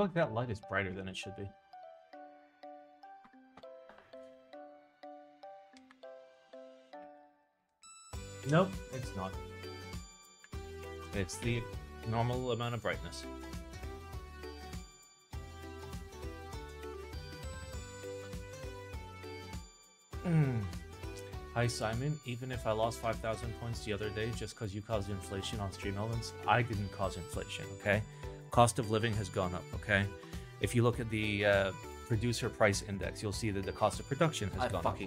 feel like that light is brighter than it should be. Nope, it's not. It's the normal amount of brightness. Hi Simon, even if I lost 5,000 points the other day just because you caused inflation on stream elements, I didn't cause inflation, okay? Cost of living has gone up, okay? If you look at the producer price index, you'll see that the cost of production has gone up.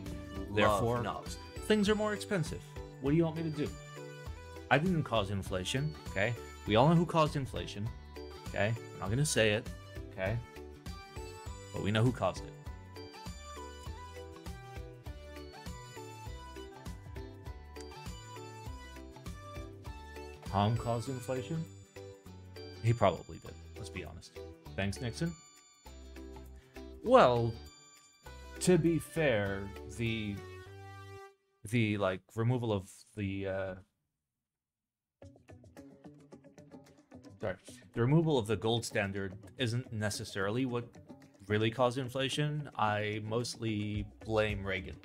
Therefore, knobs. Things are more expensive. What do you want me to do? I didn't cause inflation, okay? We all know who caused inflation, okay? I'm not gonna say it, okay? But we know who caused it. Tom caused inflation? He probably did, let's be honest. Thanks, Nixon. Well, to be fair, the like removal of the the removal of the gold standard isn't necessarily what really caused inflation. I mostly blame Reagan.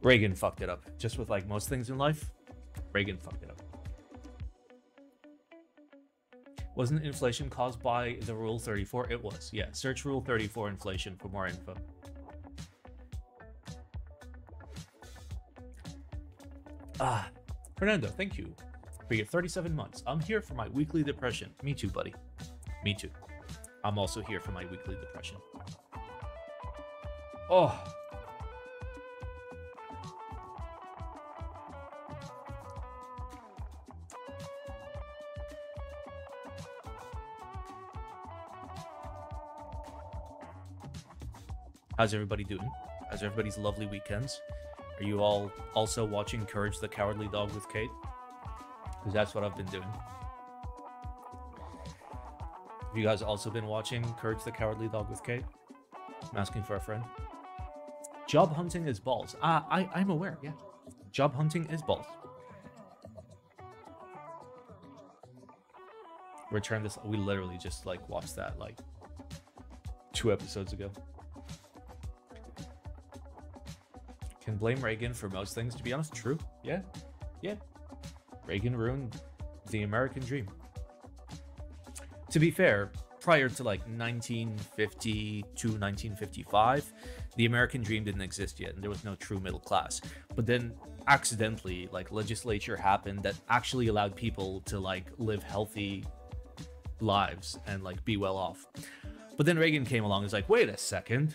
Reagan fucked it up. Just with like most things in life, Reagan fucked it up. Wasn't inflation caused by the Rule 34? It was, yeah. Search Rule 34 inflation for more info. Fernando, thank you for your 37 months. I'm here for my weekly depression. Me too, buddy. Me too. I'm also here for my weekly depression. Oh. How's everybody doing? How's everybody's lovely weekends? Are you all also watching Courage the Cowardly Dog with Kate? Because that's what I've been doing. Have you guys also been watching Courage the Cowardly Dog with Kate? I'm asking for a friend. Job hunting is balls. I'm aware, yeah. Job hunting is balls. Return this. We literally just like watched that like 2 episodes ago. Can blame Reagan for most things, to be honest. True. Yeah. Yeah. Reagan ruined the American dream. To be fair, prior to like 1950 to 1955, the American dream didn't exist yet and there was no true middle class. But then accidentally, like legislature happened that actually allowed people to like live healthy lives and like be well off. But then Reagan came along and was like, wait a second.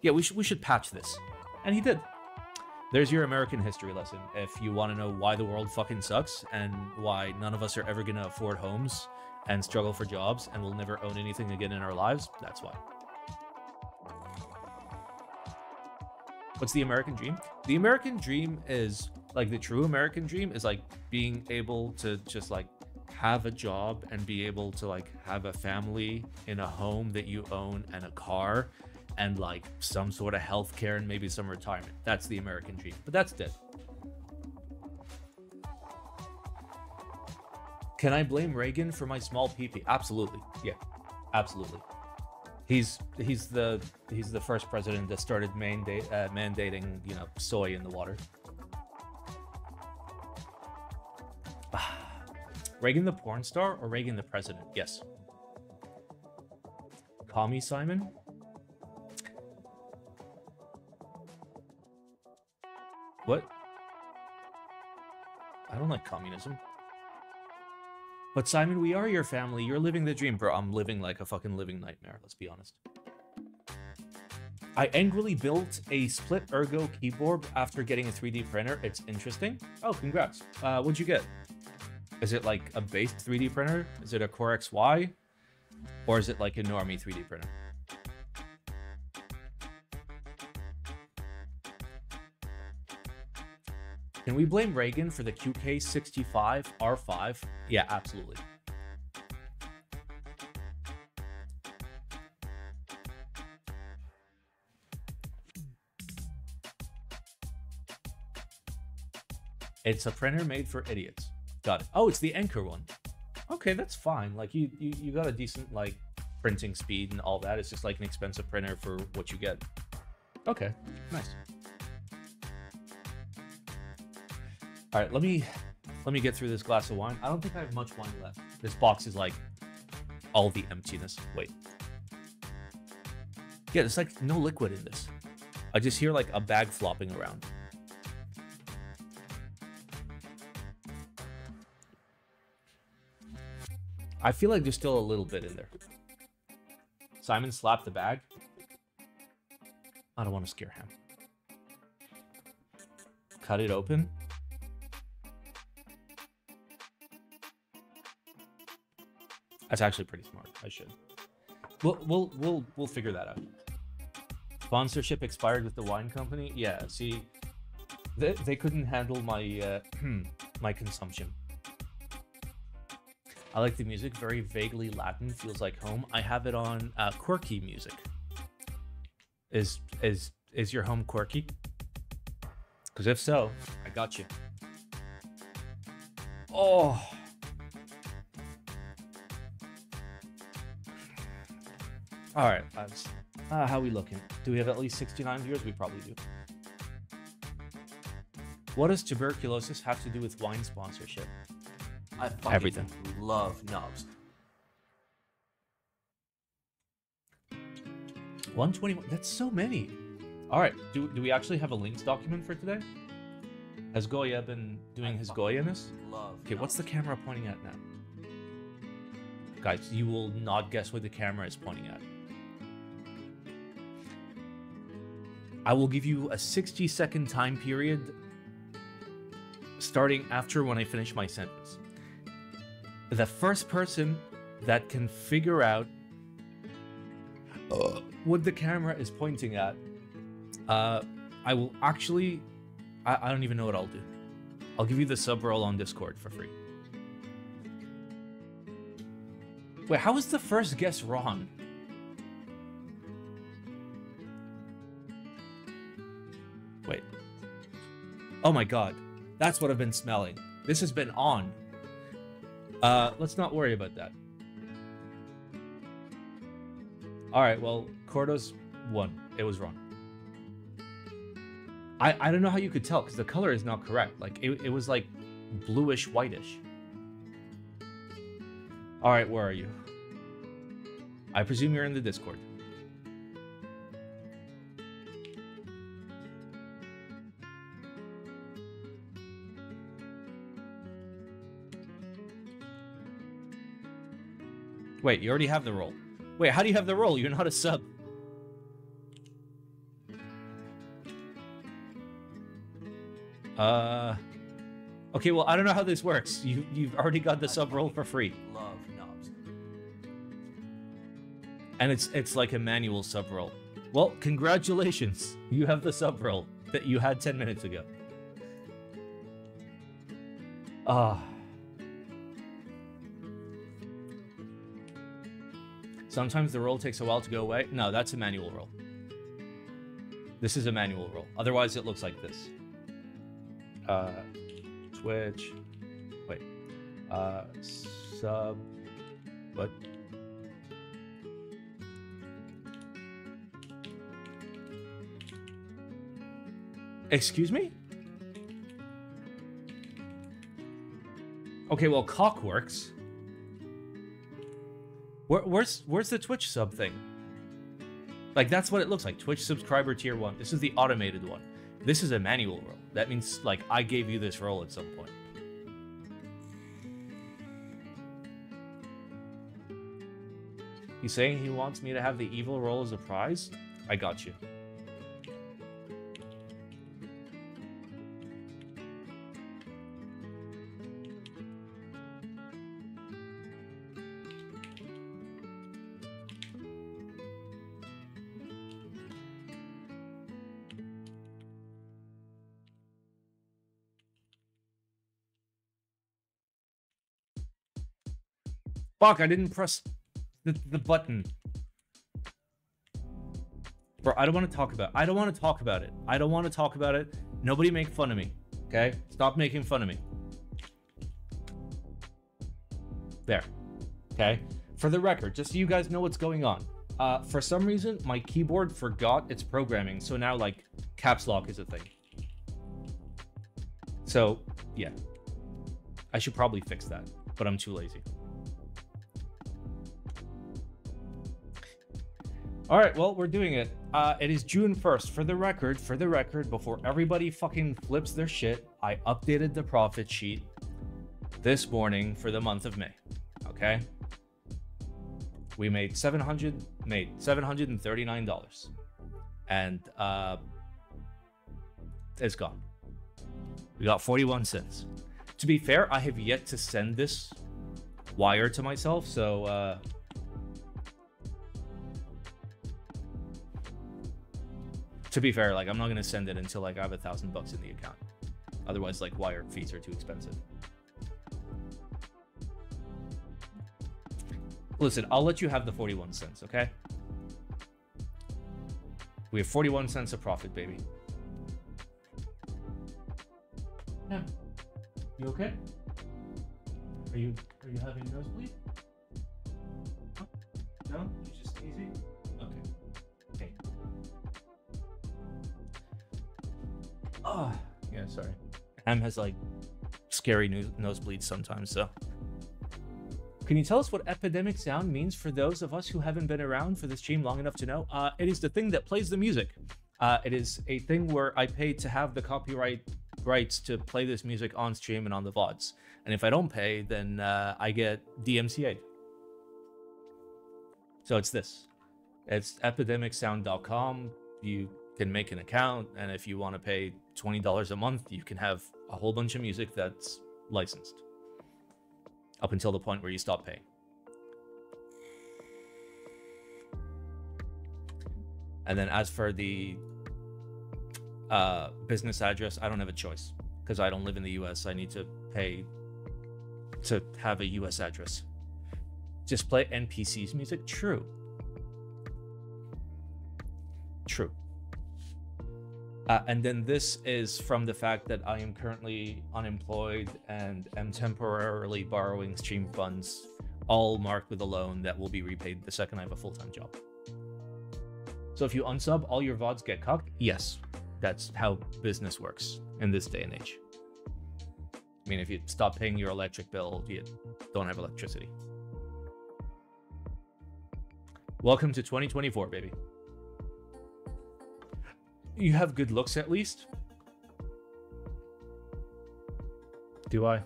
Yeah, we should patch this. And he did. There's your American history lesson. If you want to know why the world fucking sucks and why none of us are ever going to afford homes and struggle for jobs and will never own anything again in our lives, that's why. What's the American dream? The American dream is, like the true American dream is like being able to just like have a job and be able to like have a family in a home that you own and a car and like some sort of healthcare and maybe some retirement. That's the American dream, but that's dead. Can I blame Reagan for my small PP? Absolutely, yeah, absolutely. He's the first president that started mandating, you know, soy in the water. Reagan the porn star or Reagan the president? Yes. Call me Simon. What? I don't like communism. But Simon, we are your family. You're living the dream. Bro, I'm living like a fucking living nightmare. Let's be honest. I angrily built a split Ergo keyboard after getting a 3D printer. It's interesting. Oh, congrats. What'd you get? Is it like a base 3D printer? Is it a Core XY? Or is it like a normie 3D printer? Can we blame Reagan for the QK65R5? Yeah, absolutely. It's a printer made for idiots. Got it. Oh, it's the Anchor one. Okay, that's fine. Like you got a decent like printing speed and all that. It's just like an expensive printer for what you get. Okay, nice. All right, let me get through this glass of wine. I don't think I have much wine left. This box is like all the emptiness. Wait. Yeah, there's like no liquid in this. I just hear like a bag flopping around. I feel like there's still a little bit in there. Simon slapped the bag. I don't want to scare him. Cut it open. That's actually pretty smart. I should. We'll figure that out. Sponsorship expired with the wine company. Yeah, see, they couldn't handle my my consumption. I like the music, very vaguely Latin, feels like home. I have it on quirky music. Is your home quirky? Because if so, I got you. Oh. All right, lads. How are we looking? Do we have at least 69 viewers? We probably do. What does tuberculosis have to do with wine sponsorship? I fucking everything. Love knobs. 121. That's so many. All right. Do we actually have a links document for today? Has Goya been doing his Goya-ness? Okay, what's the camera pointing at now? Guys, you will not guess what the camera is pointing at. I will give you a 60-second time period starting after when I finish my sentence. The first person that can figure out what the camera is pointing at, I will actually... I don't even know what I'll do. I'll give you the sub-roll on Discord for free. Wait, how is the first guess wrong? Wait. Oh my god. That's what I've been smelling. This has been on. Let's not worry about that. Alright, well, Cordo's won. It was wrong. I don't know how you could tell, because the color is not correct. Like, it was like bluish, whitish. Alright, where are you? I presume you're in the Discord. Wait, you already have the roll. Wait, how do you have the roll? You're not a sub. Okay, well, I don't know how this works. You've already got the sub roll for free. Love knobs. And it's like a manual sub roll. Well, congratulations. You have the sub roll that you had 10 minutes ago. Sometimes the roll takes a while to go away. No, that's a manual roll. This is a manual roll. Otherwise, it looks like this. Twitch. Wait. Sub. What? Excuse me? Okay, well, cock works. Where's the Twitch sub thing? Like, that's what it looks like. Twitch subscriber tier 1. This is the automated one. This is a manual roll. That means, like, I gave you this roll at some point. He's saying he wants me to have the evil roll as a prize? I got you. Fuck, I didn't press the button. Bro, I don't want to talk about it. I don't want to talk about it. I don't want to talk about it. Nobody make fun of me, okay? Stop making fun of me. There, okay? For the record, just so you guys know what's going on. For some reason, my keyboard forgot its programming, so now, like, caps lock is a thing. So, yeah. I should probably fix that, but I'm too lazy. All right, well, we're doing it. It is June 1st. For the record, before everybody fucking flips their shit, I updated the profit sheet this morning for the month of May. Okay? We made $739. And it's gone. We got 41 cents. To be fair, I have yet to send this wire to myself, so to be fair, like, I'm not gonna send it until like I have $1,000 in the account. Otherwise, like, wire fees are too expensive. Listen, I'll let you have the 41 cents, okay? We have 41 cents of profit, baby. Yeah. You okay? Are you having a nosebleed? Huh? No? You just sneezing? Okay. Okay. Oh, yeah, sorry. Em has like scary nosebleeds sometimes, so. Can you tell us what epidemic sound means for those of us who haven't been around for the stream long enough to know? It is the thing that plays the music. It is a thing where I pay to have the copyright rights to play this music on stream and on the VODs. And if I don't pay, then I get DMCA'd. So it's this. It's epidemicsound.com. You can make an account, and if you want to pay $20 a month, you can have a whole bunch of music that's licensed. Up until the point where you stop paying. And then as for the business address, I don't have a choice because I don't live in the US. I need to pay to have a US address. Just play NPC's music? True. True. And then this is from the fact that I am currently unemployed and am temporarily borrowing stream funds, all marked with a loan that will be repaid the second I have a full-time job. So if you unsub, all your VODs get cucked? Yes, that's how business works in this day and age. I mean, if you stop paying your electric bill, you don't have electricity. Welcome to 2024, baby. You have good looks, at least. Do I?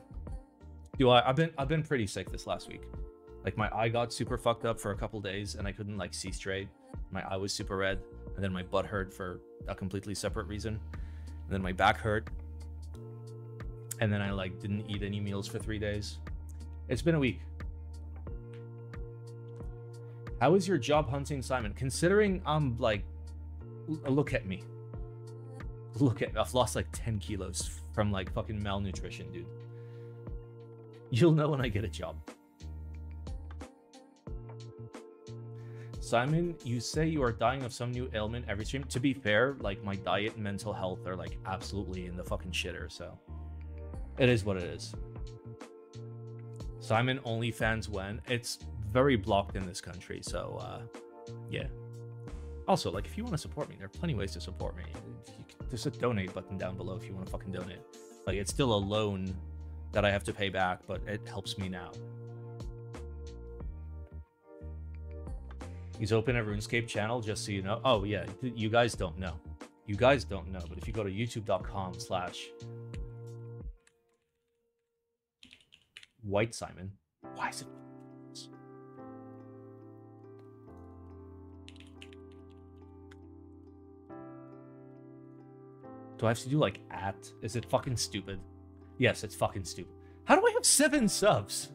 I've been pretty sick this last week. Like, my eye got super fucked up for a couple days, and I couldn't like see straight. My eye was super red, and then my butt hurt for a completely separate reason. And then my back hurt, and then I like didn't eat any meals for 3 days. It's been a week. How is your job hunting, Simon? Considering I'm like, look at me. Look at me. I've lost like 10 kilos from like fucking malnutrition, dude. You'll know when I get a job. Simon, you say you are dying of some new ailment every stream. To be fair, like, my diet and mental health are like absolutely in the fucking shitter, so it is what it is. Simon, OnlyFans when? It's very blocked in this country, so yeah. Also, like, if you want to support me, there are plenty of ways to support me. There's a donate button down below if you want to fucking donate. Like, it's still a loan that I have to pay back, but it helps me now. He's open a RuneScape channel, just so you know. Oh, yeah, you guys don't know. You guys don't know, but if you go to youtube.com/White Simon, why is it? Do I have to do like at? Is it fucking stupid? Yes, it's fucking stupid. How do I have 7 subs?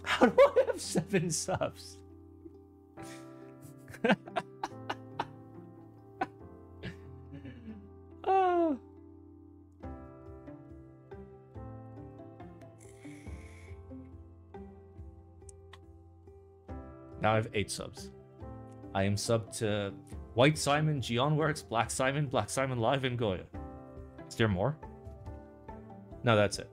How do I have 7 subs? Oh. Now I have 8 subs. I am subbed to White Simon, Geonworks, Black Simon Live, and Goya. Is there more? No, that's it.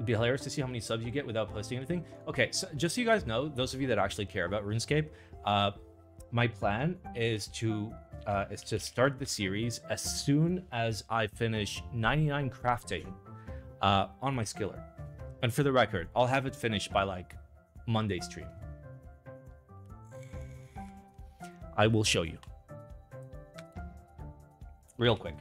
be hilarious to see how many subs you get without posting anything. Okay, so just so you guys know, those of you that actually care about RuneScape, my plan is to start the series as soon as I finish 99 crafting on my skiller. And for the record, I'll have it finished by like Monday stream. I will show you. Real quick.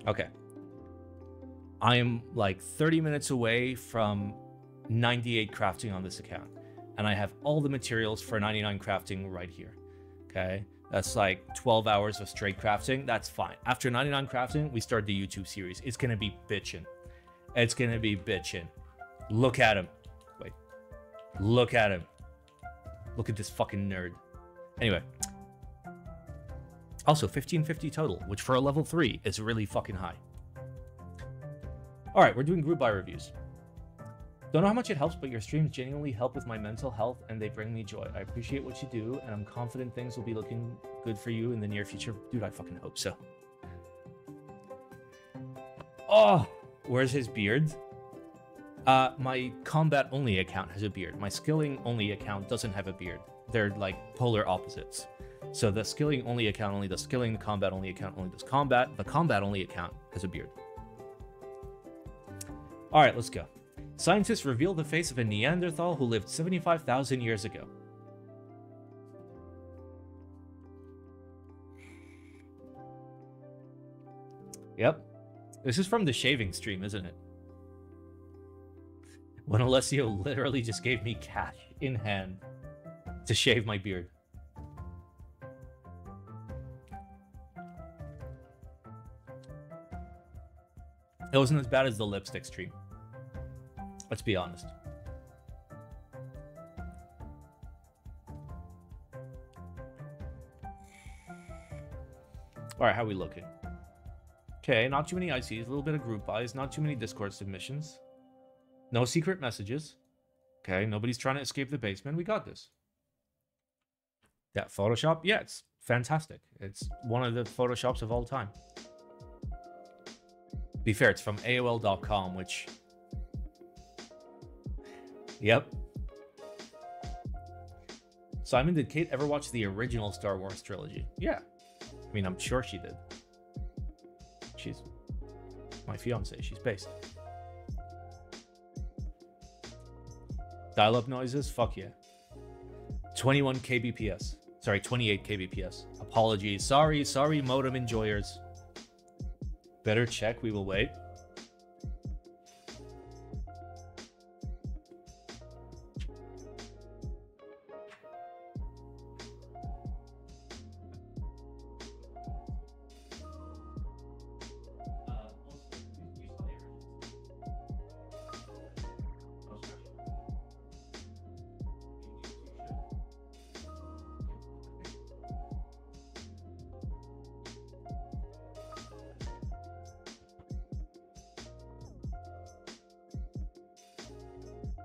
Okay. I am like 30 minutes away from 98 crafting on this account. And I have all the materials for 99 crafting right here. Okay. That's like 12 hours of straight crafting. That's fine. After 99 crafting, we start the YouTube series. It's going to be bitchin'. It's going to be bitchin'. Look at him. Wait. Look at him. Look at this fucking nerd. Anyway. Also, 1550 total, which for a level 3 is really fucking high. All right, we're doing group buy reviews. Don't know how much it helps, but your streams genuinely help with my mental health and they bring me joy. I appreciate what you do, and I'm confident things will be looking good for you in the near future. Dude, I fucking hope so. Oh, where's his beard? My combat only account has a beard. My skilling only account doesn't have a beard. They're like polar opposites. So the skilling only account only does skilling, the combat only account only does combat. The combat only account has a beard. All right, let's go. Scientists reveal the face of a Neanderthal who lived 75,000 years ago. Yep. This is from the shaving stream, isn't it? When Alessio literally just gave me cash in hand to shave my beard. It wasn't as bad as the lipstick stream. Let's be honest. All right, how are we looking? Okay, not too many ICs, a little bit of group buys, not too many Discord submissions. No secret messages. Okay, nobody's trying to escape the basement. We got this. That Photoshop, yeah, it's fantastic. It's one of the Photoshops of all time. Be fair, it's from AOL.com, which... Yep. Simon, did Kate ever watch the original Star Wars trilogy? Yeah. I mean, I'm sure she did. She's my fiance. She's based. Dial-up noises? Fuck yeah. 21 kbps. Sorry, 28 kbps. Apologies. Sorry, modem enjoyers. Better check. We will wait.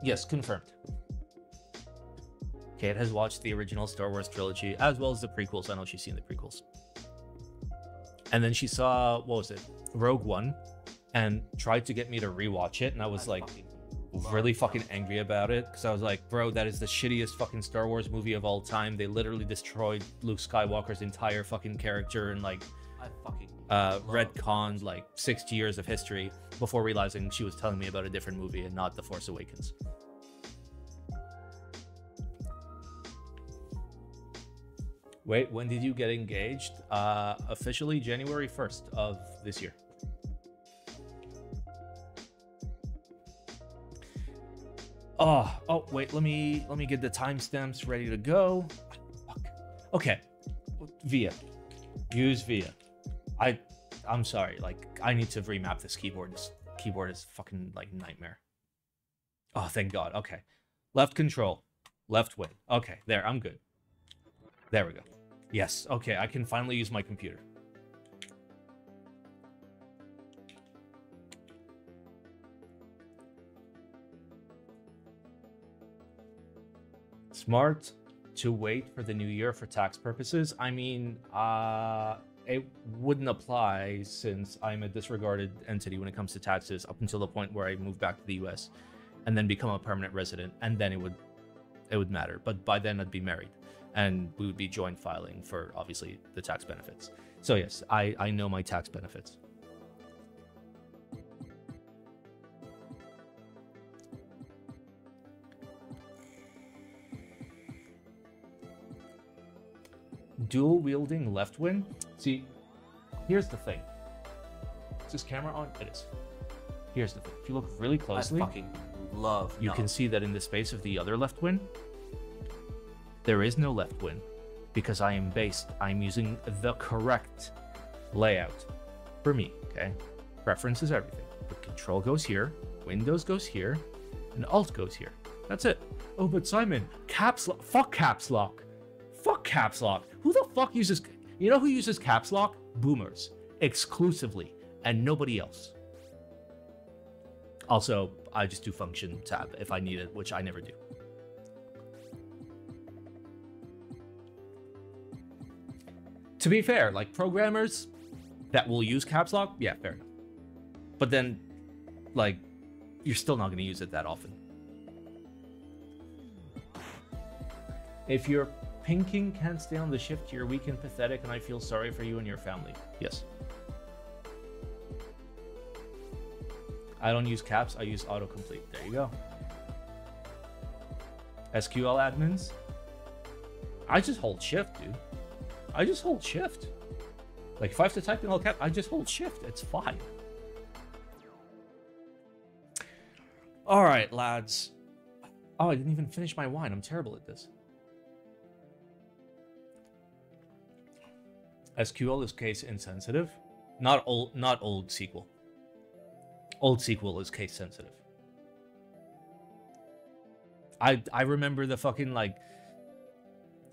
Yes, confirmed. Kate has watched the original Star Wars trilogy as well as the prequels. I know she's seen the prequels. And then she saw, what was it? Rogue One, and tried to get me to rewatch it. And I was like really fucking angry about it. Because I was like, bro, that is the shittiest fucking Star Wars movie of all time. They literally destroyed Luke Skywalker's entire fucking character and like retconned like 60 years of history before realizing she was telling me about a different movie and not The Force Awakens. Wait, when did you get engaged? Officially January 1st of this year. Oh, wait, let me get the timestamps ready to go. Fuck. Okay, Via. Use Via. I'm sorry, like, I need to remap this keyboard. This keyboard is fucking, like, nightmare. Oh, thank God. Okay. Left control. Left wing. Okay, there, I'm good. There we go. Yes, okay, I can finally use my computer. Smart to wait for the new year for tax purposes, I mean, it wouldn't apply since I'm a disregarded entity when it comes to taxes up until the point where I move back to the US and then become a permanent resident, and then it would matter. But by then I'd be married and we would be joint filing for obviously the tax benefits. So yes, I know my tax benefits. Dual wielding left wing. See, here's the thing. Is this camera on? It is. Here's the thing. If you look really closely, I fucking love. You can see that in the space of the other left wing, there is no left wing because I'm using the correct layout for me. Okay, preference is everything. The control goes here, Windows goes here, and Alt goes here. That's it. Oh, but Simon, caps lock. Fuck caps lock. Fuck caps lock. Who the fuck uses... You know who uses caps lock? Boomers. Exclusively. And nobody else. Also, I just do function tab if I need it, which I never do. To be fair, like programmers that will use caps lock, yeah, fair enough. But then, like, you're still not going to use it that often. If you're pinking can't stay on the shift, you're weak and pathetic, and I feel sorry for you and your family. Yes. I don't use caps, I use autocomplete. There you go. SQL admins. I just hold shift, dude. I just hold shift. Like, if I have to type in all caps, I just hold shift. It's fine. All right, lads. Oh, I didn't even finish my wine. I'm terrible at this. SQL is case insensitive. Not old SQL. Old SQL is case sensitive. I remember the fucking, like...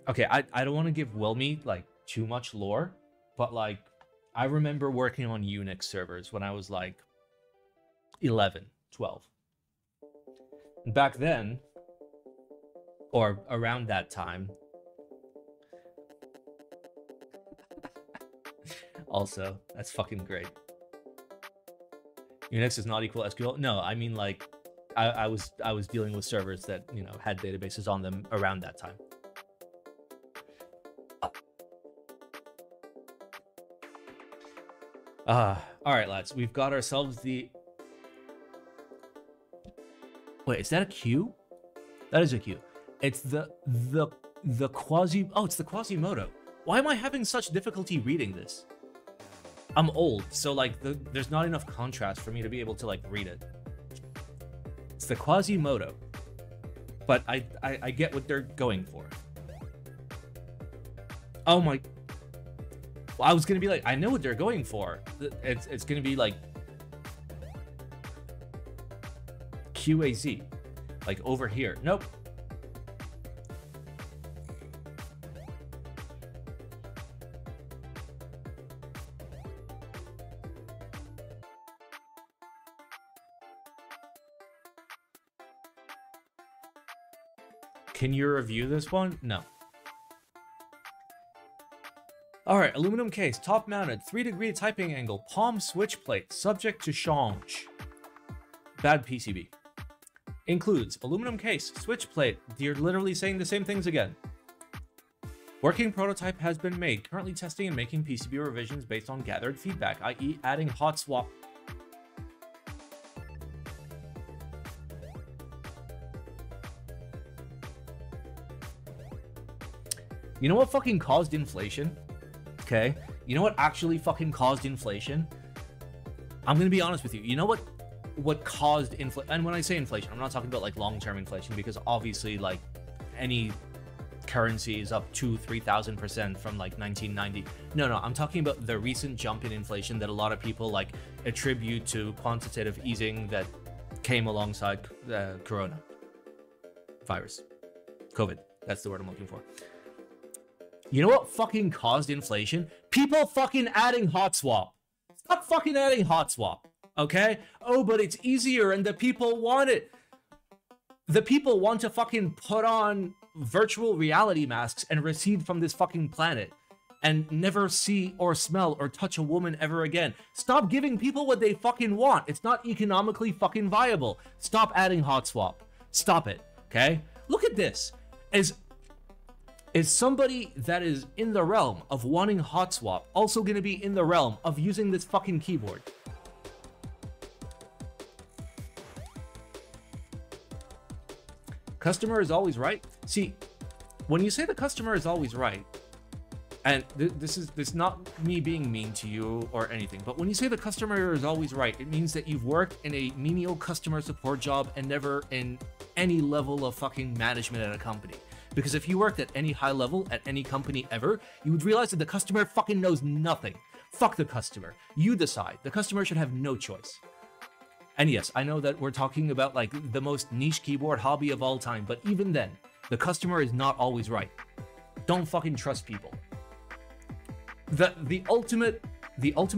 Okay, I don't want to give Wilmy, like, too much lore, but, like, I remember working on Unix servers when I was, like, 11, 12. And back then, or around that time... Also, that's fucking great. Unix is not equal SQL. No, I mean, like, I was dealing with servers that, you know, had databases on them around that time. All right, lads, we've got ourselves the... Wait, is that a Q? That is a Q. It's the Quasi... Oh, it's the Qazimodo. Why am I having such difficulty reading this? I'm old, so, like, there's not enough contrast for me to be able to, like, read it. It's the Qazimodo. But I get what they're going for. Oh my... Well, I was gonna be like, I know what they're going for. It's gonna be, like... QAZ. Like, over here. Nope. Can you review this one? No. Alright, aluminum case, top mounted, 3-degree typing angle, palm switch plate, subject to change. Bad PCB. Includes aluminum case, switch plate. You're literally saying the same things again. Working prototype has been made. Currently testing and making PCB revisions based on gathered feedback, i.e. adding hot swap. You know what fucking caused inflation? Okay? You know what actually fucking caused inflation? I'm gonna be honest with you. You know what caused inflation? And when I say inflation, I'm not talking about like long-term inflation, because obviously like any currency is up 2,000-3,000% from like 1990. No, I'm talking about the recent jump in inflation that a lot of people like attribute to quantitative easing that came alongside Corona virus. COVID. That's the word I'm looking for. You know what fucking caused inflation? People fucking adding hot swap. Stop fucking adding hot swap, okay? Oh, but it's easier and the people want it. The people want to fucking put on virtual reality masks and recede from this fucking planet and never see or smell or touch a woman ever again. Stop giving people what they fucking want. It's not economically fucking viable. Stop adding hot swap. Stop it, okay? Look at this. Is somebody that is in the realm of wanting hot swap also going to be in the realm of using this fucking keyboard? Customer is always right. See, when you say the customer is always right, and this is not me being mean to you or anything, but when you say the customer is always right, it means that you've worked in a menial customer support job and never in any level of fucking management at a company. Because if you worked at any high level at any company ever, you would realize that the customer fucking knows nothing. Fuck the customer. You decide. The customer should have no choice. And yes, I know that we're talking about like the most niche keyboard hobby of all time, but even then, the customer is not always right. Don't fucking trust people. The ultimate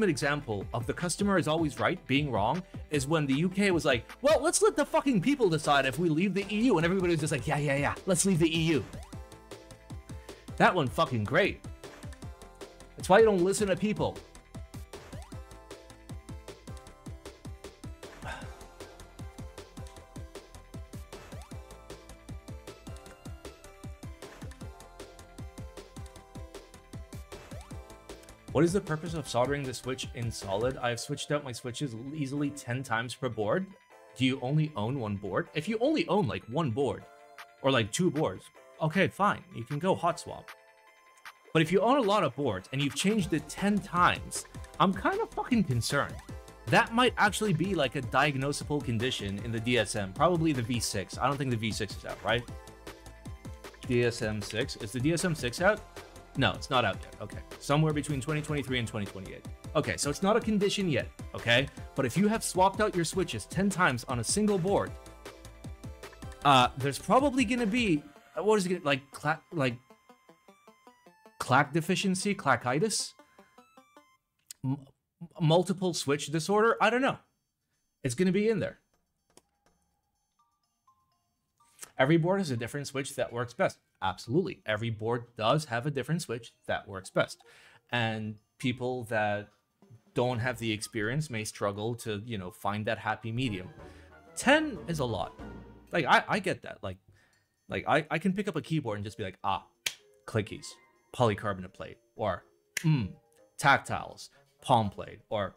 example of the customer is always right being wrong is when the UK was like, well, let's let the fucking people decide if we leave the EU, and everybody was just like, yeah, let's leave the EU. That one fucking great. That's why you don't listen to people. What is the purpose of soldering the switch in solid? I have switched out my switches easily 10 times per board. Do you only own one board? If you only own like one board or like 2 boards, okay, fine. You can go hot swap. But if you own a lot of boards and you've changed it 10 times, I'm kind of fucking concerned. That might actually be like a diagnosable condition in the DSM, probably the V6. I don't think the V6 is out, right? DSM 6. Is the DSM 6 out? No, it's not out yet. Okay. Somewhere between 2023 and 2028. Okay, so it's not a condition yet, okay? But if you have swapped out your switches 10 times on a single board, there's probably going to be, what is it, like clack deficiency, clackitis? Multiple switch disorder? I don't know. It's going to be in there. Every board has a different switch that works best. Absolutely. Every board does have a different switch that works best. And people that don't have the experience may struggle to, you know, find that happy medium. 10 is a lot. Like, I get that. Like I can pick up a keyboard and just be like, clickies, polycarbonate plate, or tactiles, palm plate, or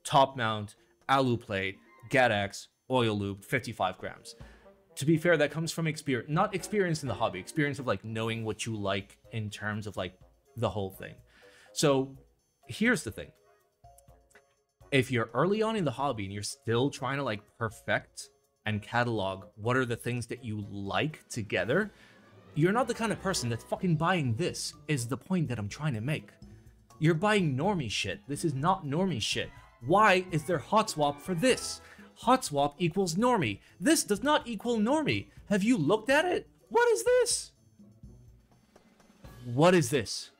top mount, alu plate, GATX, oil loop, 55 grams. To be fair, that comes from experience, not experience in the hobby, experience of like knowing what you like in terms of like the whole thing. So here's the thing. If you're early on in the hobby and you're still trying to like perfect and catalog what are the things that you like together, you're not the kind of person that's fucking buying this, is the point that I'm trying to make. You're buying normie shit. This is not normie shit. Why is there hot swap for this? Hot swap equals normie. This does not equal normie. Have you looked at it? What is this? What is this?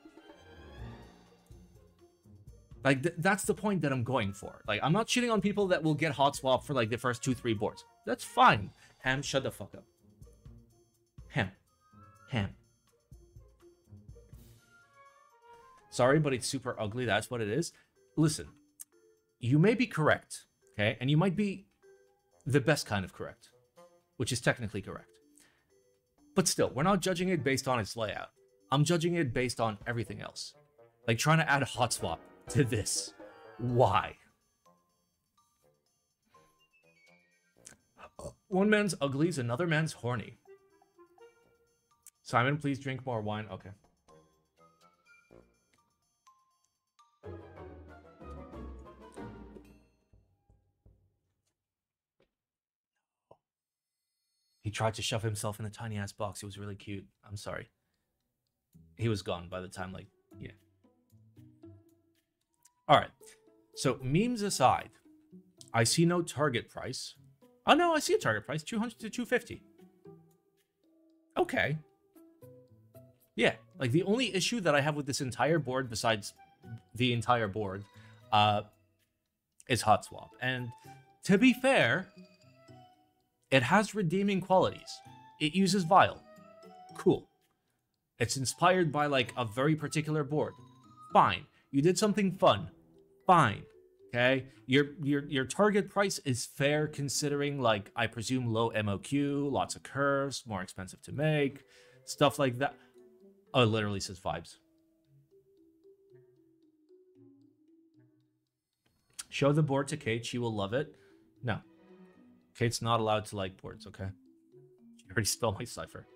Like, that's the point that I'm going for. Like, I'm not shitting on people that will get hot swap for like the first 2-3 boards. That's fine. Ham, shut the fuck up. Ham. Sorry, but it's super ugly. That's what it is. Listen, you may be correct. Okay, and you might be the best kind of correct, which is technically correct. But still, we're not judging it based on its layout. I'm judging it based on everything else. Like trying to add a hot swap to this. Why? One man's ugly is another man's horny. Simon, please drink more wine. Okay. He tried to shove himself in a tiny ass box. It was really cute. I'm sorry. He was gone by the time, like, yeah. All right. So memes aside, I see no target price. Oh no, I see a target price, 200 to 250. Okay. Yeah, like the only issue that I have with this entire board, besides the entire board, is hot swap. And to be fair, it has redeeming qualities. It uses vial. Cool. It's inspired by like a very particular board. Fine. You did something fun. Fine. Okay? Your target price is fair considering, like, I presume low MOQ, lots of curves, more expensive to make, stuff like that. Oh, it literally says vibes. Show the board to Kate. She will love it. No. Kate's not allowed to like boards, okay? She already spelled my cipher.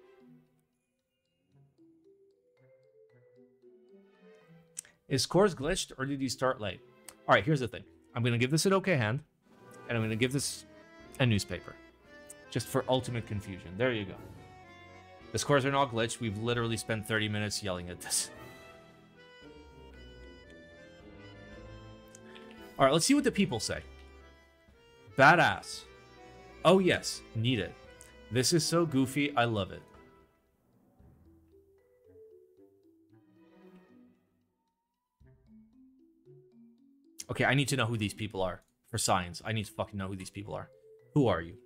Is scores glitched or did you start late? All right, here's the thing. I'm going to give this an okay hand, and I'm going to give this a newspaper. Just for ultimate confusion. There you go. The scores are not glitched. We've literally spent 30 minutes yelling at this. All right, let's see what the people say. Badass. Oh yes, need it. This is so goofy, I love it. Okay, I need to know who these people are. For science, I need to fucking know who these people are. Who are you?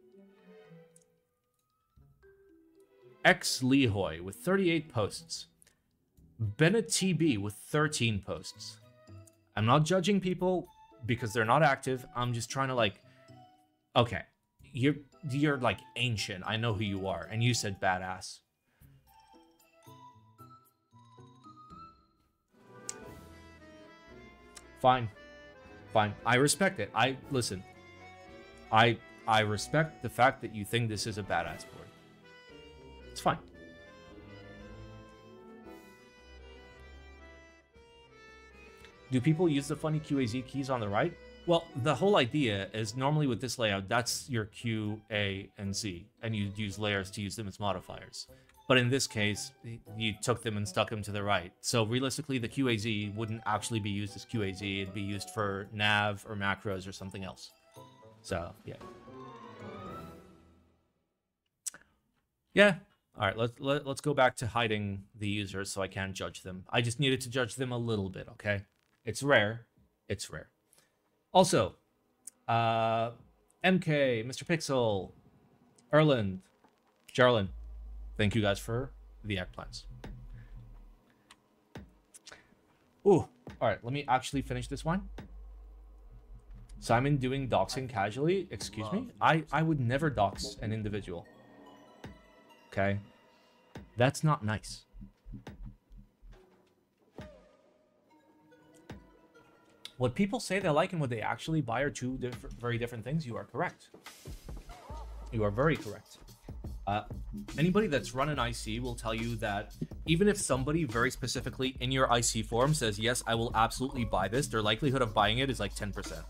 X Lehoy with 38 posts. Bennett TB with 13 posts. I'm not judging people because they're not active. I'm just trying to like... Okay, you're like ancient. I know who you are. And you said badass. Fine. Fine. I respect it. Listen. I respect the fact that you think this is a badass board. It's fine. Do people use the funny QAZ keys on the right? Well, the whole idea is normally with this layout, that's your Q, A, and Z, and you use layers to use them as modifiers. But in this case, you took them and stuck them to the right. So realistically, the QAZ wouldn't actually be used as QAZ. It'd be used for nav or macros or something else. So, yeah. Yeah. All right, let's go back to hiding the users so I can't judge them. I just needed to judge them a little bit, okay? It's rare. It's rare. Also, MK, Mr. Pixel, Erland, Jarlin, thank you guys for the eggplants. Ooh, all right, let me actually finish this one. Simon doing doxing casually, excuse me? I would never dox an individual. Okay? That's not nice. What people say they like and what they actually buy are two very different things. You are correct. You are very correct. Anybody that's run an IC will tell you that even if somebody very specifically in your IC forum says, yes, I will absolutely buy this, their likelihood of buying it is like 10%.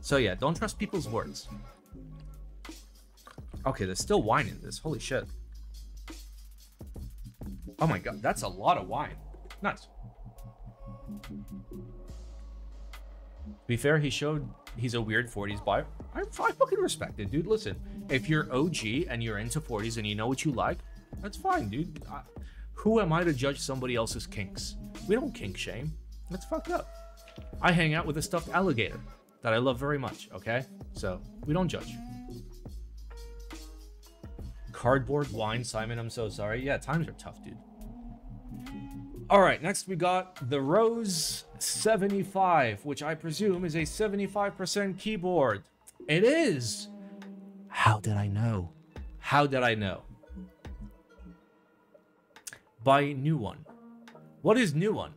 So yeah, don't trust people's words. Okay, there's still wine in this. Holy shit. Oh my god, that's a lot of wine. Nice. To be fair, he showed he's a weird 40s buyer. I fucking respect it, dude. Listen, if you're OG and you're into 40s and you know what you like, that's fine, dude. Who am I to judge somebody else's kinks? We don't kink shame. That's fucked up. I hang out with a stuffed alligator that I love very much, okay? So, we don't judge. Cardboard wine, Simon, I'm so sorry. Yeah, times are tough, dude. All right, next we got the Rose 75, which I presume is a 75% keyboard. It is. How did I know? How did I know? By New One. What is New One?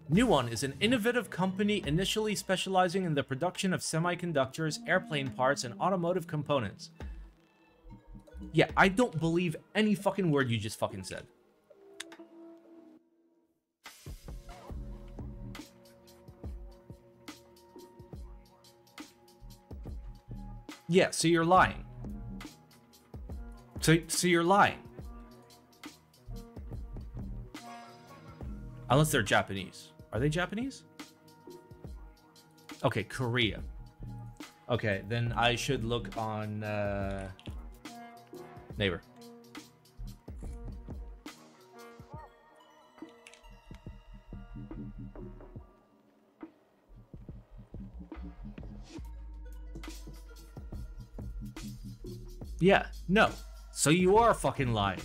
New One is an innovative company initially specializing in the production of semiconductors, airplane parts, and automotive components. Yeah, I don't believe any fucking word you just fucking said. Yeah, so you're lying. So you're lying. Unless they're Japanese. Are they Japanese? Okay, Korea. Okay, then I should look on Neighbor. Yeah, no. So you are fucking lying.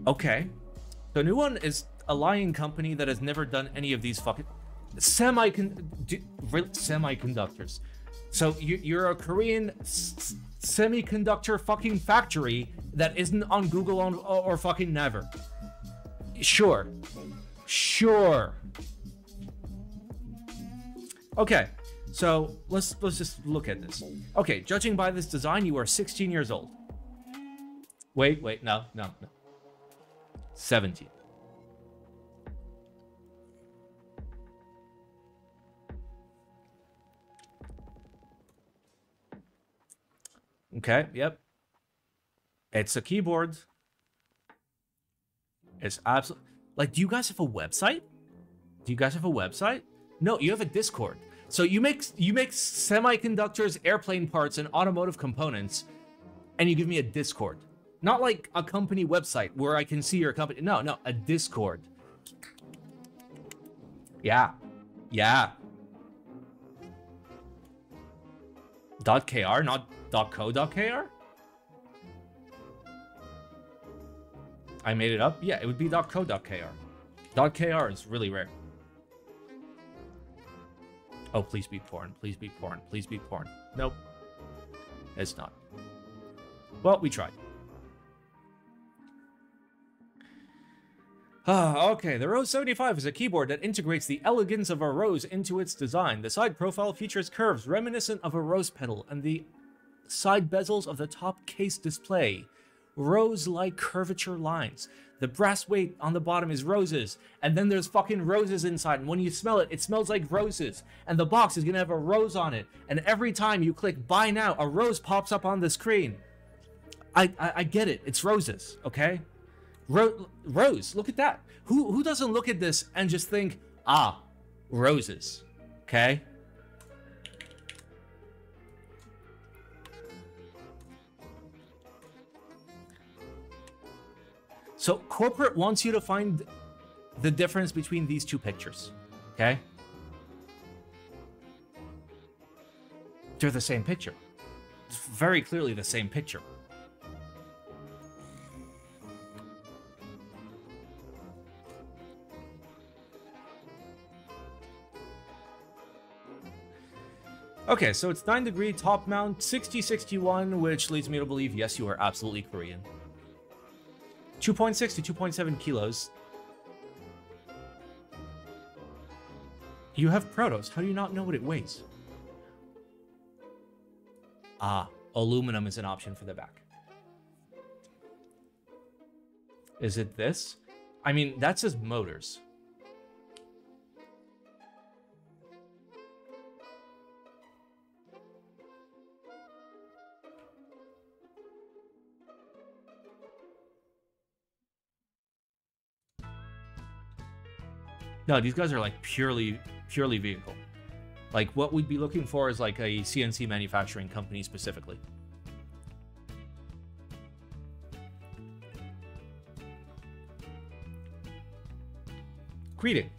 Okay. The new one is a lying company that has never done any of these fucking semiconductors. So you're a Korean semiconductor fucking factory that isn't on Google or fucking never. Sure. Sure. Okay. So let's just look at this. Okay, judging by this design, you are 16 years old. Wait, no. 17. Okay, yep. It's a keyboard. It's absolutely... Like, do you guys have a website? Do you guys have a website? No, you have a Discord. So you make semiconductors, airplane parts, and automotive components, and you give me a Discord. Not like a company website where I can see your company. No, a Discord. Yeah. .kr, not .co.kr? I made it up? Yeah, it would be .co.kr. .kr is really rare. Oh, please be porn. Please be porn. Please be porn. Nope. It's not. Well, we tried. Okay, the Rose 75 is a keyboard that integrates the elegance of a rose into its design. The side profile features curves reminiscent of a rose petal, and the side bezels of the top case display rose-like curvature lines. The brass weight on the bottom is roses, and then there's fucking roses inside, and when you smell it, it smells like roses, and the box is gonna have a rose on it, and every time you click buy now, a rose pops up on the screen. I get it, it's roses, okay? Rose, look at that. Who doesn't look at this and just think, ah, roses, okay? So corporate wants you to find the difference between these two pictures, okay? They're the same picture. It's very clearly the same picture. Okay, so it's 9-degree top mount, 6061, which leads me to believe, yes, you are absolutely Korean. 2.6 to 2.7 kilos. You have Protos. How do you not know what it weighs? Ah, aluminum is an option for the back. Is it this? I mean, that says motors. No, these guys are like purely vehicle. Like what we'd be looking for is like a CNC manufacturing company specifically. Greeting.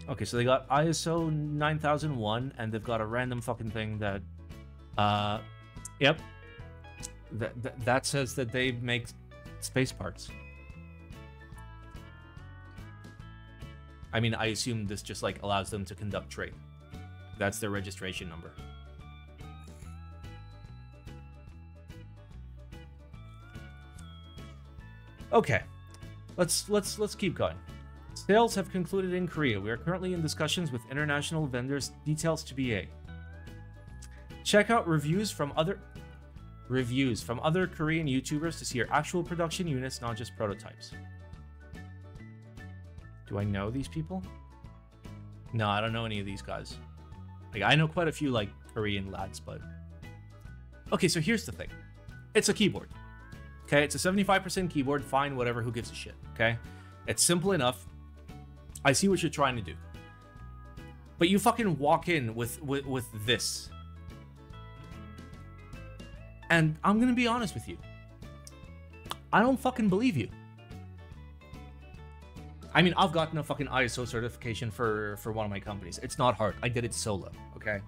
Okay, so they got ISO 9001, and they've got a random fucking thing that, yep, that says that they make space parts. I mean, I assume this just like allows them to conduct trade. That's their registration number. Okay, let's keep going. Sales have concluded in Korea. We are currently in discussions with international vendors. Details to be A. Check out reviews from other Korean YouTubers to see your actual production units, not just prototypes. Do I know these people? No, I don't know any of these guys. Like, I know quite a few like Korean lads, but okay. So here's the thing. It's a keyboard. Okay, it's a 75% keyboard. Fine, whatever. Who gives a shit? Okay, it's simple enough. I see what you're trying to do. But you fucking walk in with this. And I'm gonna be honest with you. I don't fucking believe you. I mean, I've gotten a fucking ISO certification for one of my companies. It's not hard. I did it solo, okay?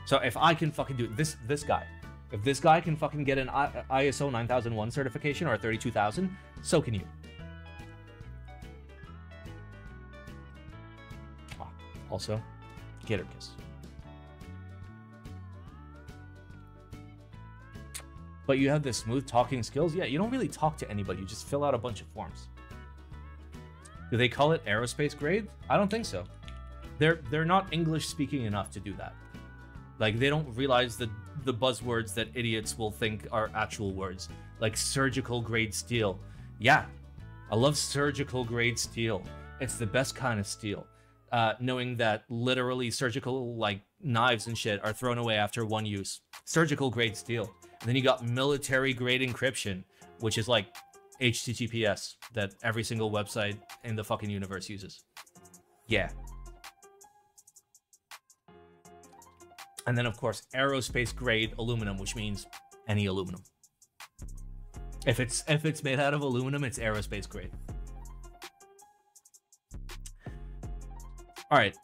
So if I can fucking do it, this guy, if this guy can fucking get an ISO 9001 certification or a 32000, so can you. Also, Gator Kiss. But you have the smooth talking skills? Yeah, you don't really talk to anybody. You just fill out a bunch of forms. Do they call it aerospace grade? I don't think so. They're not English speaking enough to do that. Like, they don't realize the buzzwords that idiots will think are actual words. Like surgical grade steel. Yeah, I love surgical grade steel. It's the best kind of steel. Knowing that literally surgical, like, knives and shit are thrown away after one use. Surgical grade steel. And then you got military grade encryption, which is like HTTPS that every single website in the fucking universe uses. Yeah. And then, of course, aerospace grade aluminum, which means any aluminum. If it's made out of aluminum, it's aerospace grade. All right.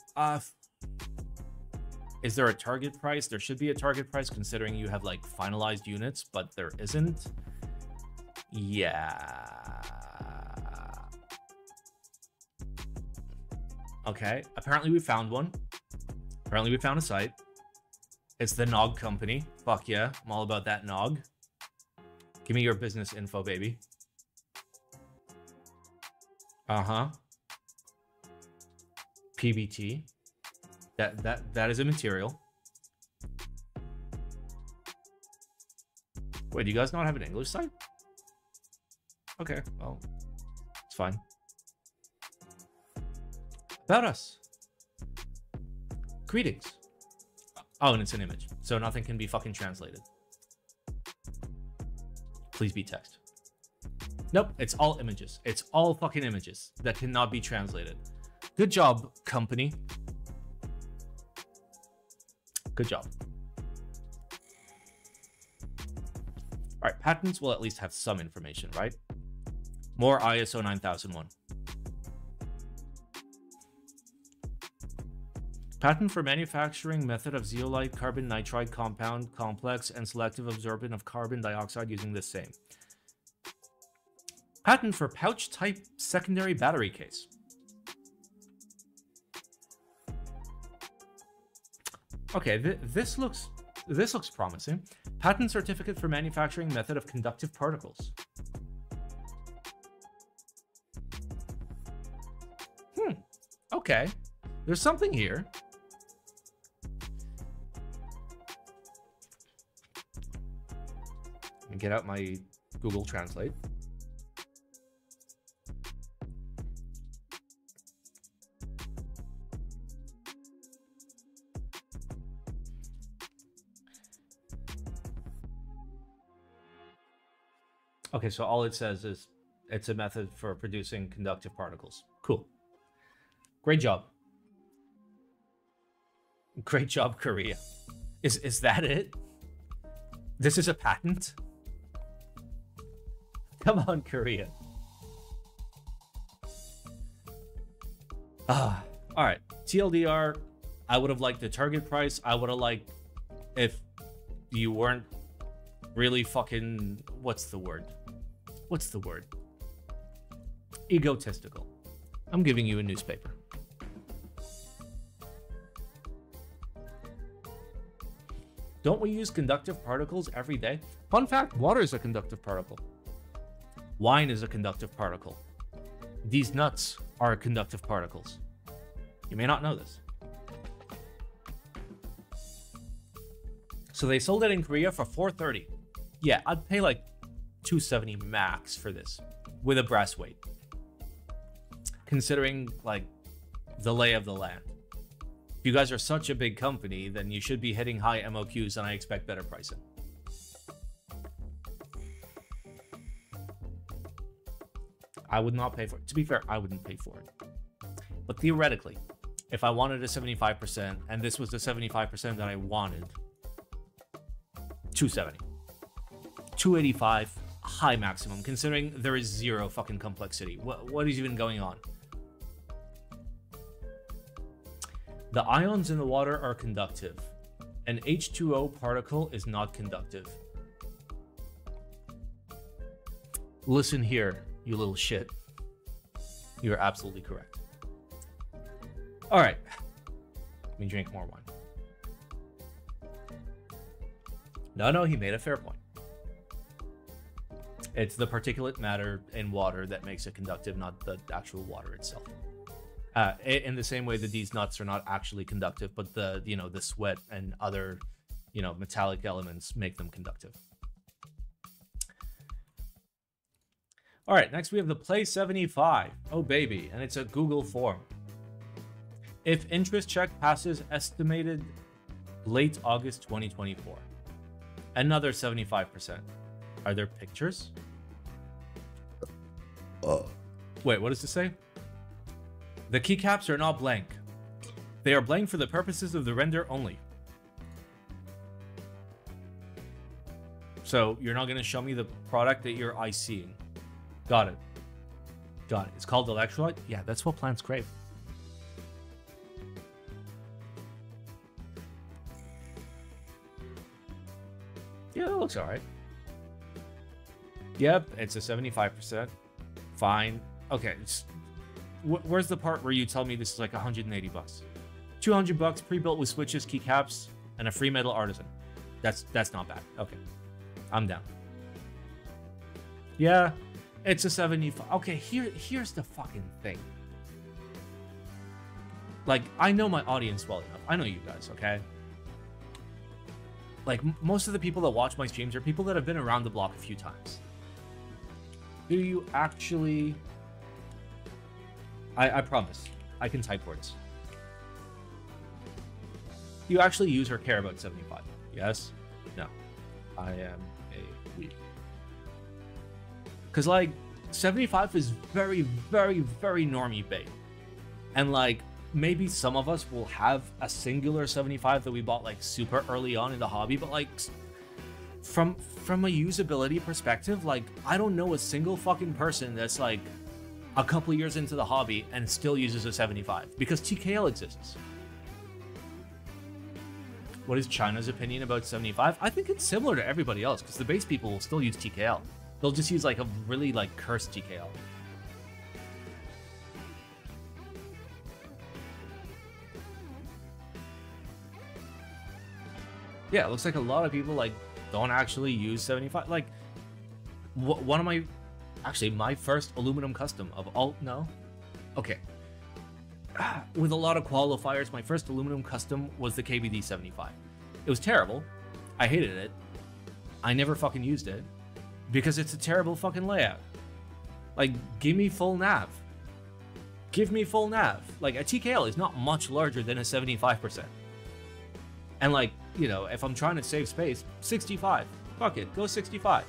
Is there a target price? There should be a target price considering you have like finalized units, but there isn't. Yeah. Okay. Apparently we found one. Apparently we found a site. It's the Nog Company. Fuck yeah. I'm all about that Nog. Give me your business info, baby. Uh-huh. PBT. That is a material. Wait, do you guys not have an English site? Okay, well, it's fine. About us. Greetings. Oh, and it's an image, so nothing can be fucking translated. Please be text. Nope, it's all images. It's all fucking images that cannot be translated. Good job, company. Good job. All right, patents will at least have some information, right? More ISO 9001. Patent for manufacturing method of zeolite carbon nitride compound complex and selective absorbent of carbon dioxide using the same. Patent for pouch type secondary battery case. Okay, this looks promising. Patent certificate for manufacturing method of conductive particles. Okay, there's something here. Let me get out my Google Translate. Okay, so all it says is it's a method for producing conductive particles. Cool. Great job. Great job, Korea. Is that it? This is a patent? Come on, Korea. All right. TLDR, I would have liked the target price. I would have liked if you weren't really fucking... What's the word? What's the word? Egotistical. I'm giving you a newspaper. Don't we use conductive particles every day? Fun fact, water is a conductive particle. Wine is a conductive particle. These nuts are conductive particles. You may not know this. So they sold it in Korea for $430. Yeah, I'd pay like $270 max for this with a brass weight. Considering like the lay of the land. If you guys are such a big company, then you should be hitting high MOQs and I expect better pricing. I would not pay for it. To be fair, I wouldn't pay for it. But theoretically, if I wanted a 75% and this was the 75% that I wanted, $270. $285, high maximum, considering there is zero fucking complexity. What is even going on? The ions in the water are conductive. An H2O particle is not conductive. Listen here, you little shit. You're absolutely correct. All right. Let me drink more wine. No, he made a fair point. It's the particulate matter in water that makes it conductive, not the actual water itself. In the same way that these nuts are not actually conductive, but the sweat and other, metallic elements make them conductive. All right, next we have the Play 75. Oh baby, and it's a Google form. If interest check passes estimated late August 2024. Another 75%. Are there pictures? Wait, what does it say? The keycaps are not blank. They are blank for the purposes of the render only. So you're not going to show me the product that you're ICing. Got it. Got it. It's called electrolyte? Yeah, that's what plants crave. Yeah, that looks alright. Yep, it's a 75%. Fine. Okay, where's the part where you tell me this is like 180 bucks? 200 bucks, pre-built with switches, keycaps, and a free metal artisan. That's not bad. Okay, I'm down. Yeah, it's a 75. Okay, here's the fucking thing. Like, I know my audience well enough. I know you guys, okay? Like, most of the people that watch my streams are people that have been around the block a few times. Do you actually... I promise, I can type words. Do you actually use or care about 75? Yes? No. I am a weeb. Because, like, 75 is very, very, very normie bait. And, like, maybe some of us will have a singular 75 that we bought, like, super early on in the hobby, but, like, from a usability perspective, like, I don't know a single fucking person that's, like, a couple years into the hobby and still uses a 75, because TKL exists. What is China's opinion about 75? I think it's similar to everybody else, because the base people will still use TKL. They'll just use, like, a really, like, cursed TKL. Yeah, it looks like a lot of people, like, don't actually use 75. Like, one of my... Actually, my first aluminum custom of all... No? Okay. With a lot of qualifiers, my first aluminum custom was the KBD 75. It was terrible. I hated it. I never fucking used it. Because it's a terrible fucking layout. Like, give me full nav. Give me full nav. Like, a TKL is not much larger than a 75%. And, like, if I'm trying to save space, 65. Fuck it, go 65.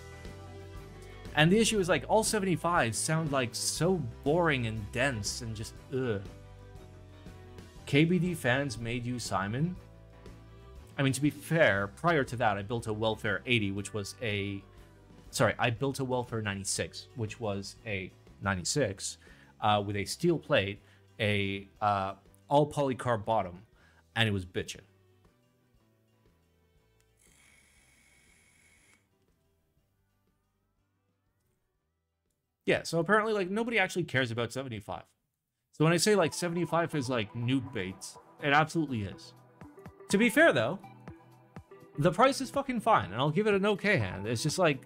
And the issue is, like, all 75s sound, like, so boring and dense and just, ugh. KBD fans made you Simon? I mean, to be fair, prior to that, I built a Welfare 80, which was a... Sorry, I built a Welfare 96, which was a 96 with a steel plate, a all polycarb bottom, and it was bitchin'. Yeah, so apparently, like, nobody actually cares about 75. So when I say, like, 75 is, like, noob bait, it absolutely is. To be fair, though, the price is fucking fine, and I'll give it an okay hand. It's just, like,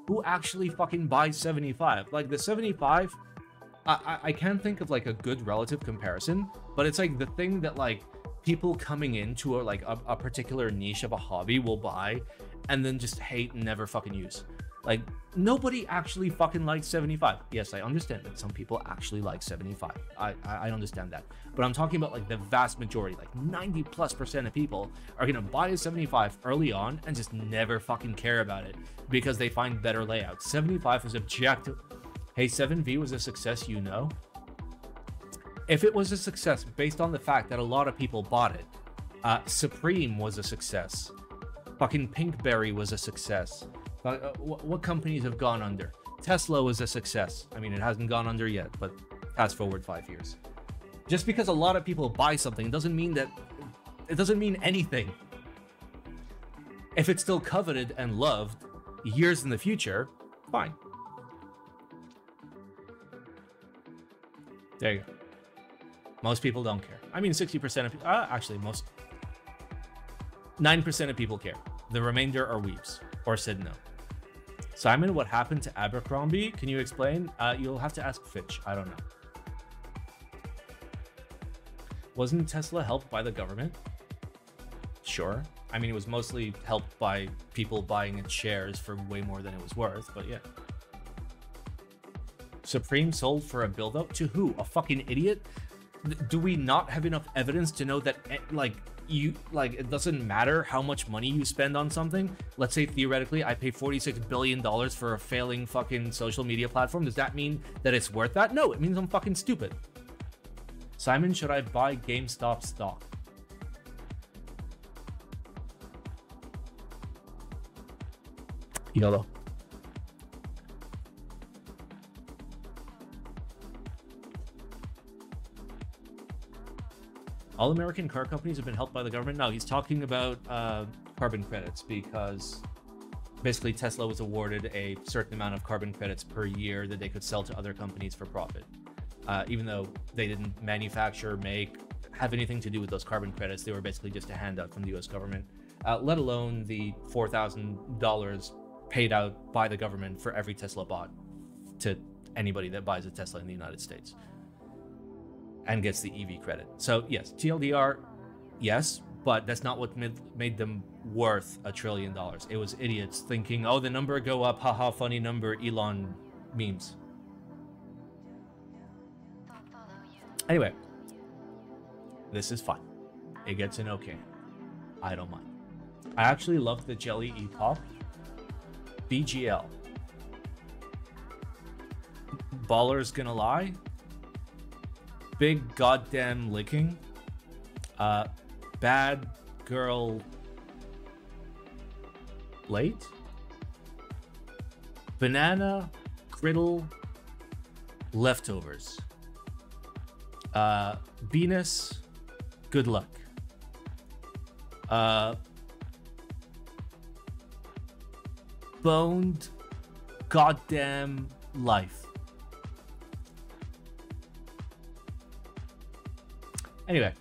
who actually fucking buys 75? Like, the 75, I can't think of, like, a good relative comparison, but it's, like, the thing that, like, people coming into, a particular niche of a hobby will buy, and then just hate and never fucking use. Like, nobody actually fucking likes 75. Yes, I understand that some people actually like 75. I understand that. But I'm talking about, like, the vast majority, like 90+% of people are gonna buy a 75 early on and just never fucking care about it because they find better layouts. 75 is objective. Hey, 7V was a success, If it was a success based on the fact that a lot of people bought it, Supreme was a success. Fucking Pinkberry was a success. What companies have gone under? Tesla was a success. I mean, it hasn't gone under yet, but fast forward 5 years. Just because a lot of people buy something doesn't mean that it doesn't mean anything. If it's still coveted and loved years in the future, fine. There you go. Most people don't care. I mean, 60% of people, actually, 9% of people care. The remainder are weeps or said no. Simon, what happened to Abercrombie? Can you explain? You'll have to ask Fitch. I don't know. Wasn't Tesla helped by the government? Sure. I mean, it was mostly helped by people buying its shares for way more than it was worth, but yeah. Supreme sold for a build-up to who? A fucking idiot? Do we not have enough evidence to know that, it doesn't matter how much money you spend on something? Let's say, theoretically, I pay $46 billion for a failing fucking social media platform. Does that mean that it's worth that? No, it means I'm fucking stupid. Simon, should I buy GameStop stock? YOLO. All American car companies have been helped by the government? No, he's talking about carbon credits, because basically Tesla was awarded a certain amount of carbon credits per year that they could sell to other companies for profit. Even though they didn't manufacture, have anything to do with those carbon credits, they were basically just a handout from the US government, let alone the $4,000 paid out by the government for every Tesla bought to anybody that buys a Tesla in the United States and gets the EV credit. So yes, TLDR, yes, but that's not what made them worth $1 trillion. It was idiots thinking, oh, the number go up, haha, funny number, Elon memes. Anyway, this is fun. It gets an okay. I don't mind. I actually love the Jelly Epoch. BGL. Baller's gonna lie. Big goddamn licking. Bad girl late. Banana griddle leftovers. Venus, good luck. Boned goddamn life. Anyway,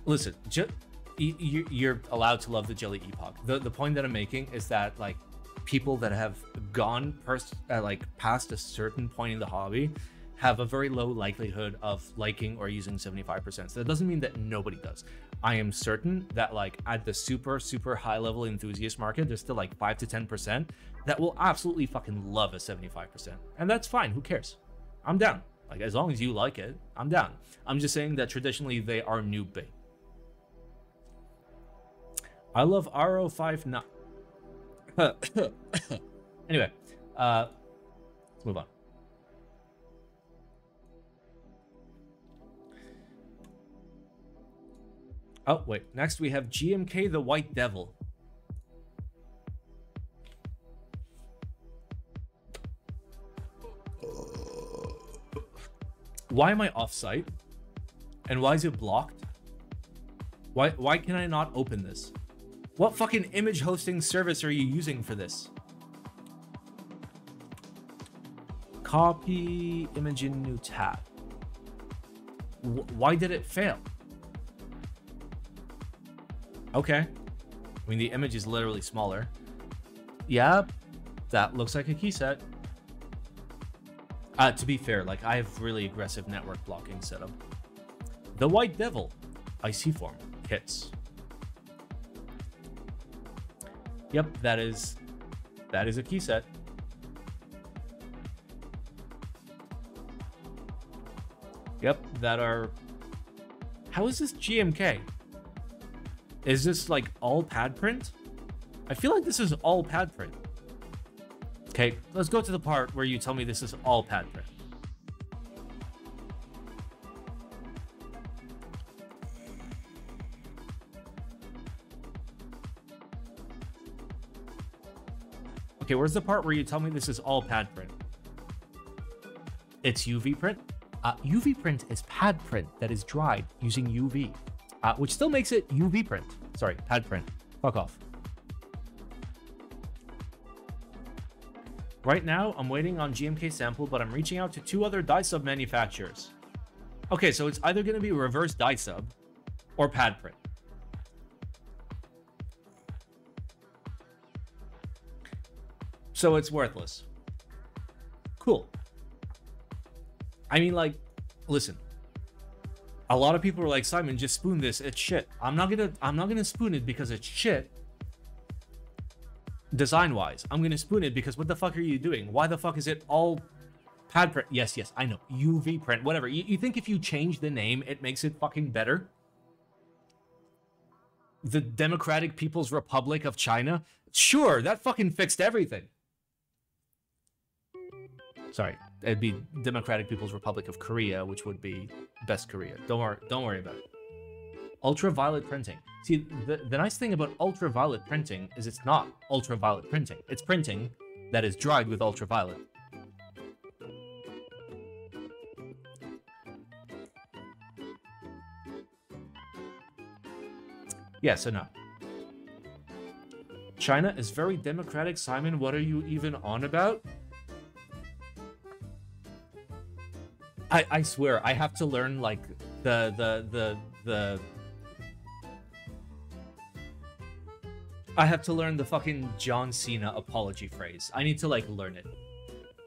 listen, you're allowed to love the Jelly Epoch. The point that I'm making is that, like, people that have gone past a certain point in the hobby have a very low likelihood of liking or using 75%. So that doesn't mean that nobody does. I am certain that, like, at the super high level enthusiast market, there's still like 5 to 10% that will absolutely fucking love a 75%. And that's fine, who cares? I'm down. Like, as long as you like it, I'm down. I'm just saying that traditionally they are noob bait. I love RO59. Anyway, let's move on. Oh, wait. Next, we have GMK The White Devil. Why am I off-site? And why is it blocked? Why can I not open this? What fucking image hosting service are you using for this? Copy image in new tab. Why did it fail? Okay. I mean, the image is literally smaller. Yeah, that looks like a key set. To be fair, like, I have really aggressive network blocking set up. The White Devil, IC form, hits. Yep, that is a key set. Yep, that are... How is this GMK? Is this, like, all pad print? I feel like this is all pad print. Okay, let's go to the part where you tell me this is all pad print. Okay, where's the part where you tell me this is all pad print? It's UV print? UV print is pad print that is dried using UV, which still makes it UV print. Sorry, pad print. Fuck off. Right now, I'm waiting on GMK sample, but I'm reaching out to 2 other dye sub manufacturers. Okay, so it's either going to be reverse dye sub or pad print. So it's worthless. Cool. I mean, like, listen. A lot of people are like, Simon, just spoon this. It's shit. I'm not gonna spoon it because it's shit. Design-wise, I'm gonna spoon it because what the fuck are you doing? Why the fuck is it all pad print? Yes, I know. UV print, whatever. You think if you change the name, it makes it fucking better? The Democratic People's Republic of China? Sure, that fucking fixed everything. Sorry, it'd be Democratic People's Republic of Korea, which would be best Korea. Don't worry about it. Ultraviolet printing. See, the nice thing about ultraviolet printing is it's not ultraviolet printing. It's printing that is dried with ultraviolet. Yeah, so no. China is very democratic, Simon. What are you even on about? I swear, I have to learn, like, I have to learn the fucking John Cena apology phrase. I need to, like, learn it.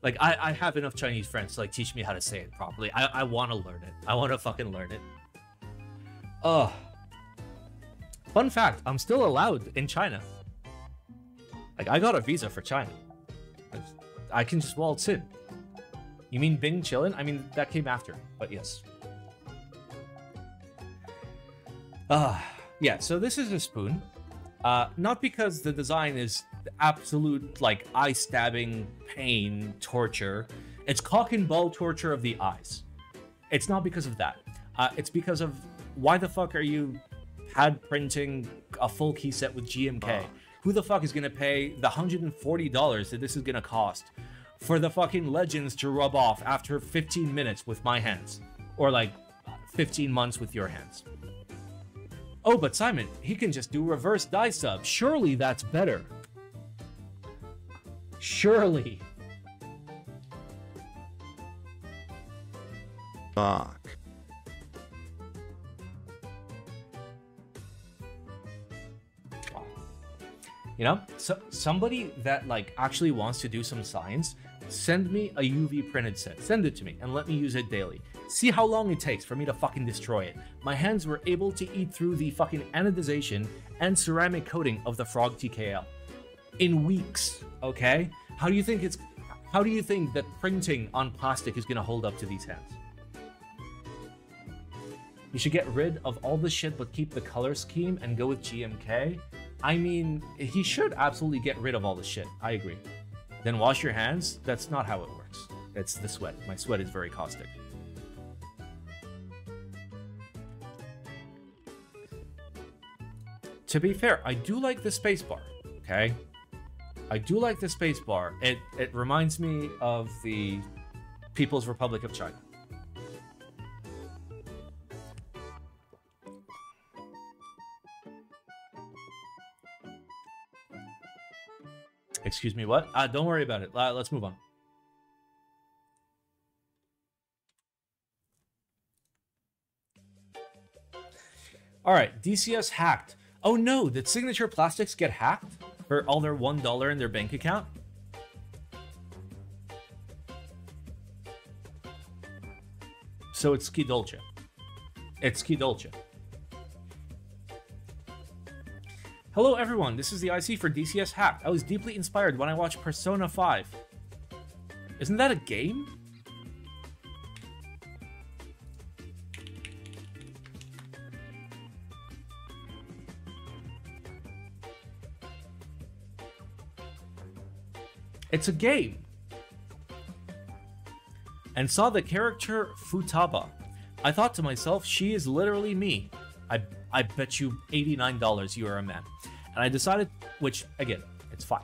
Like, I have enough Chinese friends to, like, teach me how to say it properly. I want to learn it. I want to fucking learn it. Ugh. Fun fact, I'm still allowed in China. Like, I got a visa for China. I can just waltz in. You mean Bing chillin'? I mean, that came after, but yes. Yeah, so this is a spoon. Not because the design is absolute, like, eye-stabbing pain, torture. It's cock and ball torture of the eyes. It's not because of that. It's because of why the fuck are you pad printing a full key set with GMK? Who the fuck is gonna pay the $140 that this is gonna cost for the fucking legends to rub off after 15 minutes with my hands? Or like 15 months with your hands. Oh, but Simon, he can just do reverse dye sub. Surely that's better. Surely. Fuck. You know, so somebody that like actually wants to do some science, send me a UV printed set. Send it to me and let me use it daily. See how long it takes for me to fucking destroy it. My hands were able to eat through the fucking anodization and ceramic coating of the Frog TKL in weeks, okay? How do you think that printing on plastic is gonna hold up to these hands? You should get rid of all the shit but keep the color scheme and go with GMK. I mean, he should absolutely get rid of all the shit. I agree. Then wash your hands? That's not how it works. It's the sweat. My sweat is very caustic. To be fair, I do like the spacebar, okay? I do like the spacebar. It reminds me of the People's Republic of China. Excuse me, what? Don't worry about it. Let's move on. All right, DCS hacked. Oh no, did Signature Plastics get hacked for all their $1 in their bank account? So it's Ski Dolce. It's Ski Dolce. Hello everyone, this is the IC for DCS Hacked. I was deeply inspired when I watched Persona 5. Isn't that a game? It's a game. And saw the character Futaba. I thought to myself, she is literally me. I bet you $89 you are a man. And I decided, which, again, it's fine.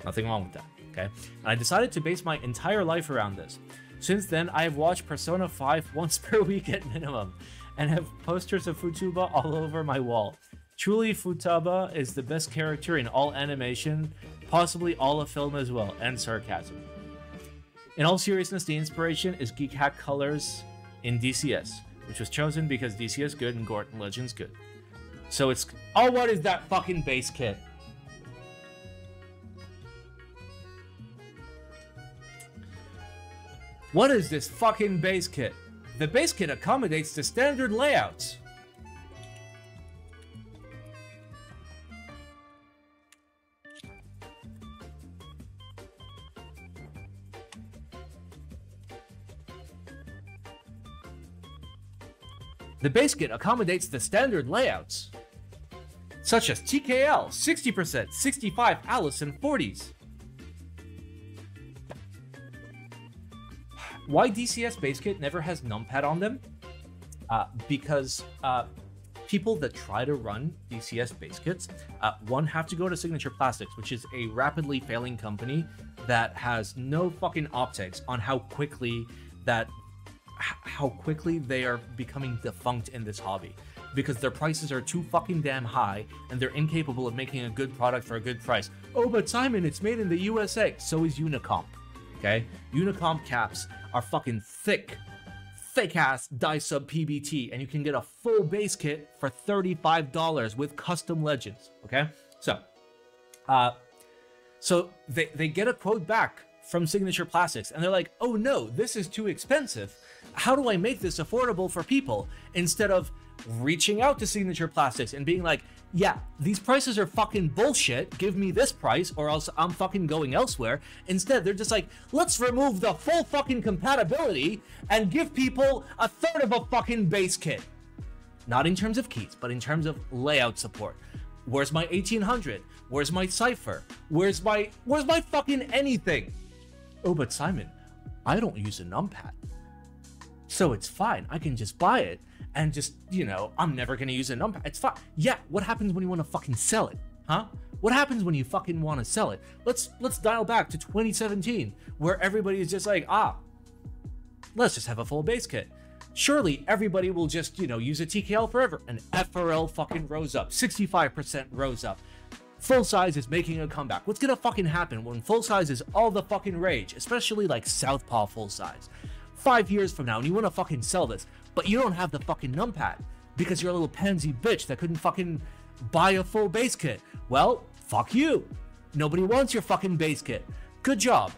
Nothing wrong with that, okay? And I decided to base my entire life around this. Since then, I have watched Persona 5 once per week at minimum, and have posters of Futaba all over my wall. Truly, Futaba is the best character in all animation, possibly all of film as well, and sarcasm. In all seriousness, the inspiration is Geek Hack Colors in DCS, which was chosen because DCS good and Gordon Legends good. So it's... Oh, what is that fucking base kit? What is this fucking base kit? The base kit accommodates the standard layouts. The base kit accommodates the standard layouts, such as TKL, 60%, 65 Alice, and 40s. Why DCS base kit never has numpad on them? Because people that try to run DCS base kits, one, have to go to Signature Plastics, which is a rapidly failing company that has no fucking optics on how quickly they are becoming defunct in this hobby, because their prices are too fucking damn high and they're incapable of making a good product for a good price. Oh, but Simon, it's made in the USA. So is Unicomp. Okay, Unicomp caps are fucking thick ass dye sub PBT, and you can get a full base kit for $35 with custom legends. Okay, so they get a quote back from Signature Plastics, and they're like, oh no, this is too expensive. How do I make this affordable for people? Instead of reaching out to Signature Plastics and being like, yeah, these prices are fucking bullshit, give me this price or else I'm fucking going elsewhere. Instead, they're just like, let's remove the full fucking compatibility and give people a third of a fucking base kit. Not in terms of keys, but in terms of layout support. Where's my 1800? Where's my cipher? Where's my fucking anything? Oh, but Simon, I don't use a numpad, so it's fine. I can just buy it and just, you know, I'm never gonna use a numpad. It's fine. Yeah, what happens when you want to fucking sell it? Huh? What happens when you fucking want to sell it? Let's dial back to 2017, where everybody is just like, let's just have a full base kit. Surely everybody will just, you know, use a TKL forever. And FRL fucking rose up. 65% rose up. Full size is making a comeback. What's gonna fucking happen when full size is all the fucking rage? Especially like Southpaw full size. 5 years from now, and you want to fucking sell this, but you don't have the fucking numpad because you're a little pansy bitch that couldn't fucking buy a full base kit. Well, fuck you. Nobody wants your fucking base kit. Good job.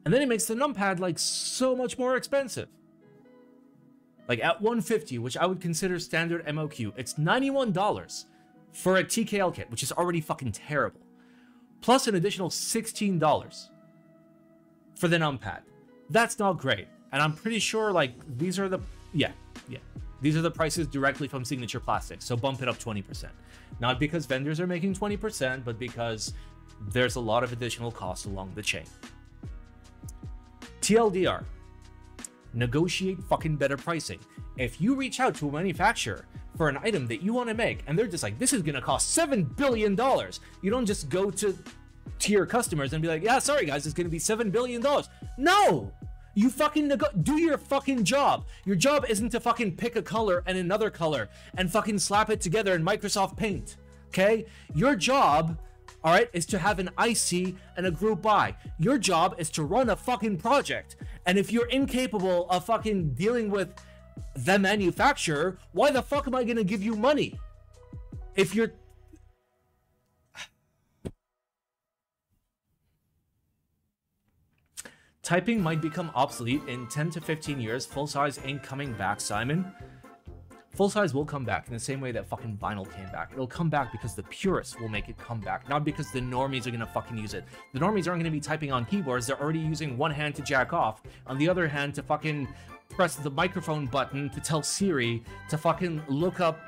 And then it makes the numpad like so much more expensive. Like at $150, which I would consider standard MOQ, it's $91 for a TKL kit, which is already fucking terrible. Plus an additional $16 for the numpad. That's not great. And I'm pretty sure like these are the, these are the prices directly from Signature Plastics. So bump it up 20%. Not because vendors are making 20%, but because there's a lot of additional costs along the chain. TLDR. Negotiate fucking better pricing. If you reach out to a manufacturer for an item that you want to make and they're just like, this is gonna cost $7 billion, you don't just go to your customers and be like, yeah, sorry guys, it's gonna be $7 billion. No! You fucking do your fucking job. Your job isn't to fucking pick a color and another color and fucking slap it together in Microsoft Paint, okay? Your job, all right, is to have an IC and a group buy. Your job is to run a fucking project. And if you're incapable of fucking dealing with the manufacturer, why the fuck am I gonna give you money? If you're... Typing might become obsolete in 10 to 15 years. Full size ain't coming back, Simon. Full size will come back in the same way that fucking vinyl came back. It'll come back because the purists will make it come back, not because the normies are gonna fucking use it. The normies aren't gonna be typing on keyboards. They're already using one hand to jack off, on the other hand to fucking press the microphone button to tell Siri to fucking look up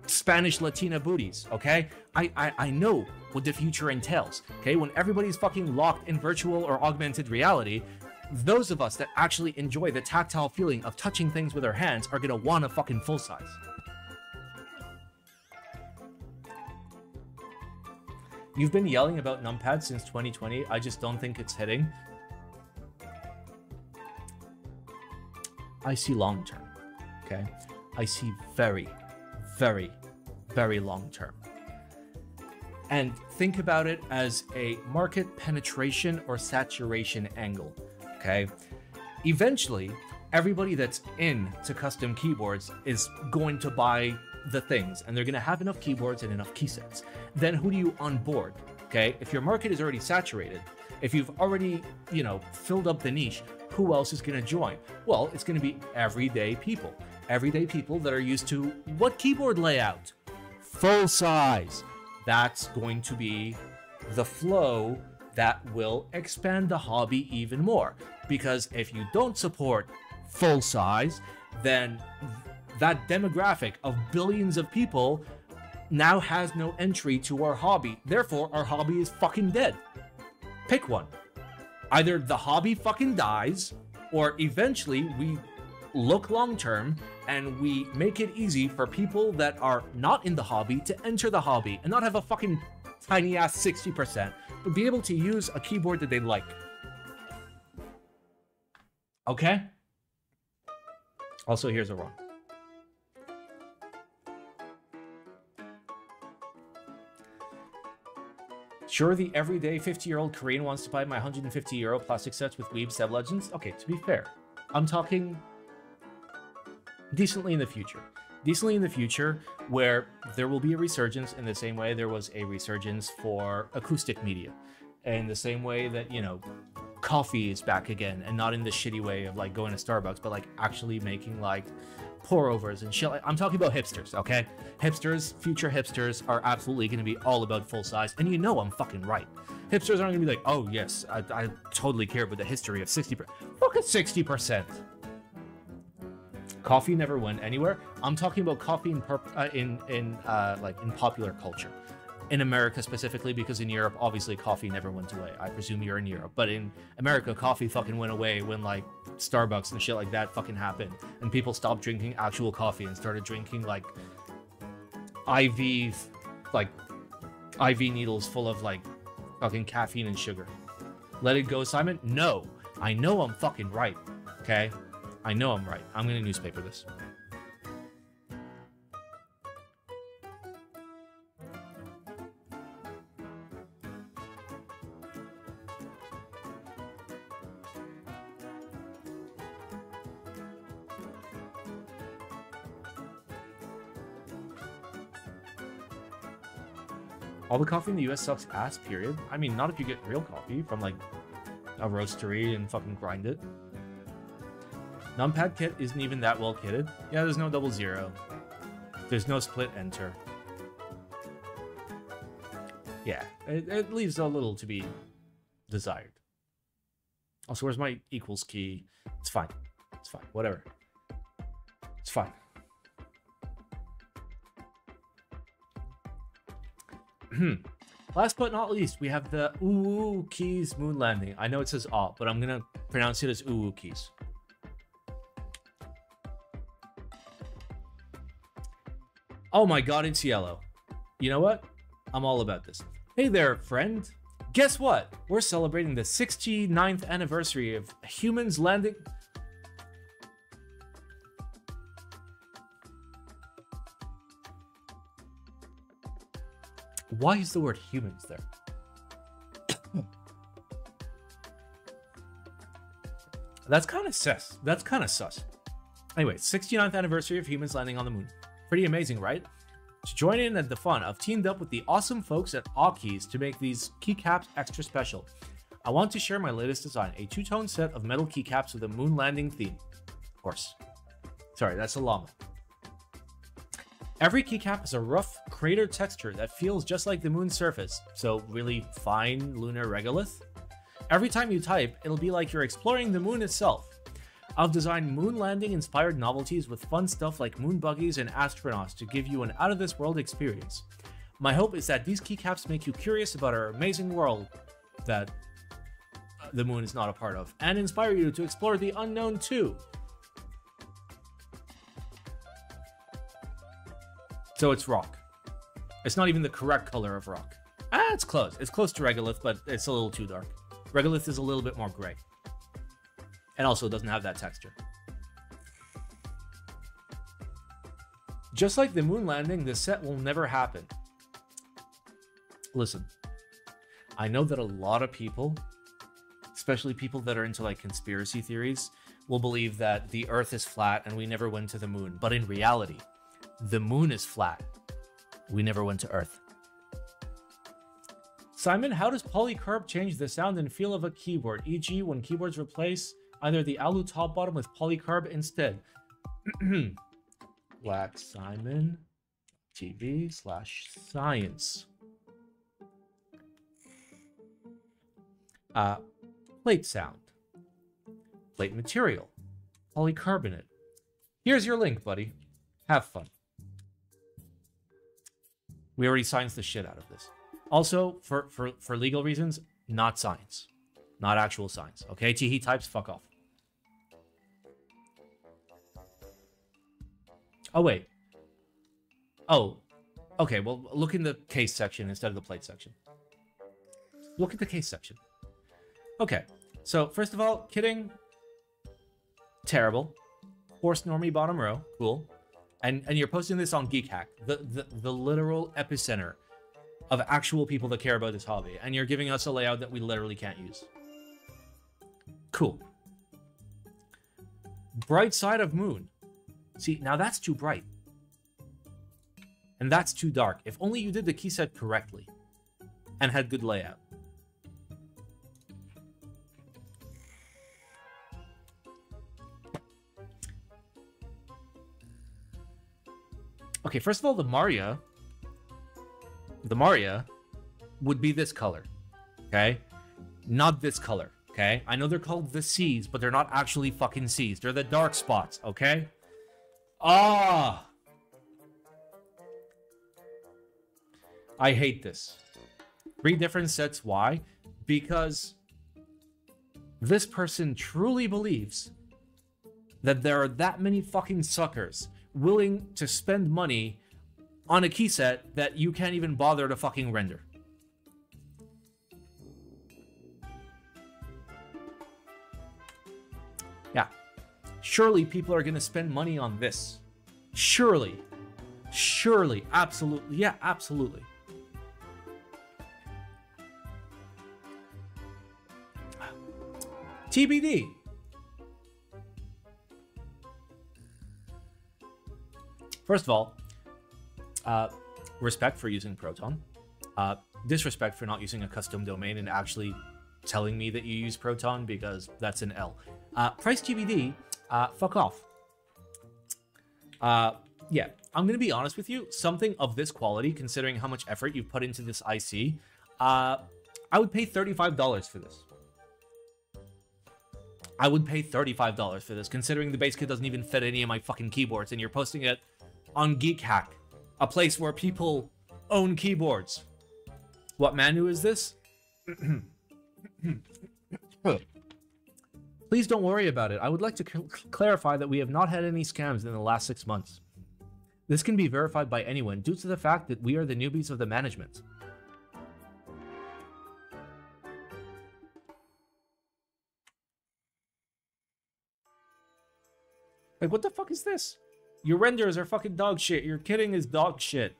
Spanish Latina booties, okay? I know what the future entails, okay? When everybody's fucking locked in virtual or augmented reality, those of us that actually enjoy the tactile feeling of touching things with our hands are gonna want a fucking full size. You've been yelling about numpad since 2020. I just don't think it's hitting. I see long term, okay? I see very, very, very long term. And think about it as a market penetration or saturation angle, okay? Eventually, everybody that's into custom keyboards is going to buy the things, and they're going to have enough keyboards and enough key sets. Then who do you onboard? Okay, if your market is already saturated, if you've already, you know, filled up the niche, who else is going to join? Well, it's going to be everyday people that are used to what keyboard layout? Full size. That's going to be the flow that will expand the hobby even more, because if you don't support full size, then that demographic of billions of people now has no entry to our hobby. Therefore, our hobby is fucking dead. Pick one. Either the hobby fucking dies, or eventually we look long term and we make it easy for people that are not in the hobby to enter the hobby and not have a fucking tiny ass 60%, but be able to use a keyboard that they like. Okay? Also, here's a wrong. Sure, the everyday 50-year-old Korean wants to buy my 150 euro plastic sets with Weeb Sev Legends? Okay, to be fair, I'm talking decently in the future. Decently in the future, where there will be a resurgence in the same way there was a resurgence for acoustic media. In the same way that, you know, coffee is back again, and not in the shitty way of like going to Starbucks, but like actually making like pour overs and shit. I'm talking about hipsters, okay? Hipsters, future hipsters are absolutely going to be all about full size, and you know I'm fucking right. Hipsters aren't going to be like, oh yes, I totally care about the history of 60%. Fuck at 60%. Coffee never went anywhere. I'm talking about coffee in popular culture. In America specifically, because in Europe, obviously coffee never went away. I presume you're in Europe. But in America, coffee fucking went away when like Starbucks and shit like that fucking happened. And people stopped drinking actual coffee and started drinking like IV needles full of like fucking caffeine and sugar. Let it go, Simon? No. I know I'm fucking right. Okay? I know I'm right. I'm gonna newspaper this. All the coffee in the US sucks ass, period. I mean, not if you get real coffee from like a roastery and fucking grind it. Numpad kit isn't even that well kitted. Yeah, there's no 00. There's no split enter. Yeah, it leaves a little to be desired. Also, where's my equals key? It's fine. It's fine. Whatever. It's fine. Last but not least, we have the Awekeys moon landing. I know it says "ah," but I'm gonna pronounce it as Awekeys. Oh my god, it's yellow. You know what? I'm all about this. Hey there, friend. Guess what? We're celebrating the 69th anniversary of humans landing. Why is the word humans there? That's kind of sus. That's kind of sus. Anyway, 69th anniversary of humans landing on the moon. Pretty amazing, right? To join in at the fun, I've teamed up with the awesome folks at Awekeys to make these keycaps extra special. I want to share my latest design, a two-tone set of metal keycaps with a moon landing theme. Of course. Sorry, that's a llama. Every keycap has a rough crater texture that feels just like the moon's surface, so really fine lunar regolith. Every time you type, it'll be like you're exploring the moon itself. I've designed moon landing inspired novelties with fun stuff like moon buggies and astronauts to give you an out of this world experience. My hope is that these keycaps make you curious about our amazing world that the moon is not a part of, and inspire you to explore the unknown too. So it's rock. It's not even the correct color of rock. It's close. It's close to regolith, but it's a little too dark. Regolith is a little bit more gray. And also doesn't have that texture. Just like the moon landing, this set will never happen. Listen, I know that a lot of people, especially people that are into like conspiracy theories, will believe that the Earth is flat and we never went to the moon. But in reality, the moon is flat. We never went to Earth. Simon, how does polycarb change the sound and feel of a keyboard? E.g., when keyboards replace either the alu top bottom with polycarb instead. Black Simon TV/science. Plate sound. Plate material. Polycarbonate. Here's your link, buddy. Have fun. We already scienced the shit out of this. Also, for legal reasons, not science. Not actual science. Okay, Teehee types, fuck off. Oh, wait. Oh, okay, well, look in the case section instead of the plate section. Look at the case section. Okay, so first of all, kidding. Terrible. Horse normie bottom row. Cool. And you're posting this on Geek Hack, the literal epicenter of actual people that care about this hobby. And you're giving us a layout that we literally can't use. Cool. Bright side of moon. See, now that's too bright. And that's too dark. If only you did the key set correctly and had good layout. Okay, first of all, the Maria would be this color, okay? Not this color, okay? I know they're called the C's, but they're not actually fucking C's. They're the dark spots, okay? Ah! I hate this. 3 different sets, why? Because this person truly believes that there are that many fucking suckers willing to spend money on a key set that you can't even bother to fucking render. Yeah. Surely people are going to spend money on this. Surely. Surely. Absolutely. Yeah, absolutely. TBD. First of all, respect for using Proton. Disrespect for not using a custom domain and actually telling me that you use Proton, because that's an L. Price TBD, fuck off. Yeah, I'm going to be honest with you. Something of this quality, considering how much effort you've put into this IC, I would pay $35 for this. I would pay $35 for this, considering the base kit doesn't even fit any of my fucking keyboards, and you're posting it on Geek Hack, a place where people own keyboards. What manu is this? Please don't worry about it. I would like to clarify that we have not had any scams in the last 6 months. This can be verified by anyone due to the fact that we are the newbies of the management. Like, what the fuck is this? Your renders are fucking dog shit. Your kitting is dog shit.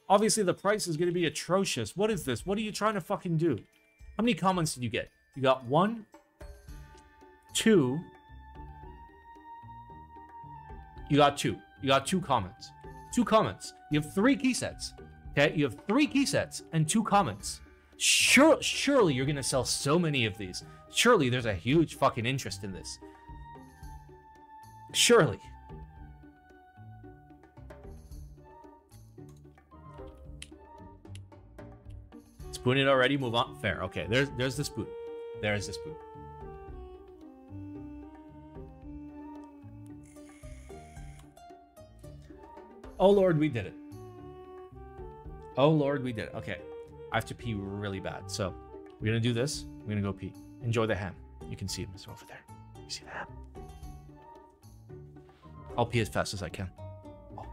Obviously, the price is going to be atrocious. What is this? What are you trying to fucking do? How many comments did you get? You got 1, 2. You got 2. You got 2 comments. 2 comments. You have 3 key sets. Okay? You have 3 key sets and 2 comments. Surely you're going to sell so many of these. Surely there's a huge fucking interest in this. Surely. Spoon it already, move on. Fair. Okay, there's the spoon. There's the spoon. Oh Lord, we did it. Oh Lord, we did it. Okay. I have to pee really bad. So we're gonna do this. We're gonna go pee. Enjoy the ham. You can see him over there. You see the ham? I'll pee as fast as I can. Oh.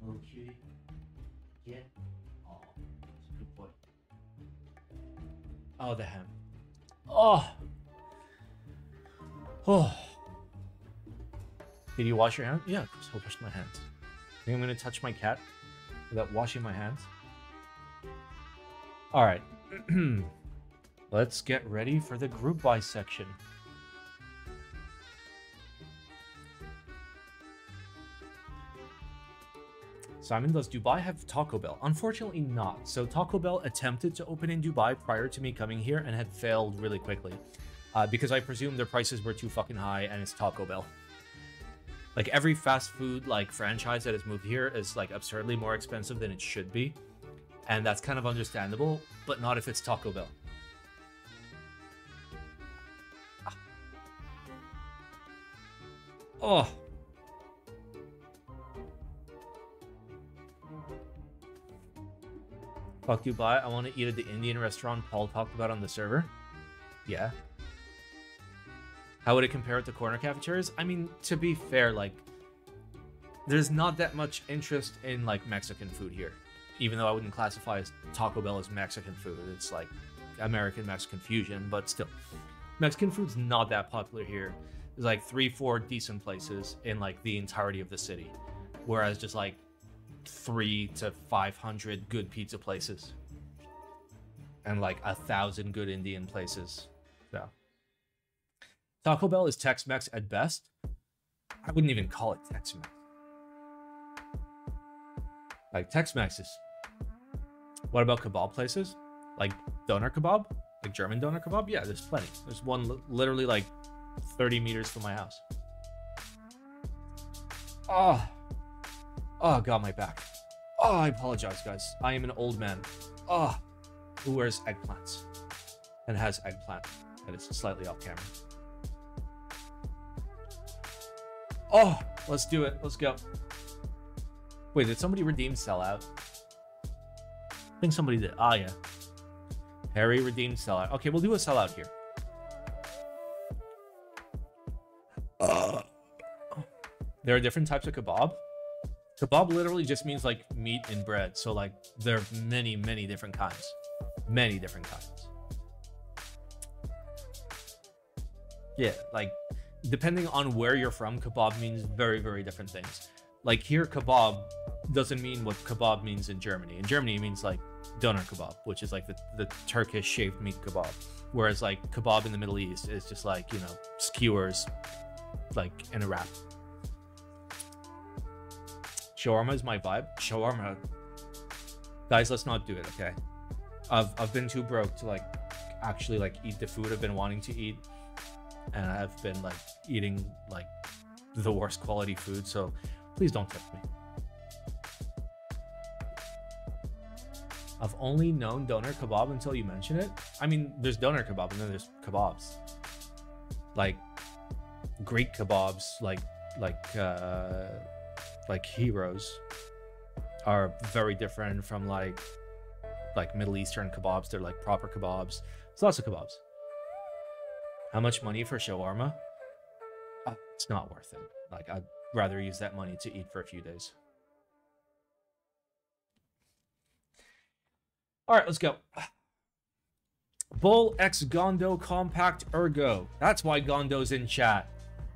Okay. Yeah. Oh, that's a good boy. Oh, the ham. Oh. Oh. Did you wash your hands? Yeah, of course I washed my hands. Think I'm gonna touch my cat without washing my hands? All right. Let's get ready for the group buy section. Simon, does Dubai have Taco Bell? Unfortunately not. So Taco Bell attempted to open in Dubai prior to me coming here and had failed really quickly. Because I presume their prices were too fucking high and it's Taco Bell. Like every fast food like franchise that has moved here is like absurdly more expensive than it should be. And that's kind of understandable, but not if it's Taco Bell. Oh. Fuck Dubai, I want to eat at the Indian restaurant Paul talked about on the server. Yeah. How would it compare to corner cafeterias? I mean, to be fair, like, there's not that much interest in, like, Mexican food here. Even though I wouldn't classify as Taco Bell as Mexican food. It's, like, American-Mexican fusion, but still. Mexican food's not that popular here. There's, like, 3-4 decent places in, like, the entirety of the city. Whereas just, like, 300 to 500 good pizza places and like 1,000 good Indian places. So Taco Bell is Tex-Mex at best. I wouldn't even call it Tex-Mex. Like Tex-Mex is. What about kebab places? Like doner kebab? Like German doner kebab? Yeah, there's plenty. There's one literally like 30 meters from my house. Oh, got my back. Oh, I apologize, guys. I am an old man. Oh, who wears eggplants and has eggplant that is slightly off camera. Oh, let's do it. Let's go. Wait, did somebody redeem sellout? I think somebody did. Ah, yeah. Harry redeemed sellout. Okay, we'll do a sellout here. There are different types of kebab. Kebab literally just means like meat and bread. So like there are many, many different kinds. Many different kinds. Yeah, like depending on where you're from, kebab means very, very different things. Like here, kebab doesn't mean what kebab means in Germany. In Germany, it means like doner kebab, which is like the Turkish shaved meat kebab. Whereas like kebab in the Middle East is just like, you know, skewers like in a wrap. Shawarma is my vibe. Shawarma. Guys, let's not do it, okay? I've been too broke to like actually like eat the food I've been wanting to eat. And I've been like eating like the worst quality food, so please don't tempt me. I've only known doner kebab until you mention it. I mean, there's doner kebab and then there's kebabs. like Greek kebabs, like heroes, are very different from like Middle Eastern kebabs. They're like proper kebabs. There's lots of kebabs. How much money for shawarma? It's not worth it. Like, I'd rather use that money to eat for a few days. All right, let's go. Bull X Gondo Compact Ergo. That's why Gondo's in chat.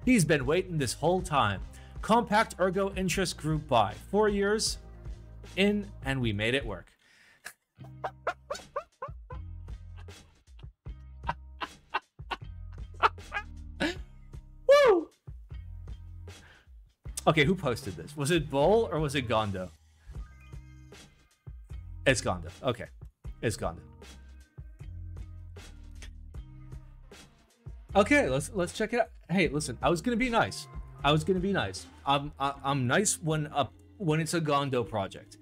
He's been waiting this whole time. Compact Ergo interest group buy. 4 years in, and we made it work. Woo! Okay, who posted this? Was it Bull or was it Gondo? It's Gondo. Okay, it's Gondo. Okay, let's check it out. Hey, listen, I was gonna be nice. I'm nice when it's a Gondo project,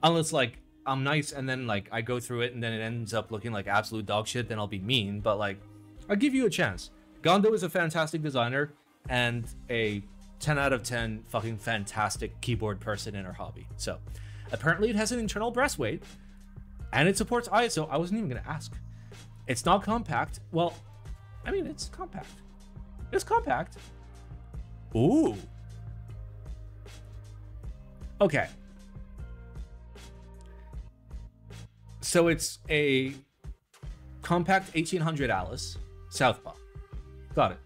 unless like I'm nice and then like I go through it and then it ends up looking like absolute dog shit. Then I'll be mean. But like, I'll give you a chance. Gondo is a fantastic designer and a 10 out of 10 fucking fantastic keyboard person in her hobby. So apparently it has an internal breast weight and it supports ISO. I wasn't even gonna ask. It's not compact. Well, I mean, it's compact. It's compact. Ooh. Okay. So it's a compact 1800 Alice Southpaw. Got it.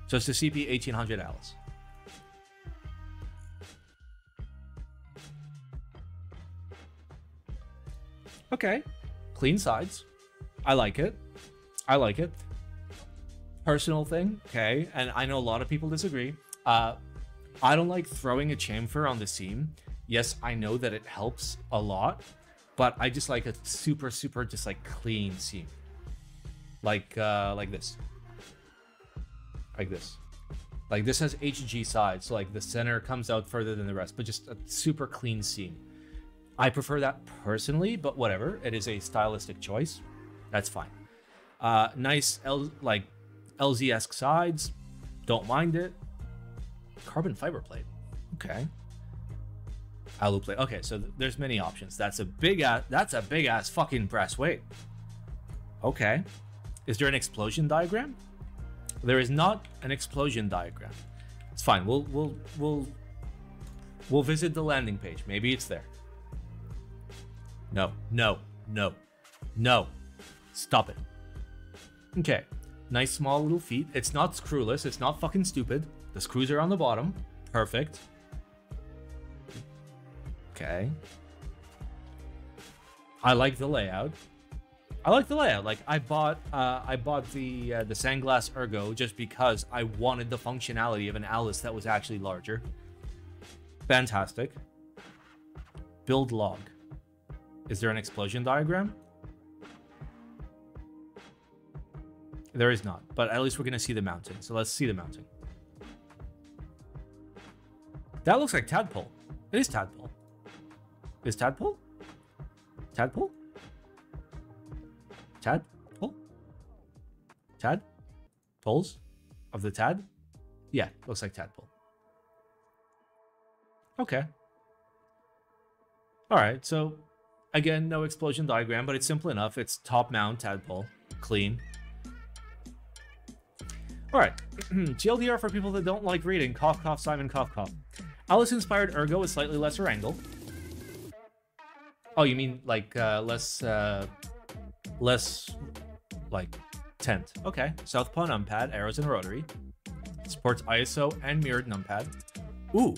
So it's the CP 1800 Alice. Okay. Clean sides. I like it. I like it. Personal thing, okay, and I know a lot of people disagree. I don't like throwing a chamfer on the seam. Yes, I know that it helps a lot, but I just like a super just like clean seam, like this, like this has HG sides, so like the center comes out further than the rest, but just a super clean seam. I prefer that personally, but whatever. It is a stylistic choice. That's fine. Nice LZ-esque sides, don't mind it. Carbon fiber plate, okay. Alu plate, okay. So there's many options. That's a big ass fucking brass weight. Okay, is there an explosion diagram? There is not an explosion diagram. It's fine. We'll visit the landing page. Maybe it's there. No. Stop it. Okay. Nice small little feet. It's not screwless. It's not fucking stupid. The screws are on the bottom. Perfect. Okay. I like the layout. Like I bought the Sandglass Ergo just because I wanted the functionality of an Alice that was actually larger. Fantastic. Build log. Is there an explosion diagram? There is not, but at least we're going to see the mounting. So let's see the mounting. That looks like Tadpole. It is Tadpole. Is Tadpole? Tadpole? Tadpole? Tad? Poles? Of the Tad? Yeah, looks like Tadpole. Okay. Alright, so again, no explosion diagram, but it's simple enough. It's top mount Tadpole. Clean. Alright, TLDR for people that don't like reading. Cough, cough, Simon, cough, cough. Alice-inspired Ergo with slightly lesser angle. Oh, you mean like less, like, tent. Okay, Southpaw numpad, arrows and rotary. Supports ISO and mirrored numpad. Ooh.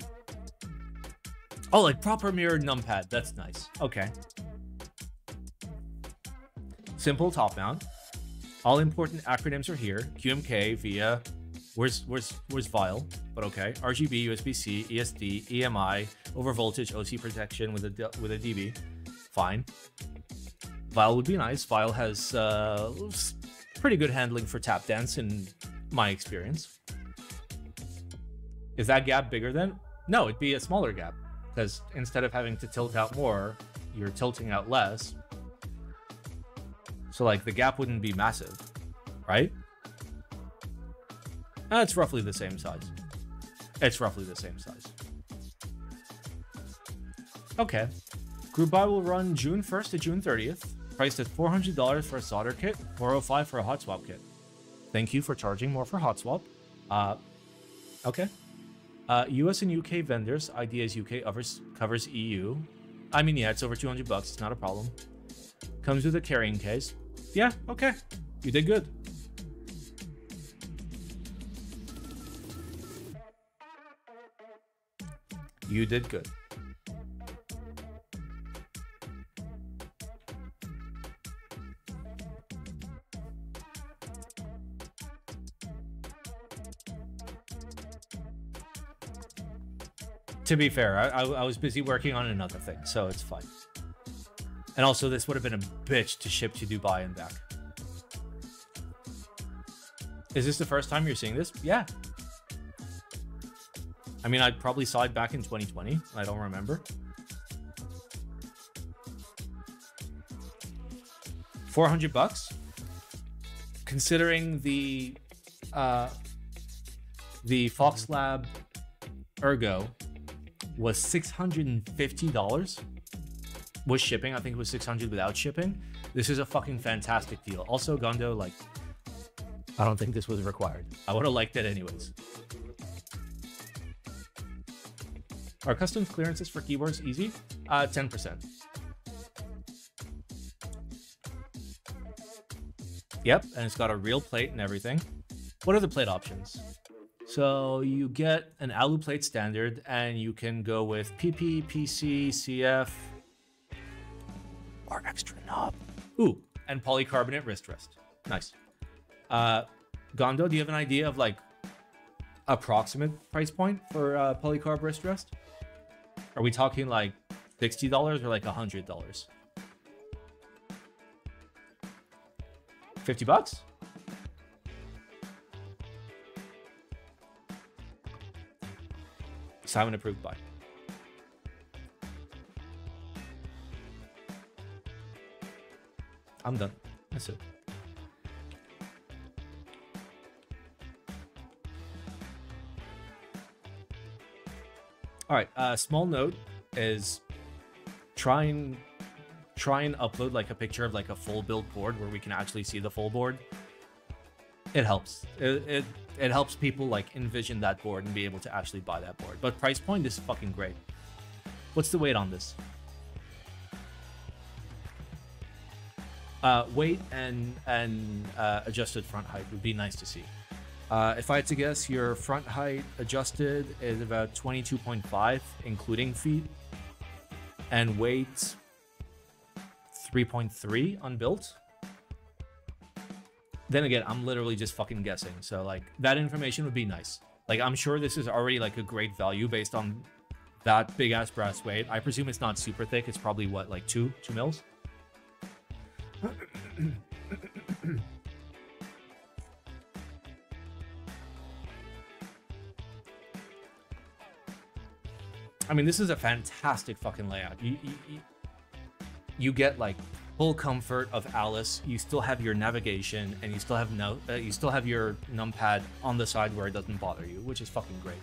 Oh, like proper mirrored numpad. That's nice. Okay. Simple top mount. All important acronyms are here. QMK via, where's Vile? But okay. RGB, USB-C, ESD, EMI, over voltage, OC protection with a dB. Fine. Vile would be nice. Vile has pretty good handling for tap dance in my experience. Is that gap bigger then? No, it'd be a smaller gap because instead of having to tilt out more, you're tilting out less. So like the gap wouldn't be massive, right? It's roughly the same size. It's roughly the same size. Okay. Group buy will run June 1st to June 30th. Priced at $400 for a solder kit, $405 for a hot swap kit. Thank you for charging more for hot swap. Okay. US and UK vendors. IDS UK covers EU. I mean, yeah, it's over $200. It's not a problem. Comes with a carrying case. Yeah, okay. You did good. You did good. To be fair, I was busy working on another thing, so it's fine. And also, this would have been a bitch to ship to Dubai and back. Is this the first time you're seeing this? Yeah. I mean, I probably saw it back in 2020. I don't remember. $400? Considering the Fox Lab Ergo was $650 with shipping. I think it was $600 without shipping. This is a fucking fantastic deal. Also, Gondo, like, I don't think this was required. I would have liked it anyways. Are customs clearances for keyboards easy? 10%. Yep, and it's got a real plate and everything. What are the plate options? So you get an alu plate standard, and you can go with PP, PC, CF, or extra knob. Ooh, and polycarbonate wrist rest. Nice. Gondo, do you have an idea of like approximate price point for polycarb wrist rest? Are we talking like $60 or like $100? $50? Simon approved by. I'm done. That's it. All right. Small note is try and upload like a picture of like a full build board where we can actually see the full board. It helps. It helps people like envision that board and be able to actually buy that board. But price point is fucking great. What's the weight on this? Weight and adjusted front height would be nice to see. If I had to guess, your front height adjusted is about 22.5, including feet, and weight 3.3 unbuilt. Then again, I'm literally just fucking guessing. So like that information would be nice. Like I'm sure this is already like a great value based on that big ass brass weight. I presume it's not super thick. It's probably what, like 2 mils? I mean, this is a fantastic fucking layout. You get like full comfort of Alice. You still have your navigation, and you still have your numpad on the side where it doesn't bother you, which is fucking great.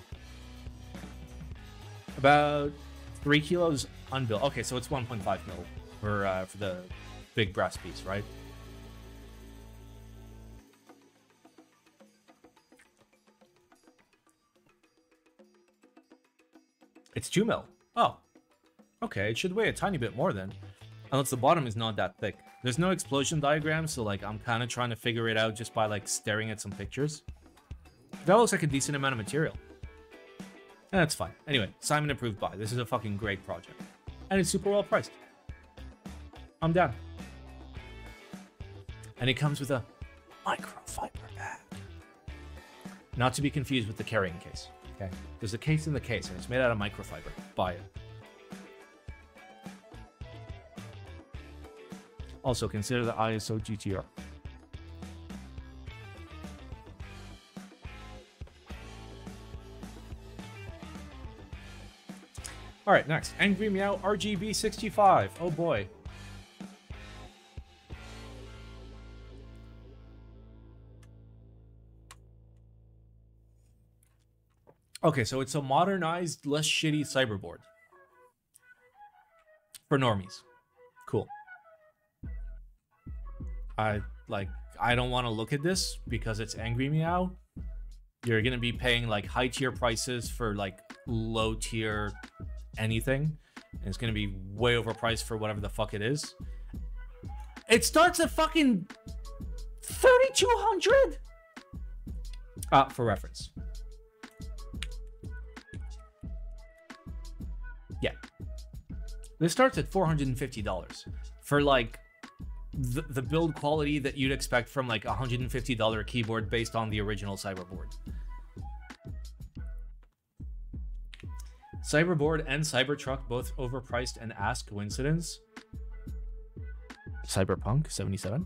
About 3 kilos unbuilt. Okay, so it's 1.5 mil for the big brass piece, right? It's 2 mil. Oh, okay. It should weigh a tiny bit more then. Unless the bottom is not that thick. There's no explosion diagram, so like I'm kind of trying to figure it out just by like staring at some pictures. That looks like a decent amount of material. And that's fine. Anyway, Simon approved by. This is a fucking great project. And it's super well priced. I'm down. And it comes with a microfiber bag. Not to be confused with the carrying case. Okay. There's a case in the case, and it's made out of microfiber. Buy it. Also, consider the ISO GTR. All right, next. AngryMiao RGB 65. Oh boy. Okay, so it's a modernized, less shitty cyberboard. For normies. Cool. I don't want to look at this because it's AngryMiao. You're going to be paying like high tier prices for like low tier anything. And it's going to be way overpriced for whatever the fuck it is. It starts at fucking 3,200. For reference. Yeah. This starts at $450 for like the build quality that you'd expect from like a $150 keyboard based on the original Cyberboard. Cyberboard and Cybertruck both overpriced and ass coincidence. Cyberpunk 77.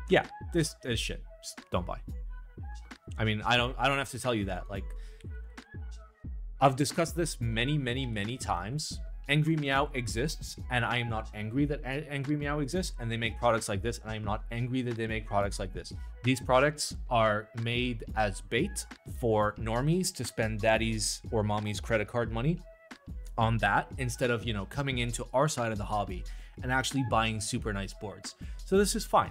Yeah, this is shit. Just don't buy. I mean, I don't have to tell you that. Like, I've discussed this many times. AngryMiao exists, and I am not angry that AngryMiao exists, and they make products like this, and I am not angry that they make products like this. These products are made as bait for normies to spend daddy's or mommy's credit card money on that, instead of, you know, coming into our side of the hobby and actually buying super nice boards. So this is fine.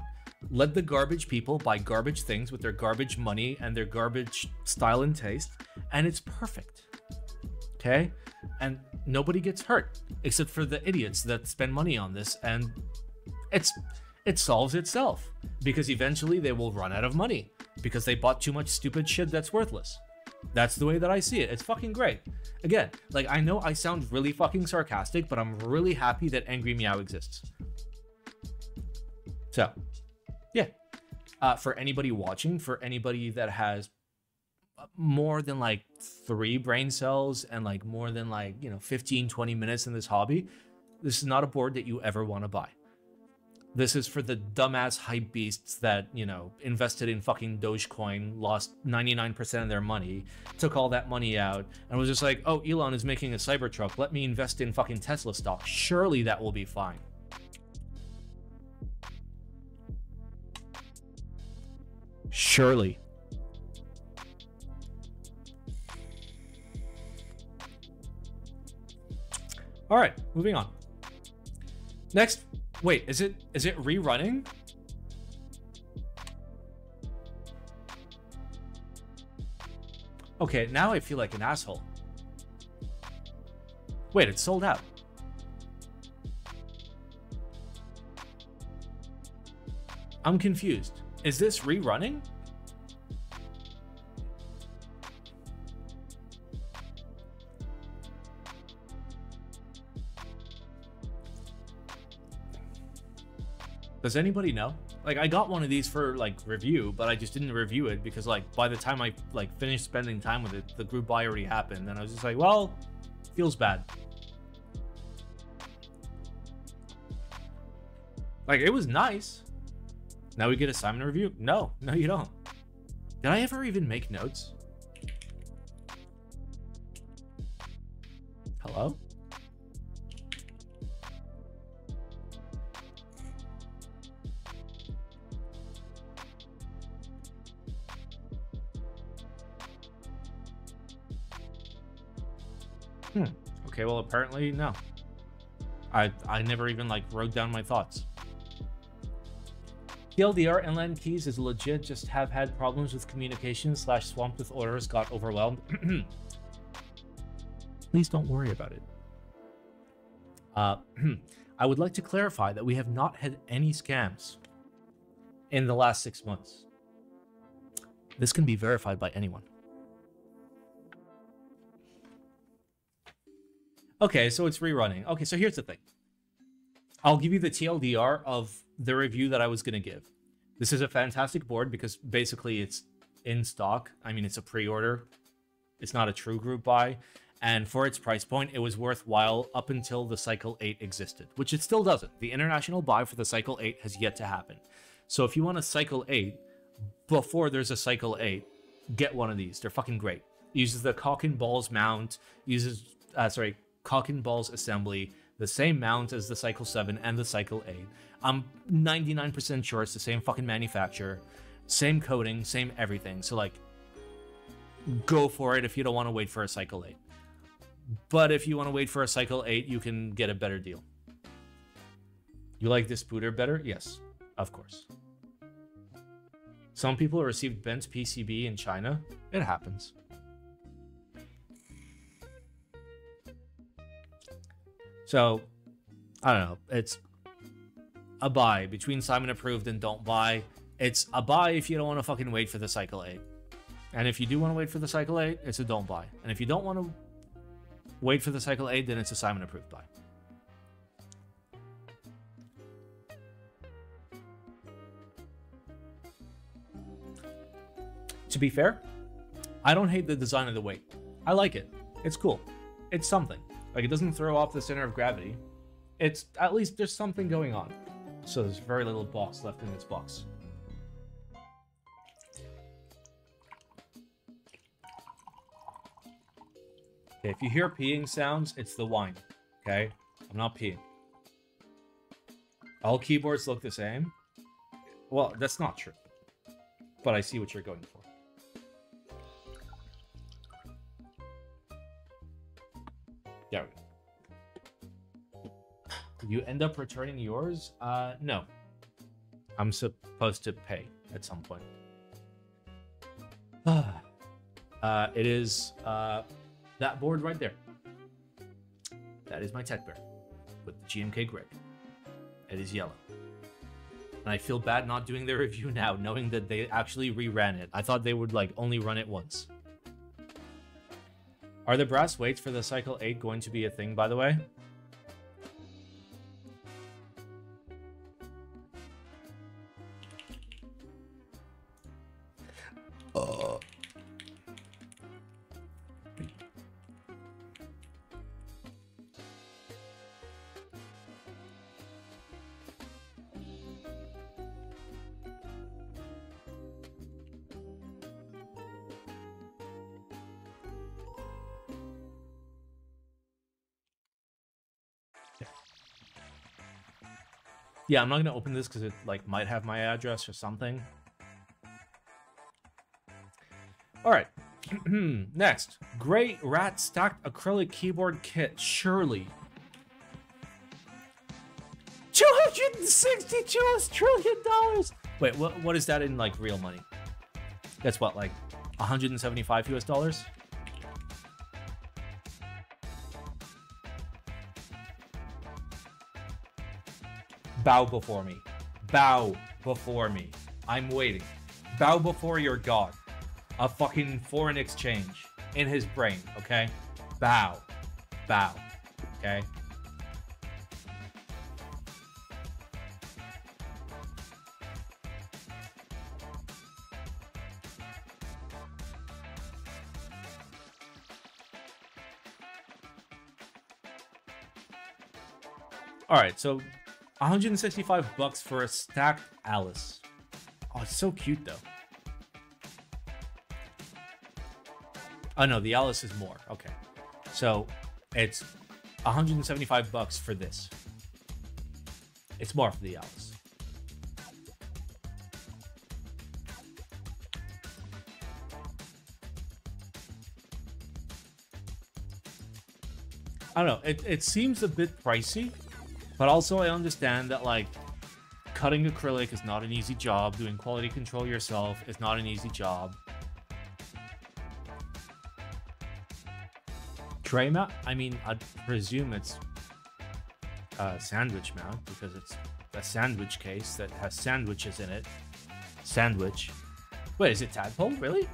Let the garbage people buy garbage things with their garbage money and their garbage style and taste, and it's perfect. Okay? And nobody gets hurt except for the idiots that spend money on this, and it solves itself because eventually they will run out of money because they bought too much stupid shit that's worthless. That's the way that I see it. It's fucking great. Again, like, I know I sound really fucking sarcastic, but I'm really happy that AngryMiao exists. So, yeah. For anybody watching, for anybody that has more than like 3 brain cells and like more than like, you know, 15-20 minutes in this hobby, this is not a board that you ever want to buy. This is for the dumbass hype beasts that, you know, invested in fucking Dogecoin, lost 99% of their money, took all that money out, and was just like, oh, Elon is making a Cybertruck, let me invest in fucking Tesla stock. Surely that will be fine. Surely. All right, moving on. Next, wait, is it rerunning? Okay, now I feel like an asshole. Wait, it's sold out. I'm confused. Is this rerunning? Does anybody know? Like, I got one of these for like review, but I just didn't review it because like by the time I like finished spending time with it, the group buy already happened, and I was just like, well, feels bad. Like, it was nice. Now we get a Simon review? No, you don't. Did I ever even make notes? Hello? Okay, well, apparently, no. I never even, like, wrote down my thoughts. TLDR, inland keys is legit, just have had problems with communication / swamped with orders, got overwhelmed. Please don't worry about it. I would like to clarify that we have not had any scams in the last 6 months. This can be verified by anyone. Okay, so it's rerunning. Okay, so here's the thing. I'll give you the TLDR of the review that I was going to give. This is a fantastic board because basically it's in stock. I mean, it's a pre-order. It's not a true group buy. And for its price point, it was worthwhile up until the Cycle 8 existed, which it still doesn't. The international buy for the Cycle 8 has yet to happen. So if you want a Cycle 8 before there's a Cycle 8, get one of these. They're fucking great. It uses the cock and balls mount, uses, cock and balls assembly, the same mount as the Cycle 7 and the Cycle 8. I'm 99% sure it's the same fucking manufacturer. Same coating, same everything. So like, go for it if you don't want to wait for a cycle 8. But if you want to wait for a cycle 8, you can get a better deal. You like this spooter better? Yes, of course. Some people received bent PCB in China. It happens. So, I don't know. It's a buy between Simon approved and don't buy. It's a buy if you don't want to fucking wait for the cycle 8. And if you do want to wait for the cycle 8, it's a don't buy. And if you don't want to wait for the cycle 8, then it's a Simon approved buy. To be fair, I don't hate the design of the weight. I like it. It's cool. It's something. Like, it doesn't throw off the center of gravity. It's, at least there's something going on. So there's very little box left in its box. Okay, if you hear peeing sounds, it's the wine. Okay? I'm not peeing. All keyboards look the same. Well, that's not true. But I see what you're going for. There we go. Did you end up returning yours? No. I'm supposed to pay at some point. It is that board right there. That is my tech bear with the GMK grid. It is yellow. And I feel bad not doing the review now, knowing that they actually reran it. I thought they would like only run it once. Are the brass weights for the Cycle 8 going to be a thing, by the way? Yeah, I'm not gonna open this because it like might have my address or something. All right, next, Gray Rat stacked acrylic keyboard kit. Surely, $262 trillion. Wait, what is that in like real money? That's what, like 175 US dollars? Bow before me. Bow before me. I'm waiting. Bow before your god. A fucking foreign exchange in his brain, okay? Bow. Bow. Okay? All right, so 165 bucks for a stacked Alice. Oh, it's so cute though. Oh no, the Alice is more. Okay. So it's 175 bucks for this. It's more for the Alice. I don't know. It seems a bit pricey. But also I understand that like cutting acrylic is not an easy job. Doing quality control yourself is not an easy job. Tray mount? I mean, I'd presume it's a sandwich mount because it's a sandwich case that has sandwiches in it. Sandwich. Wait, is it tadpole? Really?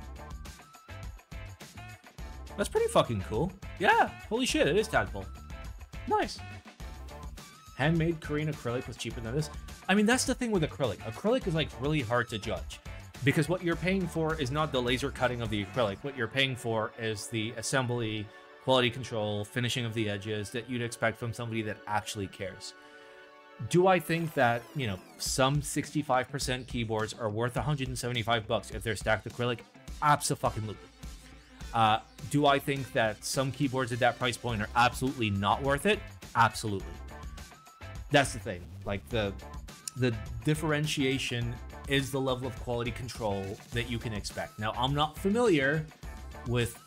That's pretty fucking cool. Yeah, holy shit, it is tadpole. Nice. Handmade Korean acrylic was cheaper than this. I mean, that's the thing with acrylic. Acrylic is like really hard to judge because what you're paying for is not the laser cutting of the acrylic. What you're paying for is the assembly, quality control, finishing of the edges that you'd expect from somebody that actually cares. Do I think that, you know, some 65% keyboards are worth 175 bucks if they're stacked acrylic? Absolutely. Do I think that some keyboards at that price point are absolutely not worth it? Absolutely. That's the thing. Like the differentiation is the level of quality control that you can expect. Now, I'm not familiar with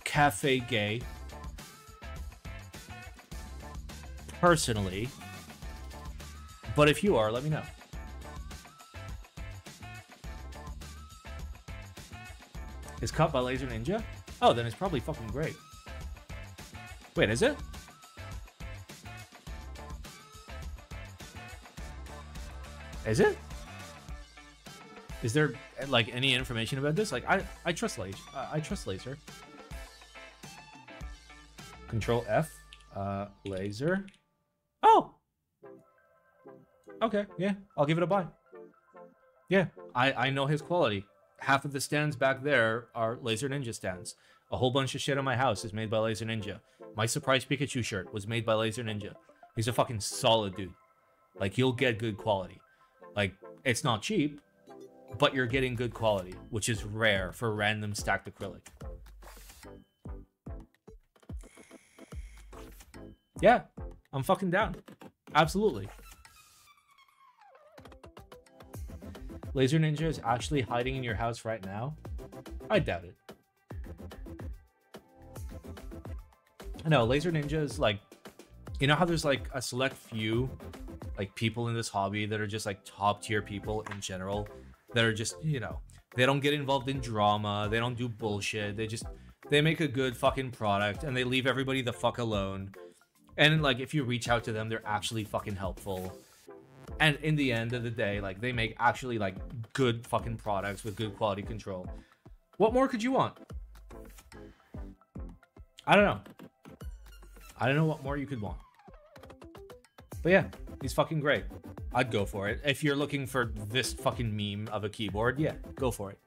Cafe Gay personally, but if you are, let me know. It's cut by Laser Ninja? Oh, then it's probably fucking great. Wait, is it? Is it? Is there like any information about this? Like, I trust Laser. I trust Laser. Control F, Laser. Oh. Okay, yeah, I'll give it a buy. Yeah, I know his quality. Half of the stands back there are Laser Ninja stands. A whole bunch of shit in my house is made by Laser Ninja. My Surprise Pikachu shirt was made by Laser Ninja. He's a fucking solid dude. Like, you'll get good quality. Like, it's not cheap, but you're getting good quality, which is rare for random stacked acrylic. Yeah, I'm fucking down. Absolutely. Laser Ninja is actually hiding in your house right now? I doubt it. No, Laser Ninja is like, you know how there's like a select few like people in this hobby that are just like top tier people in general that are just, you know, they don't get involved in drama, they don't do bullshit, they make a good fucking product and they leave everybody the fuck alone. And like if you reach out to them, they're actually fucking helpful. And in the end of the day, like they make actually like good fucking products with good quality control. What more could you want? I don't know. I don't know what more you could want. But yeah, he's fucking great. I'd go for it. If you're looking for this fucking meme of a keyboard, yeah, go for it.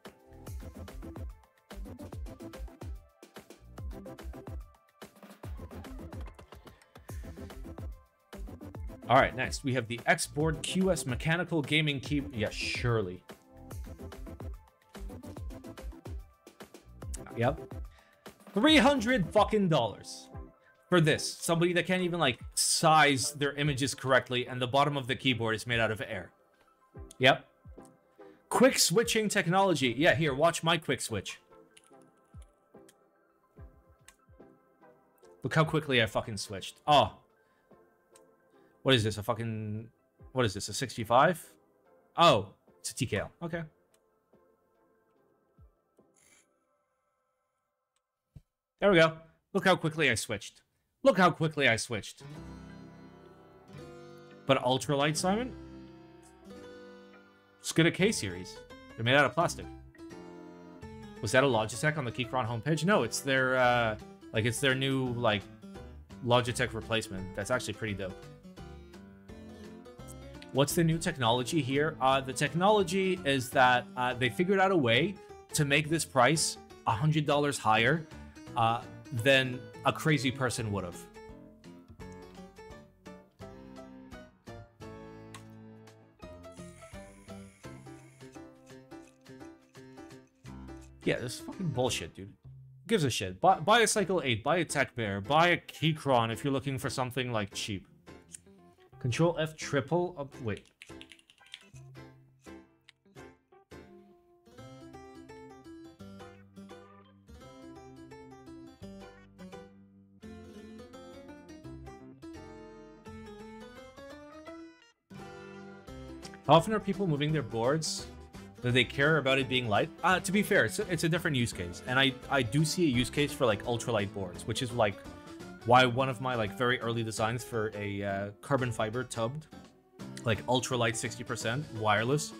All right, next we have the XBOARD QS mechanical gaming key. Yeah, surely. Yep. $300 fucking dollars for this. Somebody that can't even like size their images correctly, and the bottom of the keyboard is made out of air. Yep. Quick switching technology. Yeah, here, watch my quick switch. Look how quickly I fucking switched. Oh. What is this? A fucking... What is this? A 65? Oh, it's a TKL. Okay. There we go. Look how quickly I switched. Look how quickly I switched. But ultralight, Simon? It's good at K-series. They're made out of plastic. Was that a Logitech on the KeyCon homepage? No, it's their, it's their new, like, Logitech replacement. That's actually pretty dope. What's the new technology here? The technology is that they figured out a way to make this price $100 higher than a crazy person would have. Yeah, this is fucking bullshit, dude. Who gives a shit? Buy a Cycle 8, buy a Tech Bear, buy a Keychron if you're looking for something like cheap. Control F triple. Wait. How often are people moving their boards? Do they care about it being light? To be fair, it's a different use case. And I do see a use case for like ultralight boards, which is like why one of my like very early designs for a carbon fiber tubbed, like ultralight 60% wireless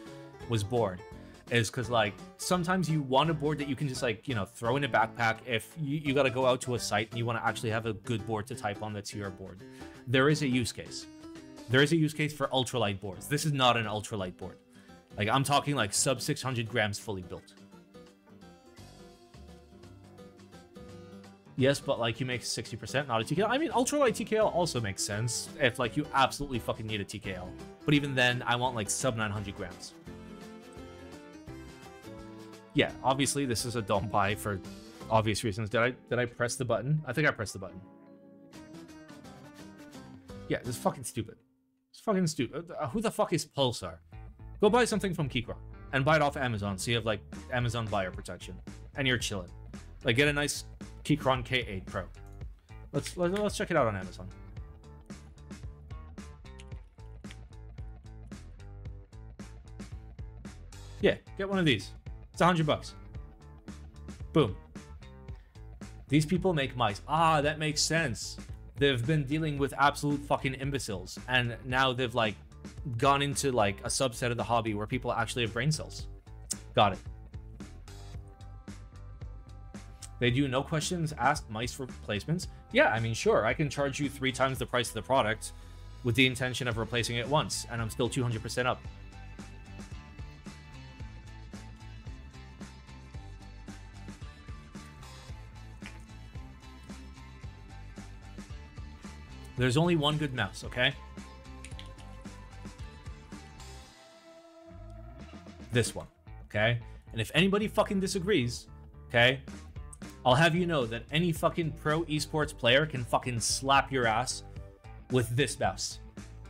was board. Is because like sometimes you want a board that you can just like, you know, throw in a backpack if you got to go out to a site and you want to actually have a good board to type on that's your board. There is a use case. There is a use case for ultralight boards. This is not an ultralight board. Like I'm talking like sub 600 grams fully built. Yes, but like you make 60%, not a TKL. I mean, ultralight TKL also makes sense if like you absolutely fucking need a TKL. But even then, I want like sub 900 grams. Yeah, obviously this is a don't buy for obvious reasons. Did I press the button? I think I pressed the button. Yeah, this is fucking stupid. It's fucking stupid. Who the fuck is Pulsar? Go buy something from KeyCon. and buy it off Amazon, so you have like Amazon buyer protection, and you're chilling. Like get a nice KeyCon K8 Pro. Let's check it out on Amazon. Yeah, get one of these. It's $100. Boom. These people make mice. Ah, that makes sense. They've been dealing with absolute fucking imbeciles, and now they've like gone into like a subset of the hobby where people actually have brain cells. Got it. They do no questions asked mice replacements. Yeah, I mean, sure, I can charge you 3 times the price of the product with the intention of replacing it once, and I'm still 200% up. There's only one good mouse, okay? This one, okay? And if anybody fucking disagrees, okay, I'll have you know that any fucking pro esports player can fucking slap your ass with this mouse.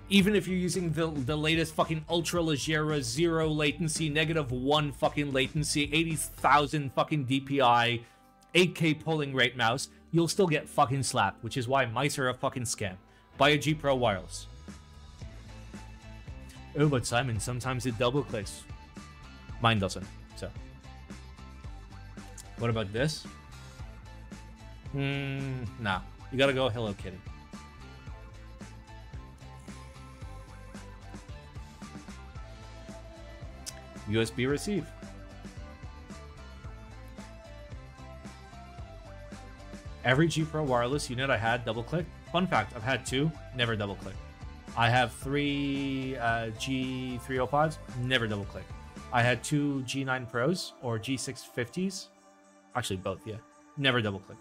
Even if you're using the latest fucking ultra leggera, 0 latency, -1 fucking latency, 80,000 fucking DPI, 8K polling rate mouse, you'll still get fucking slapped, which is why mice are a fucking scam. Buy a G Pro wireless. Oh, but Simon, sometimes it double clicks. Mine doesn't, so. What about this? Nah. You gotta go Hello Kitty. USB receive. Every G Pro wireless unit I had double click. Fun fact, I've had 2, never double click. I have 3 G305s, never double click. I had 2 G9 Pros or G650s. Actually, both, yeah. Never double click.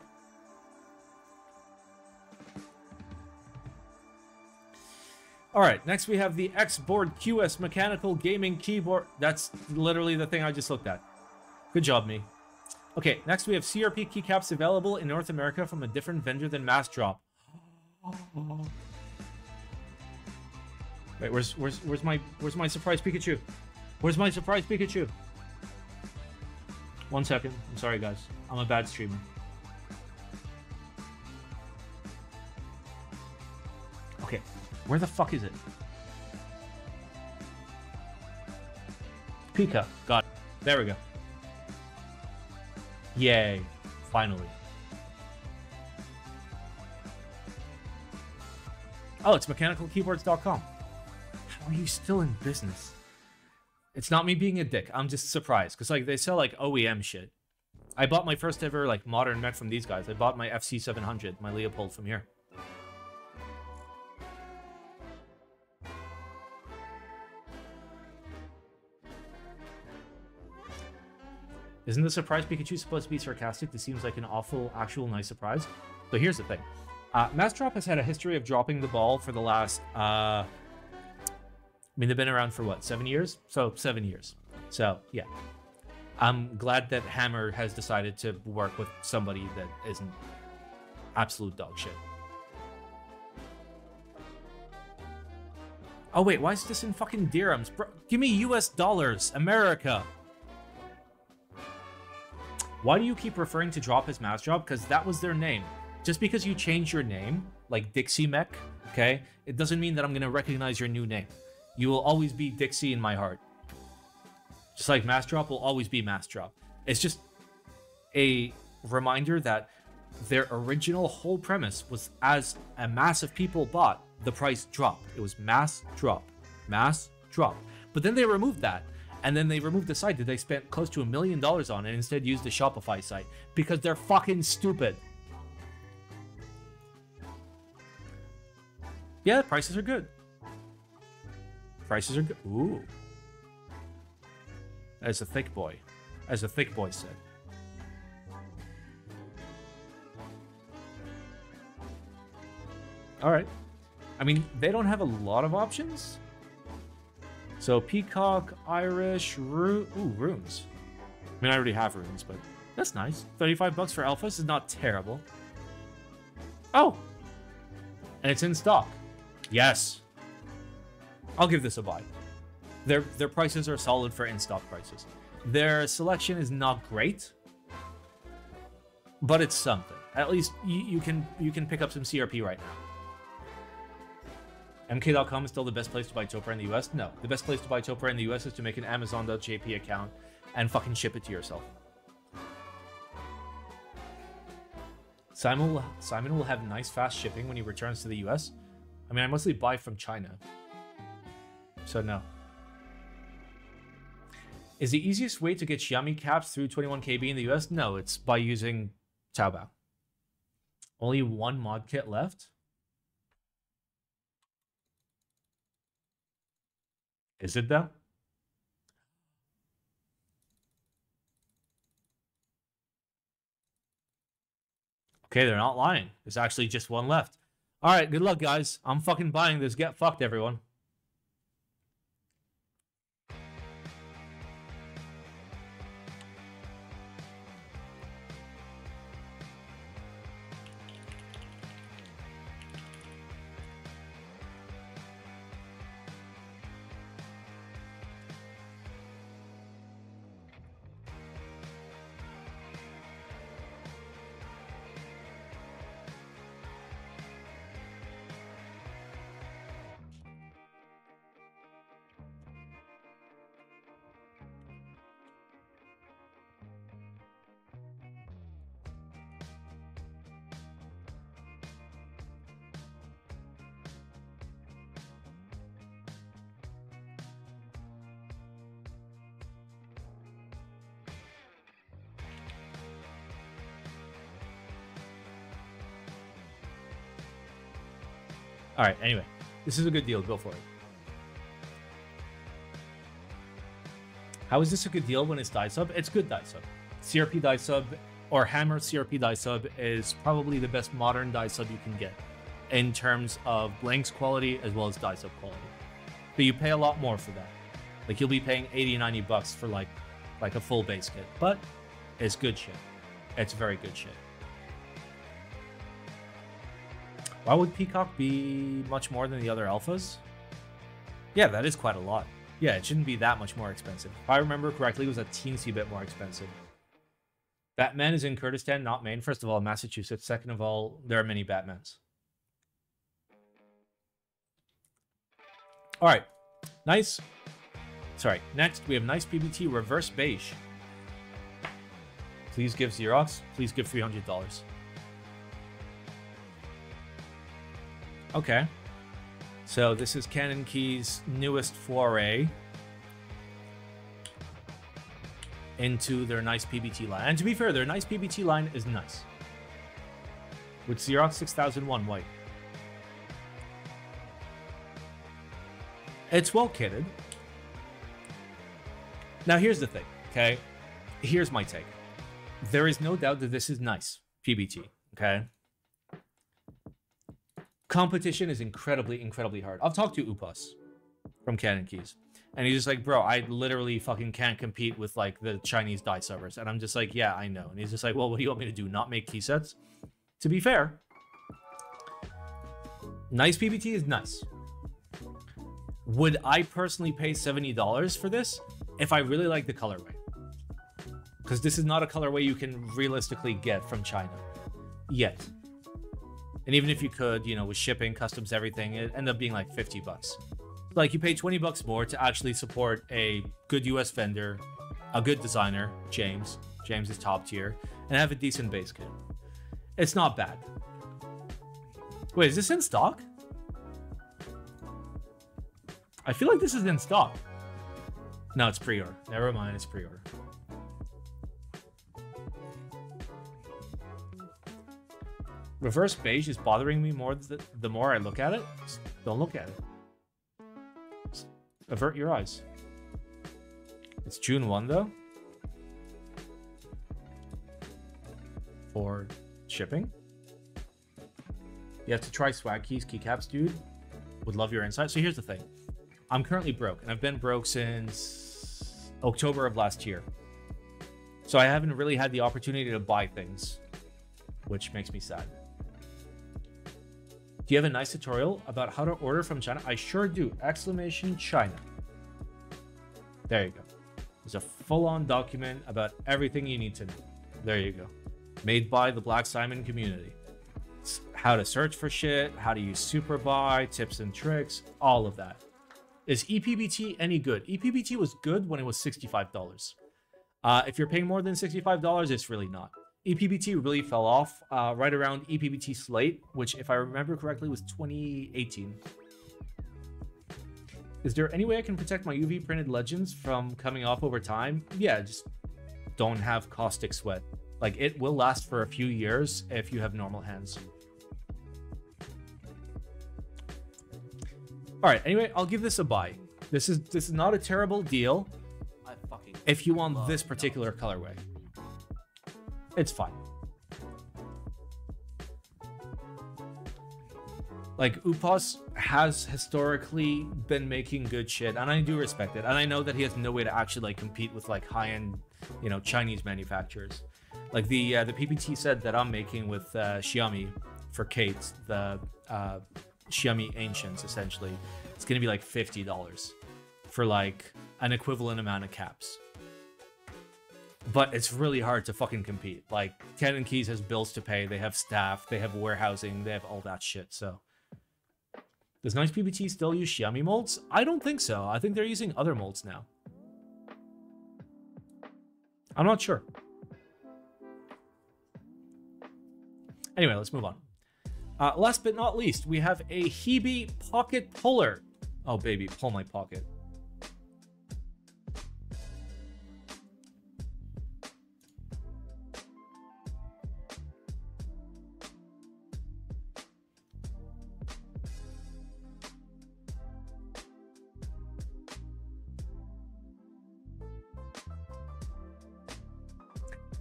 All right, next we have the XBOARD QS mechanical gaming keyboard. That's literally the thing I just looked at. Good job, me. Okay, next we have CRP keycaps available in North America from a different vendor than MassDrop. Wait, where's my surprise Pikachu? Where's my surprise Pikachu? 1 second. I'm sorry, guys. I'm a bad streamer. Okay, where the fuck is it? Pika. Got it. There we go. Yay. Finally. Oh, it's mechanicalkeyboards.com. How are you still in business? It's not me being a dick. I'm just surprised. Because like they sell like OEM shit. I bought my first ever like modern mech from these guys. I bought my FC700, my Leopold from here. Isn't the surprise Pikachu supposed to be sarcastic? This seems like an awful, actual nice surprise. So here's the thing. MassDrop has had a history of dropping the ball for the last, I mean, they've been around for what, 7 years? So 7 years. So yeah, I'm glad that Hammer has decided to work with somebody that isn't absolute dog shit. Oh wait, why is this in fucking dirhams? Bro, give me US dollars, America. Why do you keep referring to Drop as MassDrop? Because that was their name. Just because you change your name, like Dixie Mech, okay, it doesn't mean that I'm going to recognize your new name. You will always be Dixie in my heart. Just like MassDrop will always be MassDrop. It's just a reminder that their original whole premise was as a mass of people bought, the price dropped. It was MassDrop. MassDrop. But then they removed that. And then they removed the site that they spent close to $1 million on and instead used the Shopify site. Because they're fucking stupid. Yeah, prices are good. Prices are good. Ooh. As a thick boy. As a thick boy said. Alright. I mean, they don't have a lot of options. So, Peacock, Irish, runes. I mean, I already have runes, but that's nice. 35 bucks for alphas is not terrible. Oh! And it's in stock. Yes. I'll give this a buy. Their prices are solid for in-stock prices. Their selection is not great, but it's something. At least you can pick up some CRP right now. MK.com is still the best place to buy Topra in the US? No. The best place to buy Topra in the US is to make an Amazon.jp account and fucking ship it to yourself. Simon will have nice fast shipping when he returns to the US. I mean, I mostly buy from China. So no. Is the easiest way to get Xiaomi caps through 21KB in the US? No, it's by using Taobao. Only one mod kit left? Is it though? Okay, they're not lying. There's actually just one left. All right, good luck, guys. I'm fucking buying this. Get fucked, everyone. All right, anyway, this is a good deal. Go for it. How is this a good deal when it's die sub? It's good die sub. CRP die sub or Hammer CRP die sub is probably the best modern die sub you can get in terms of blanks quality as well as die sub quality. But you pay a lot more for that. Like you'll be paying 80, 90 bucks for like a full base kit, but it's good shit. It's very good shit. Why would Peacock be much more than the other alphas? Yeah, that is quite a lot. Yeah, it shouldn't be that much more expensive. If I remember correctly, it was a teensy bit more expensive. Batman is in Kurdistan, not Maine. First of all, Massachusetts. Second of all, there are many Batmans. All right, nice. Sorry, next we have NicePBT Reverse Beige. Please give Xerox. Please give $300. Okay, so this is Canon Key's newest foray into their NicePBT line. And to be fair, their NicePBT line is nice. With Xerox 6001 white. It's well kitted. Now here's the thing, okay? Here's my take. There is no doubt that this is nice PBT, okay? Competition is incredibly, incredibly hard. I've talked to Upas from Canon Keys, and he's just like, bro, I literally fucking can't compete with like the Chinese die subbers. And I'm just like, yeah, I know. And he's just like, well, what do you want me to do? Not make key sets? To be fair, NicePBT is nice. Would I personally pay $70 for this if I really like the colorway? Because this is not a colorway you can realistically get from China yet. And even if you could, you know, with shipping, customs, everything, it ended up being like 50 bucks. Like you pay 20 bucks more to actually support a good US vendor, a good designer, James. James is top tier, and have a decent base kit. It's not bad. Wait, is this in stock? I feel like this is in stock. No, it's pre-order. Never mind, it's pre-order. Reverse Beige is bothering me more the more I look at it. Just don't look at it. Just avert your eyes. It's June 1 though. For shipping. You have to try swag keys, keycaps, dude. Would love your insight. So here's the thing. I'm currently broke, and I've been broke since October of last year. So I haven't really had the opportunity to buy things, which makes me sad. Do you have a nice tutorial about how to order from China? I sure do. Exclamation China. There you go. There's a full-on document about everything you need to know. There you go. Made by the Black Simon community. It's how to search for shit, how to use Superbuy, tips and tricks, all of that. Is ePBT any good? ePBT was good when it was $65. If you're paying more than $65, it's really not. ePBT really fell off right around ePBT Slate, which, if I remember correctly, was 2018. Is there any way I can protect my UV printed legends from coming off over time? Yeah, just don't have caustic sweat. Like, it will last for a few years if you have normal hands. All right, anyway, I'll give this a buy. This is not a terrible deal if you want this particular colorway. It's fine. Like, Upos has historically been making good shit, and I do respect it. And I know that he has no way to actually like compete with like high-end, you know, Chinese manufacturers. Like the PPT set that I'm making with Xiaomi for Kate, the Xiaomi Ancients, essentially, it's gonna be like $50 for like an equivalent amount of caps. But it's really hard to fucking compete. Like, Canon Keys has bills to pay, they have staff, they have warehousing, they have all that shit, so. Does NicePBT still use Xiaomi molds? I don't think so. I think they're using other molds now. I'm not sure. Anyway, let's move on. Last but not least, we have a Hibi pocket puller. Oh, baby, pull my pocket.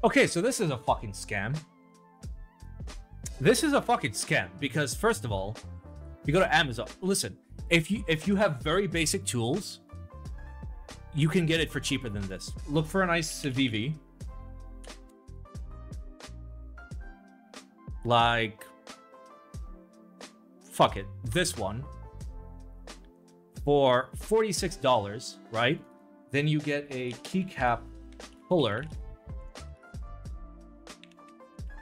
Okay, so this is a fucking scam. This is a fucking scam because, first of all, you go to Amazon. Listen, if you have very basic tools, you can get it for cheaper than this. Look for a nice VV. Like, fuck it, this one for $46, right? Then you get a keycap puller.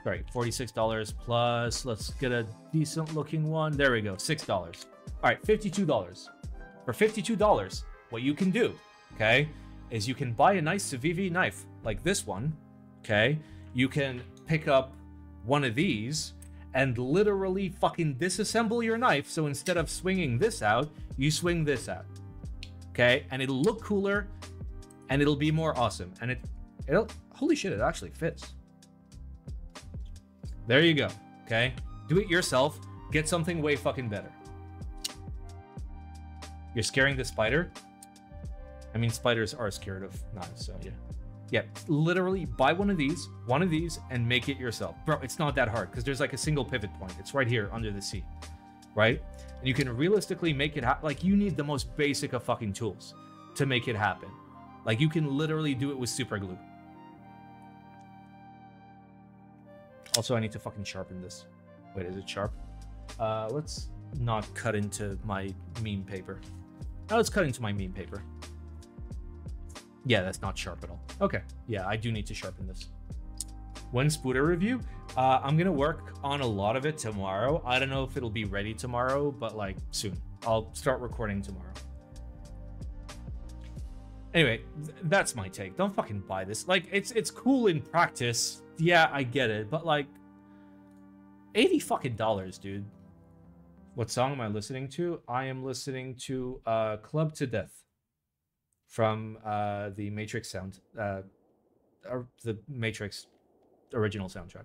Sorry, $46 plus, let's get a decent looking one. There we go, $6. All right, $52. For $52, what you can do, okay, is you can buy a nice Civivi knife like this one, okay? You can pick up one of these and literally fucking disassemble your knife. So instead of swinging this out, you swing this out, okay? And it'll look cooler and it'll be more awesome. And it'll, holy shit, it actually fits. There you go, okay? Do it yourself. Get something way fucking better. You're scaring the spider? I mean, spiders are scared of knives, so yeah. Yeah, literally buy one of these, and make it yourself. Bro, it's not that hard, because there's like a single pivot point. It's right here under the seat, right? And you can realistically make it happen. Like, you need the most basic of fucking tools to make it happen. Like, you can literally do it with super glue. Also, I need to fucking sharpen this. Wait, is it sharp? Let's not cut into my meme paper. Now let's cut into my meme paper. Yeah, that's not sharp at all. Okay, yeah, I do need to sharpen this. When Spooder review? I'm gonna work on a lot of it tomorrow. I don't know if it'll be ready tomorrow, but like soon. I'll start recording tomorrow. Anyway, that's my take. Don't fucking buy this. Like, it's cool in practice. Yeah, I get it, but like, $80 fucking dollars, dude. What song am I listening to? I am listening to Club to Death from the Matrix sound, or the Matrix original soundtrack.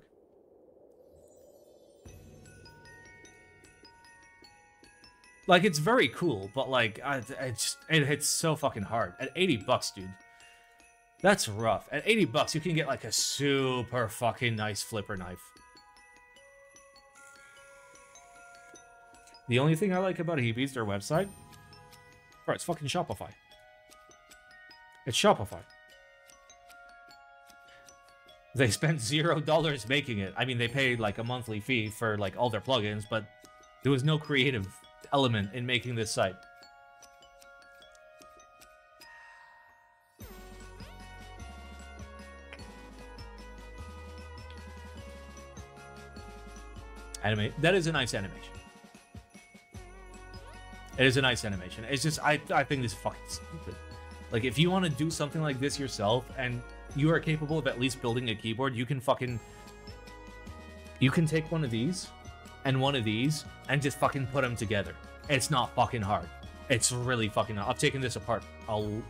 Like, it's very cool, but like, it hits so fucking hard at $80, dude. That's rough. At $80, you can get like a super fucking nice flipper knife. The only thing I like about Hibi is their website. Bro, it's fucking Shopify. It's Shopify. They spent $0 making it. I mean, they paid like a monthly fee for like all their plugins, but there was no creative element in making this site. Anime. That is a nice animation. It is a nice animation. It's just, I think this is fucking stupid. Like, if you want to do something like this yourself, and you are capable of at least building a keyboard, you can take one of these, and one of these, and just fucking put them together. It's not fucking hard. It's really fucking hard. I've taken this apart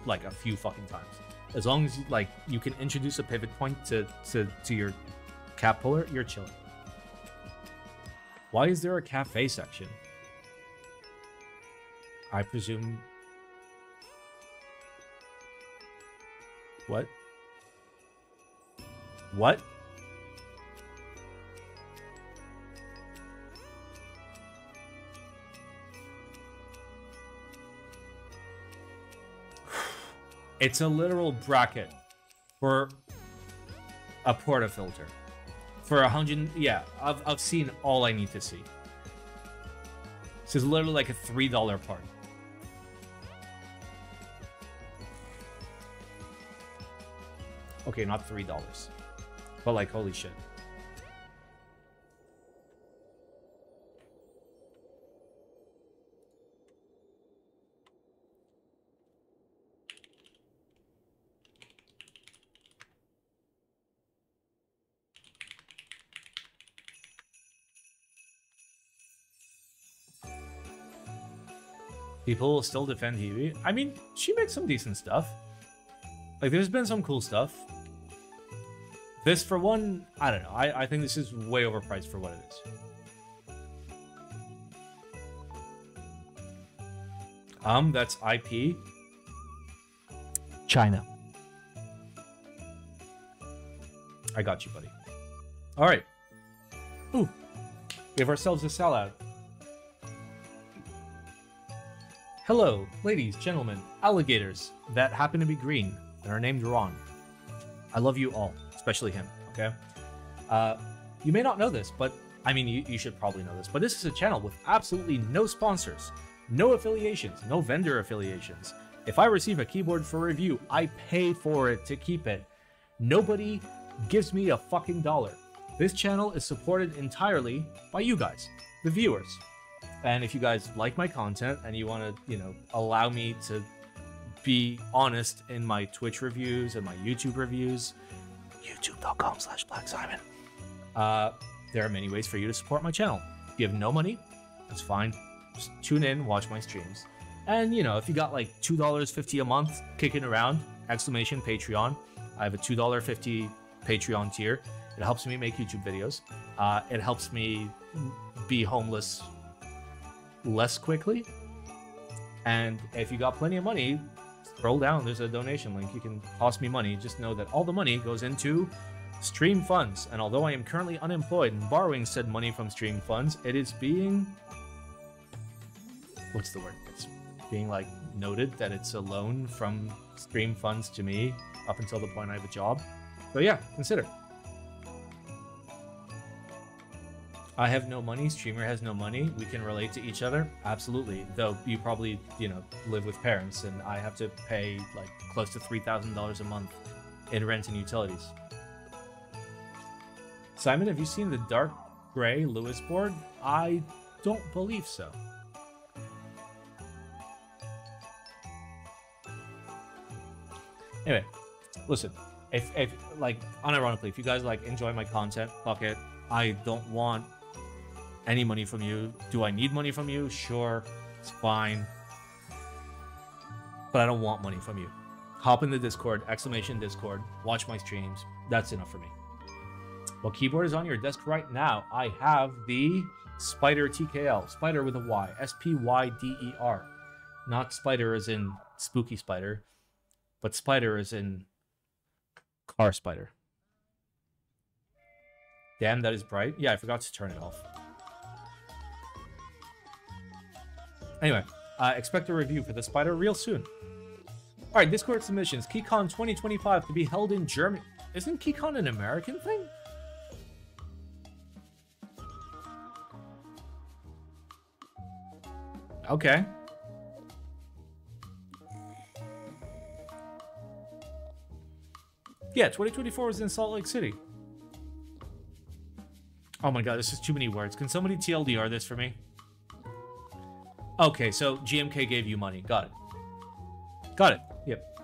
like a few fucking times. As long as you can introduce a pivot point to your cap puller, you're chilling. Why is there a cafe section? I presume... What? What? It's a literal bracket for a portafilter. For 100... Yeah, I've seen all I need to see. This is literally like a $3 part. Okay, not $3. But like, holy shit. People will still defend Hibi. I mean, she makes some decent stuff. Like, there's been some cool stuff. This, for one, I don't know. I think this is way overpriced for what it is. That's IP. China. I got you, buddy. All right. Ooh. We have ourselves a sellout. Hello, ladies, gentlemen, alligators that happen to be green and are named Ron. I love you all, especially him, okay? You may not know this, but I mean, you should probably know this, but this is a channel with absolutely no sponsors, no affiliations, no vendor affiliations. If I receive a keyboard for review, I pay for it to keep it. Nobody gives me a fucking dollar. This channel is supported entirely by you guys, the viewers. And if you guys like my content and you want to, you know, allow me to be honest in my Twitch reviews and my YouTube reviews, youtube.com/BlackSimon. There are many ways for you to support my channel. If you have no money, that's fine. Just tune in, watch my streams. And, you know, if you got like $2.50 a month kicking around, exclamation Patreon. I have a $2.50 Patreon tier. It helps me make YouTube videos. It helps me be homeless less quickly. And if you got plenty of money, scroll down, there's a donation link. You can toss me money. Just know that all the money goes into stream funds. And although I am currently unemployed and borrowing said money from stream funds, it is being, what's the word? It's being like noted that it's a loan from stream funds to me up until the point I have a job. So yeah, consider. I have no money, streamer has no money, we can relate to each other, absolutely. Though you probably, you know, live with parents and I have to pay like close to $3,000 a month in rent and utilities. Simon, have you seen the dark gray Lewis board? I don't believe so. Anyway, listen, if like, unironically, if you guys like enjoy my content, fuck it. I don't want any money from you. Do I need money from you? Sure, it's fine. But I don't want money from you. Hop in the Discord, exclamation Discord, watch my streams. That's enough for me. What keyboard is on your desk right now? I have the Spider TKL. Spider with a Y. S-P-Y-D-E-R. Not spider as in spooky spider, but spider as in car spider. Damn, that is bright. Yeah, I forgot to turn it off. Anyway, expect a review for the Spider real soon. Alright, Discord submissions. KeyCon 2025 to be held in Germany. Isn't KeyCon an American thing? Okay. Yeah, 2024 was in Salt Lake City. Oh my god, this is too many words. Can somebody TLDR this for me? Okay, so GMK gave you money. Got it. Got it. Yep.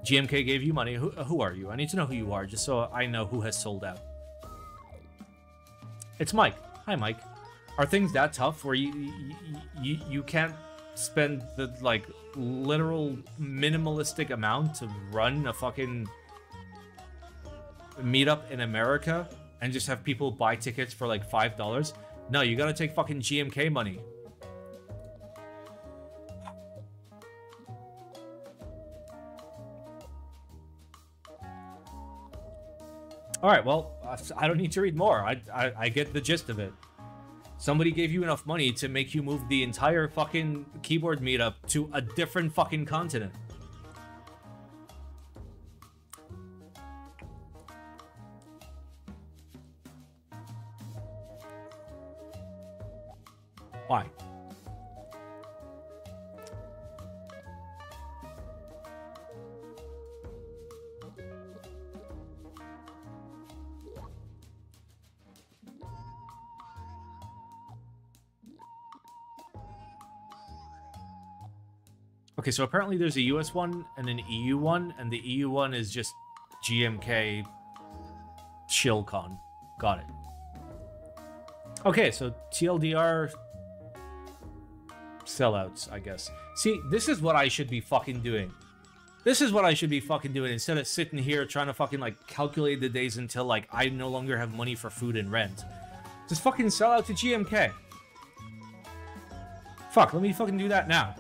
GMK gave you money. Who are you? I need to know who you are, just so I know who has sold out. It's Mike. Hi, Mike. Are things that tough where you can't spend the, like, literal minimalistic amount to run a fucking meetup in America and just have people buy tickets for, like, $5? No, you gotta take fucking GMK money. Alright, well, I don't need to read more. I get the gist of it. Somebody gave you enough money to make you move the entire fucking keyboard meetup to a different fucking continent. Why? Okay, so apparently there's a US one and an EU one, and the EU one is just GMK ChillCon. Got it. Okay, so TLDR sellouts, I guess. See, this is what I should be fucking doing. This is what I should be fucking doing instead of sitting here trying to fucking, like, calculate the days until, like, I no longer have money for food and rent. Just fucking sell out to GMK. Fuck, let me fucking do that now.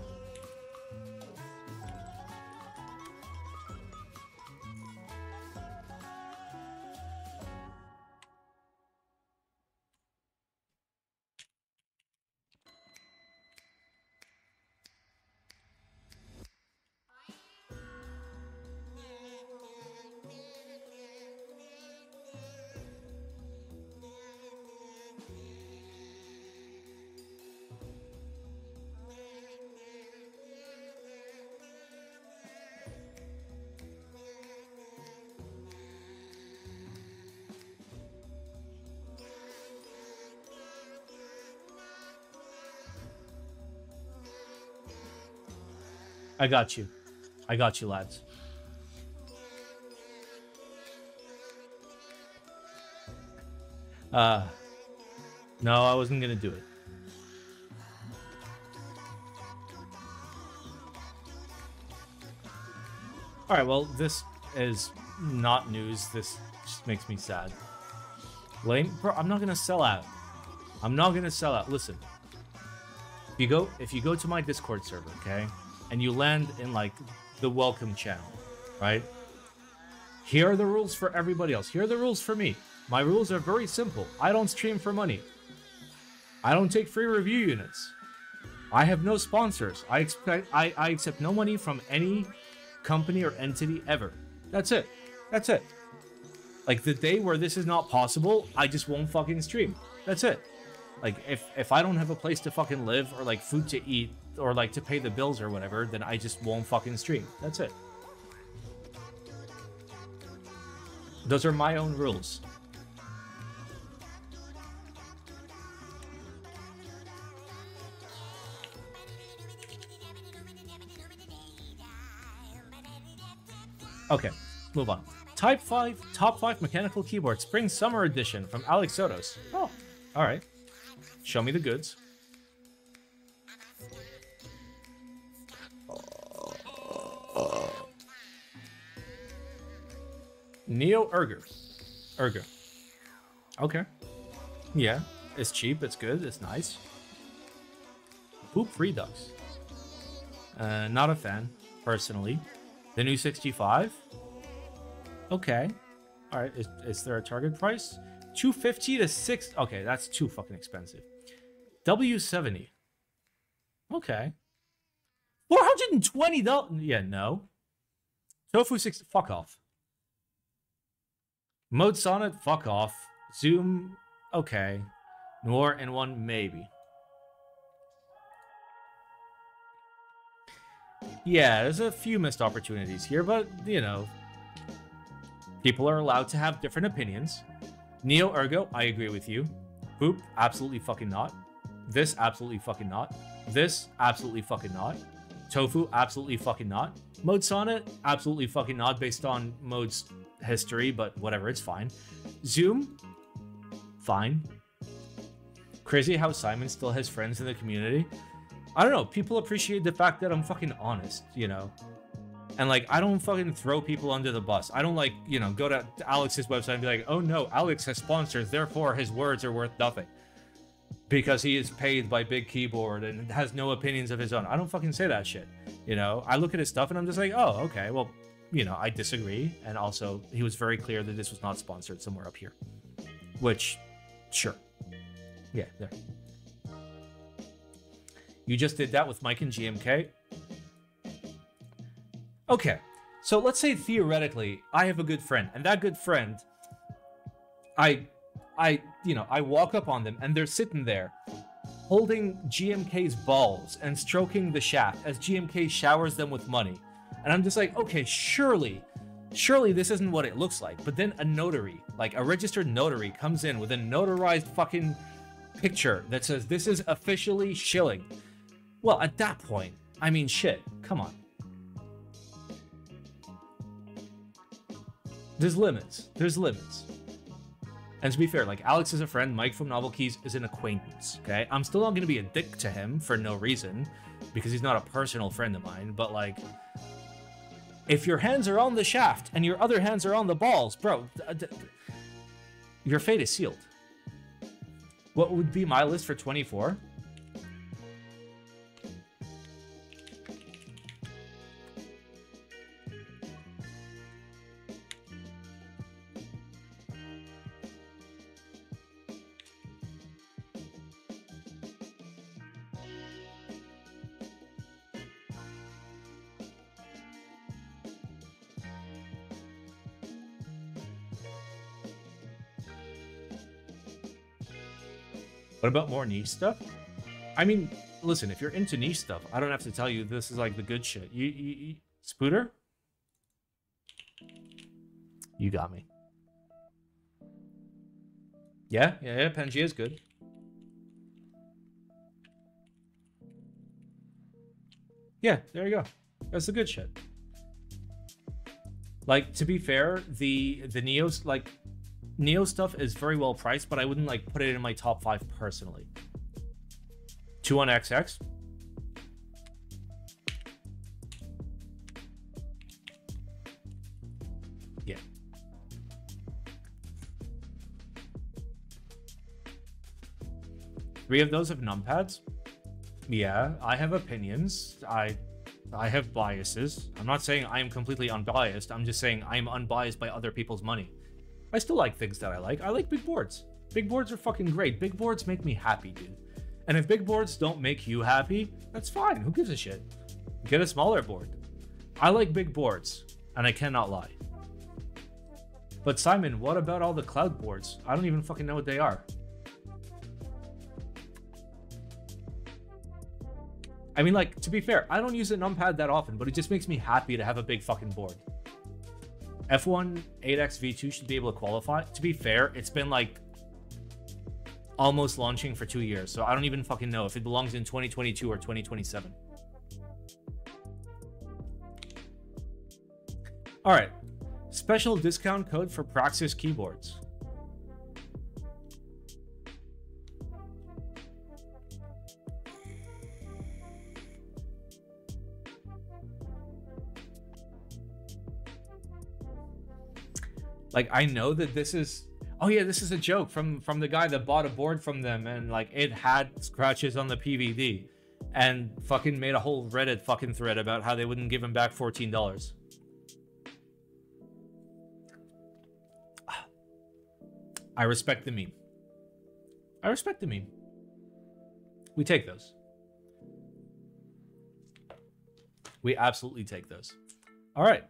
I got you. I got you, lads. No, I wasn't gonna do it. Alright, well, this is not news. This just makes me sad. Lame? Bro, I'm not gonna sell out. I'm not gonna sell out. Listen. If you go to my Discord server, okay? And you land in, like, the welcome channel, right? Here are the rules for everybody else. Here are the rules for me. My rules are very simple. I don't stream for money. I don't take free review units. I have no sponsors. I accept no money from any company or entity ever. That's it. That's it. Like, the day where this is not possible, I just won't fucking stream. That's it. Like, if I don't have a place to fucking live or, like, food to eat, or, like, to pay the bills or whatever, then I just won't fucking stream. That's it. Those are my own rules. Okay, move on. Top 5 mechanical keyboard, Spring Summer Edition from alexotos. Oh, alright. Show me the goods. Neo Ergo. Okay. Yeah, it's cheap, it's good, it's nice. Poop Redux. Not a fan, personally. The new 65? Okay. Alright, is there a target price? 250 to 6... Okay, that's too fucking expensive. W70. Okay. $420? Yeah, no. Tofu 6... Fuck off. Mode Sonnet? Fuck off. Zoom? Okay. Noir N1? Maybe. Yeah, there's a few missed opportunities here, but, you know, people are allowed to have different opinions. Neo Ergo, I agree with you. Boop, absolutely fucking not. This, absolutely fucking not. This, absolutely fucking not. Tofu, absolutely fucking not. Mode Sonnet, absolutely fucking not based on Mode's history, but whatever, it's fine. Zoom, fine. Crazy how Simon still has friends in the community. I don't know, people appreciate the fact that I'm fucking honest, you know? And, like, I don't fucking throw people under the bus. I don't, like, you know, go to Alex's website and be like, oh no, Alex has sponsors, therefore his words are worth nothing. Because he is paid by Big Keyboard and has no opinions of his own. I don't fucking say that shit, you know? I look at his stuff and I'm just like, oh, okay, well, you know, I disagree. And also, he was very clear that this was not sponsored somewhere up here. Which, sure. Yeah, there. You just did that with Mike and GMK? Okay, so let's say theoretically, I have a good friend, and that good friend, I walk up on them, and they're sitting there, holding GMK's balls and stroking the shaft as GMK showers them with money. And I'm just like, okay, surely this isn't what it looks like. But then a notary, like a registered notary, comes in with a notarized fucking picture that says, this is officially shilling. Well, at that point, I mean, shit, come on. There's limits. There's limits. And to be fair, like, Alex is a friend, Mike from Novel Keys is an acquaintance, okay? I'm still not going to be a dick to him for no reason, because he's not a personal friend of mine, but, like, if your hands are on the shaft and your other hands are on the balls, bro, your fate is sealed. What would be my list for 24? What about more niche stuff? I mean, listen, if you're into niche stuff, I don't have to tell you this is like the good shit. You Spooter? You got me. Yeah, Pangea is good. Yeah, there you go. That's the good shit. Like, to be fair, the Neo's, like, Neo stuff is very well priced, but I wouldn't, like, put it in my top 5 personally. 21XX. Yeah. Three of those have numpads. Yeah, I have opinions. I have biases. I'm not saying I am completely unbiased. I'm just saying I'm unbiased by other people's money. I still like things that I like. I like big boards. Big boards are fucking great. Big boards make me happy, dude. And if big boards don't make you happy, that's fine. Who gives a shit? Get a smaller board. I like big boards, and I cannot lie. But Simon, what about all the cloud boards? I don't even fucking know what they are. I mean, like, to be fair, I don't use a numpad that often, but it just makes me happy to have a big fucking board. F1 8X V2 should be able to qualify. To be fair, it's been like almost launching for 2 years, so I don't even fucking know if it belongs in 2022 or 2027. All right, special discount code for Praxis keyboards. Like, I know that this is, oh yeah, this is a joke from the guy that bought a board from them, and like it had scratches on the PVD, and fucking made a whole Reddit fucking thread about how they wouldn't give him back $14. I respect the meme. I respect the meme. We take those. We absolutely take those. All right.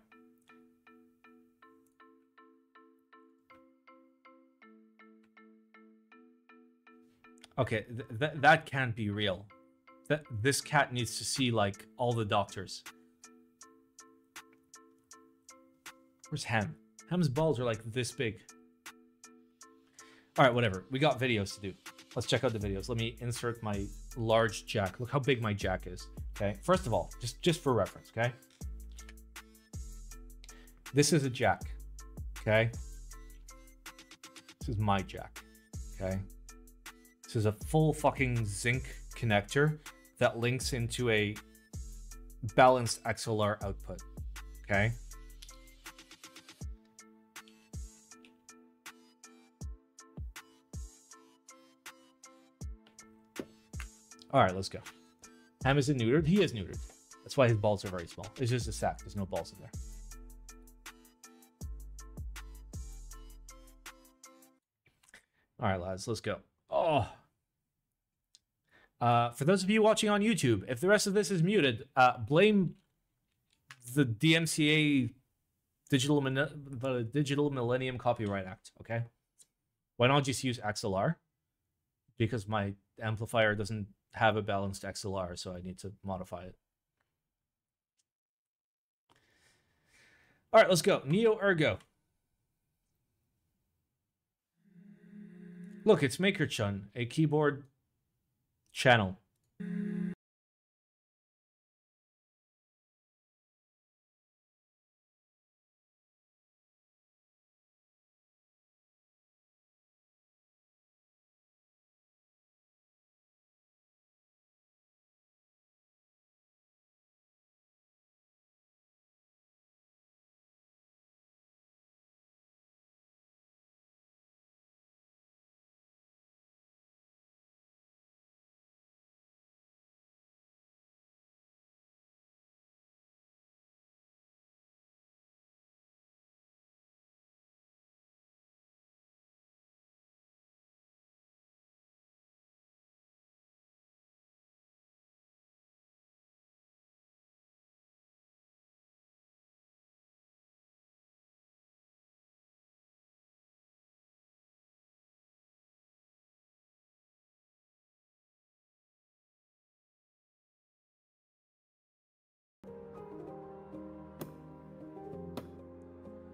Okay, that can't be real. This cat needs to see, like, all the doctors. Where's Ham? Ham's balls are, like, this big. All right, whatever. We got videos to do. Let's check out the videos. Let me insert my large jack. Look how big my jack is. Okay. First of all, just for reference. Okay. This is a jack. Okay. This is my jack. Okay. This is a full fucking zinc connector that links into a balanced XLR output. Okay. All right, let's go. Ham isn't neutered. He is neutered. That's why his balls are very small. It's just a sack. There's no balls in there. All right, lads, let's go. Oh. For those of you watching on YouTube, if the rest of this is muted, blame the DMCA Digital Millennium Copyright Act, okay? Why not just use XLR? Because my amplifier doesn't have a balanced XLR, so I need to modify it. All right, let's go. Neo Ergo. Look, it's MakerChun, a keyboard channel.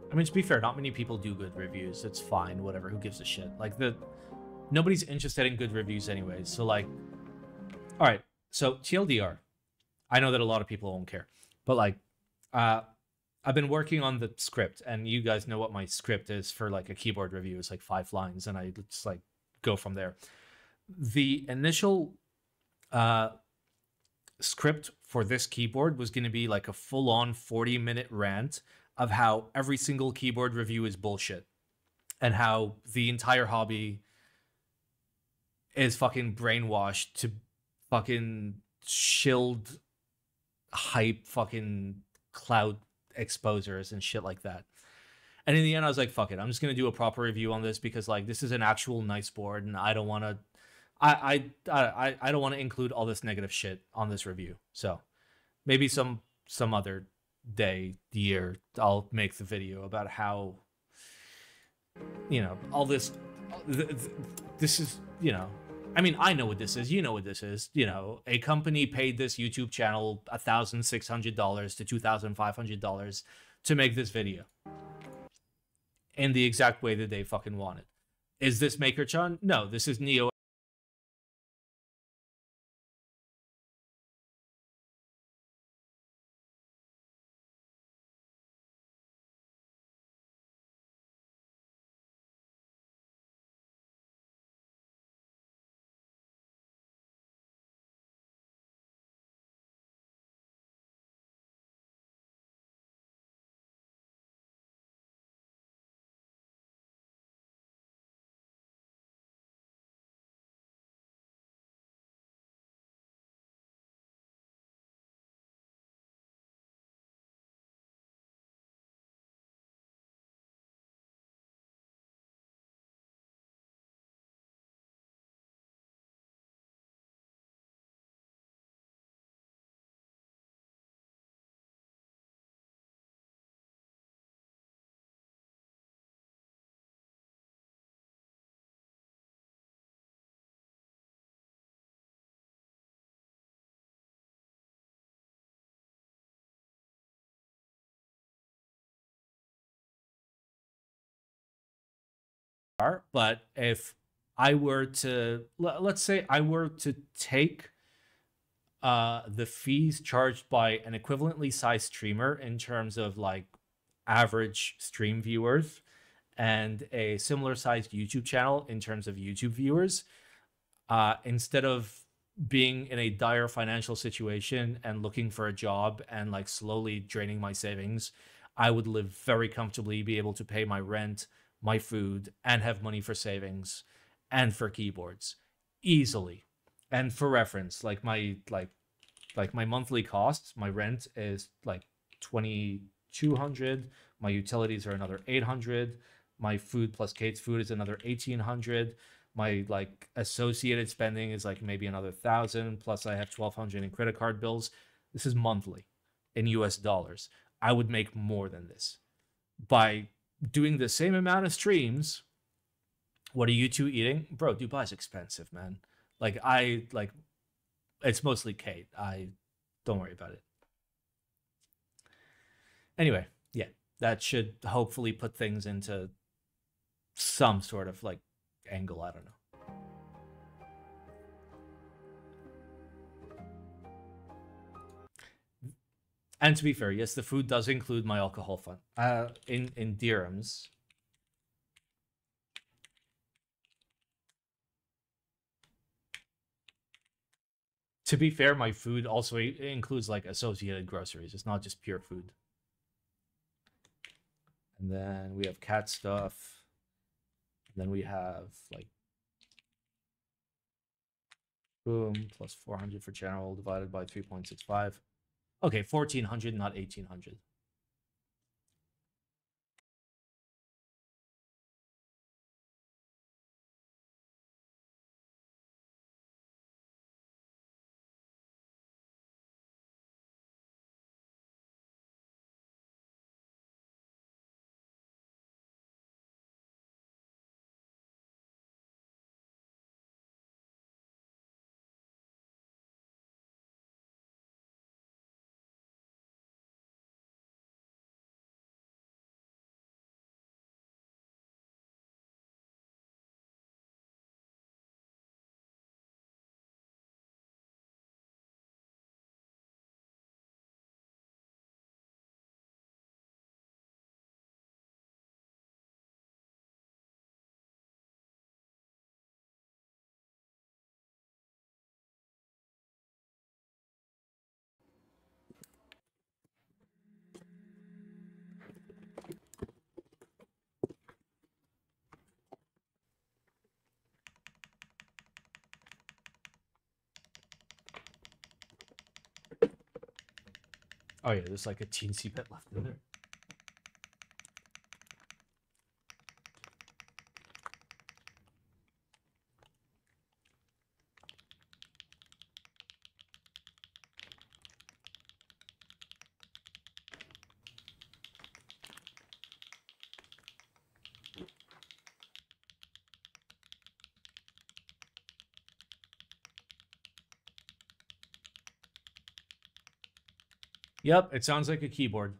I mean, to be fair, not many people do good reviews. It's fine, whatever. Who gives a shit? Like, nobody's interested in good reviews anyways. So, like, all right. So, TLDR. I know that a lot of people won't care. But, like, I've been working on the script. And you guys know what my script is for, like, a keyboard review. It's, like, 5 lines. And I just, like, go from there. The initial script for this keyboard was going to be, like, a full-on 40-minute rant of how every single keyboard review is bullshit and how the entire hobby is fucking brainwashed to fucking shilled hype fucking cloud exposers and shit like that. And in the end, I was like, fuck it. I'm just going to do a proper review on this because, like, this is an actual nice board and I don't want to I don't want to include all this negative shit on this review. So maybe some other day, year, I'll make the video about how, you know, all this this is, you know, I mean, I know what this is, you know what this is, you know, a company paid this YouTube channel $1,600 to $2,500 to make this video in the exact way that they fucking want it. Is this MakerChun? No, this is Neo. But if I were to, let's say I were to take the fees charged by an equivalently sized streamer in terms of like average stream viewers and a similar sized YouTube channel in terms of YouTube viewers, instead of being in a dire financial situation and looking for a job and like slowly draining my savings, I would live very comfortably, be able to pay my rent, my food, and have money for savings and for keyboards easily. And for reference, like my monthly costs, my rent is like 2,200. My utilities are another 800. My food plus Kate's food is another 1,800. My like associated spending is like maybe another 1,000. Plus I have 1,200 in credit card bills. This is monthly in US dollars. I would make more than this by doing the same amount of streams. What are you two eating? Bro, Dubai's expensive, man. Like it's mostly Kate. Don't worry about it. Anyway, yeah, that should hopefully put things into some sort of like angle. I don't know. And to be fair, yes, the food does include my alcohol fund in dirhams. To be fair, my food also includes like associated groceries. It's not just pure food. And then we have cat stuff. And then we have like boom plus 400 for general divided by 3.65. Okay, 1,400, not 1,800. Oh yeah, there's like a teensy bit left in there. Yep, it sounds like a keyboard.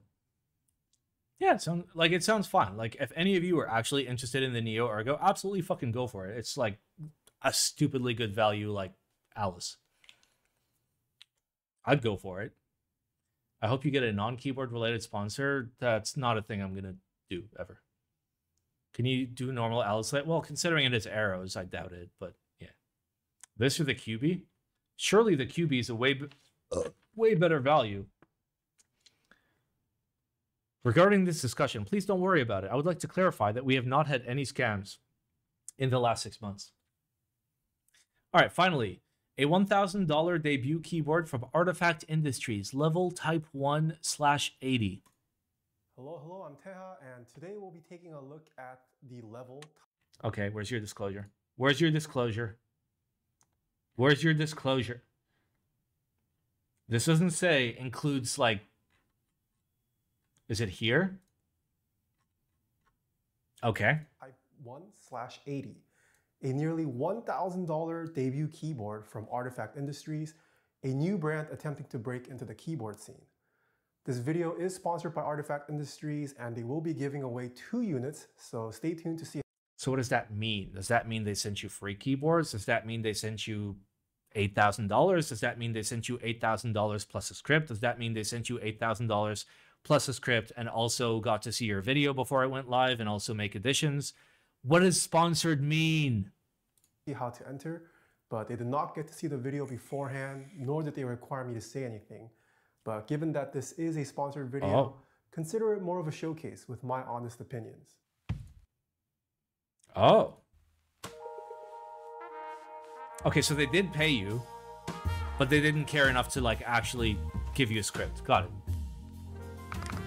Yeah, it sounds fun. Like if any of you are actually interested in the Neo Ergo, absolutely fucking go for it. It's like a stupidly good value like Alice. I'd go for it. I hope you get a non-keyboard related sponsor. That's not a thing I'm gonna do ever. Can you do normal Alice? Well, considering it is arrows, I doubt it. But yeah, this or the QB? Surely the QB is a way better value. Regarding this discussion, please don't worry about it. I would like to clarify that we have not had any scams in the last 6 months. All right, finally, a $1,000 debut keyboard from Artifact Industries, level type 1/80. Hello, I'm Teha, and today we'll be taking a look at the level. Okay, where's your disclosure? Where's your disclosure? Where's your disclosure? This doesn't say includes like, is it here? Okay. Type 1/80, a nearly $1,000 debut keyboard from Artifact Industries, a new brand attempting to break into the keyboard scene. This video is sponsored by Artifact Industries, and they will be giving away 2 units, so stay tuned to see. So what does that mean? Does that mean they sent you free keyboards? Does that mean they sent you $8,000? Does that mean they sent you $8,000 plus a script? Does that mean they sent you $8,000 plus a script and also got to see your video before it went live and also make additions? What does sponsored mean? How to enter, but they did not get to see the video beforehand, nor did they require me to say anything. But given that this is a sponsored video, consider it more of a showcase with my honest opinions. Oh. Okay, so they did pay you, but they didn't care enough to like actually give you a script. Got it.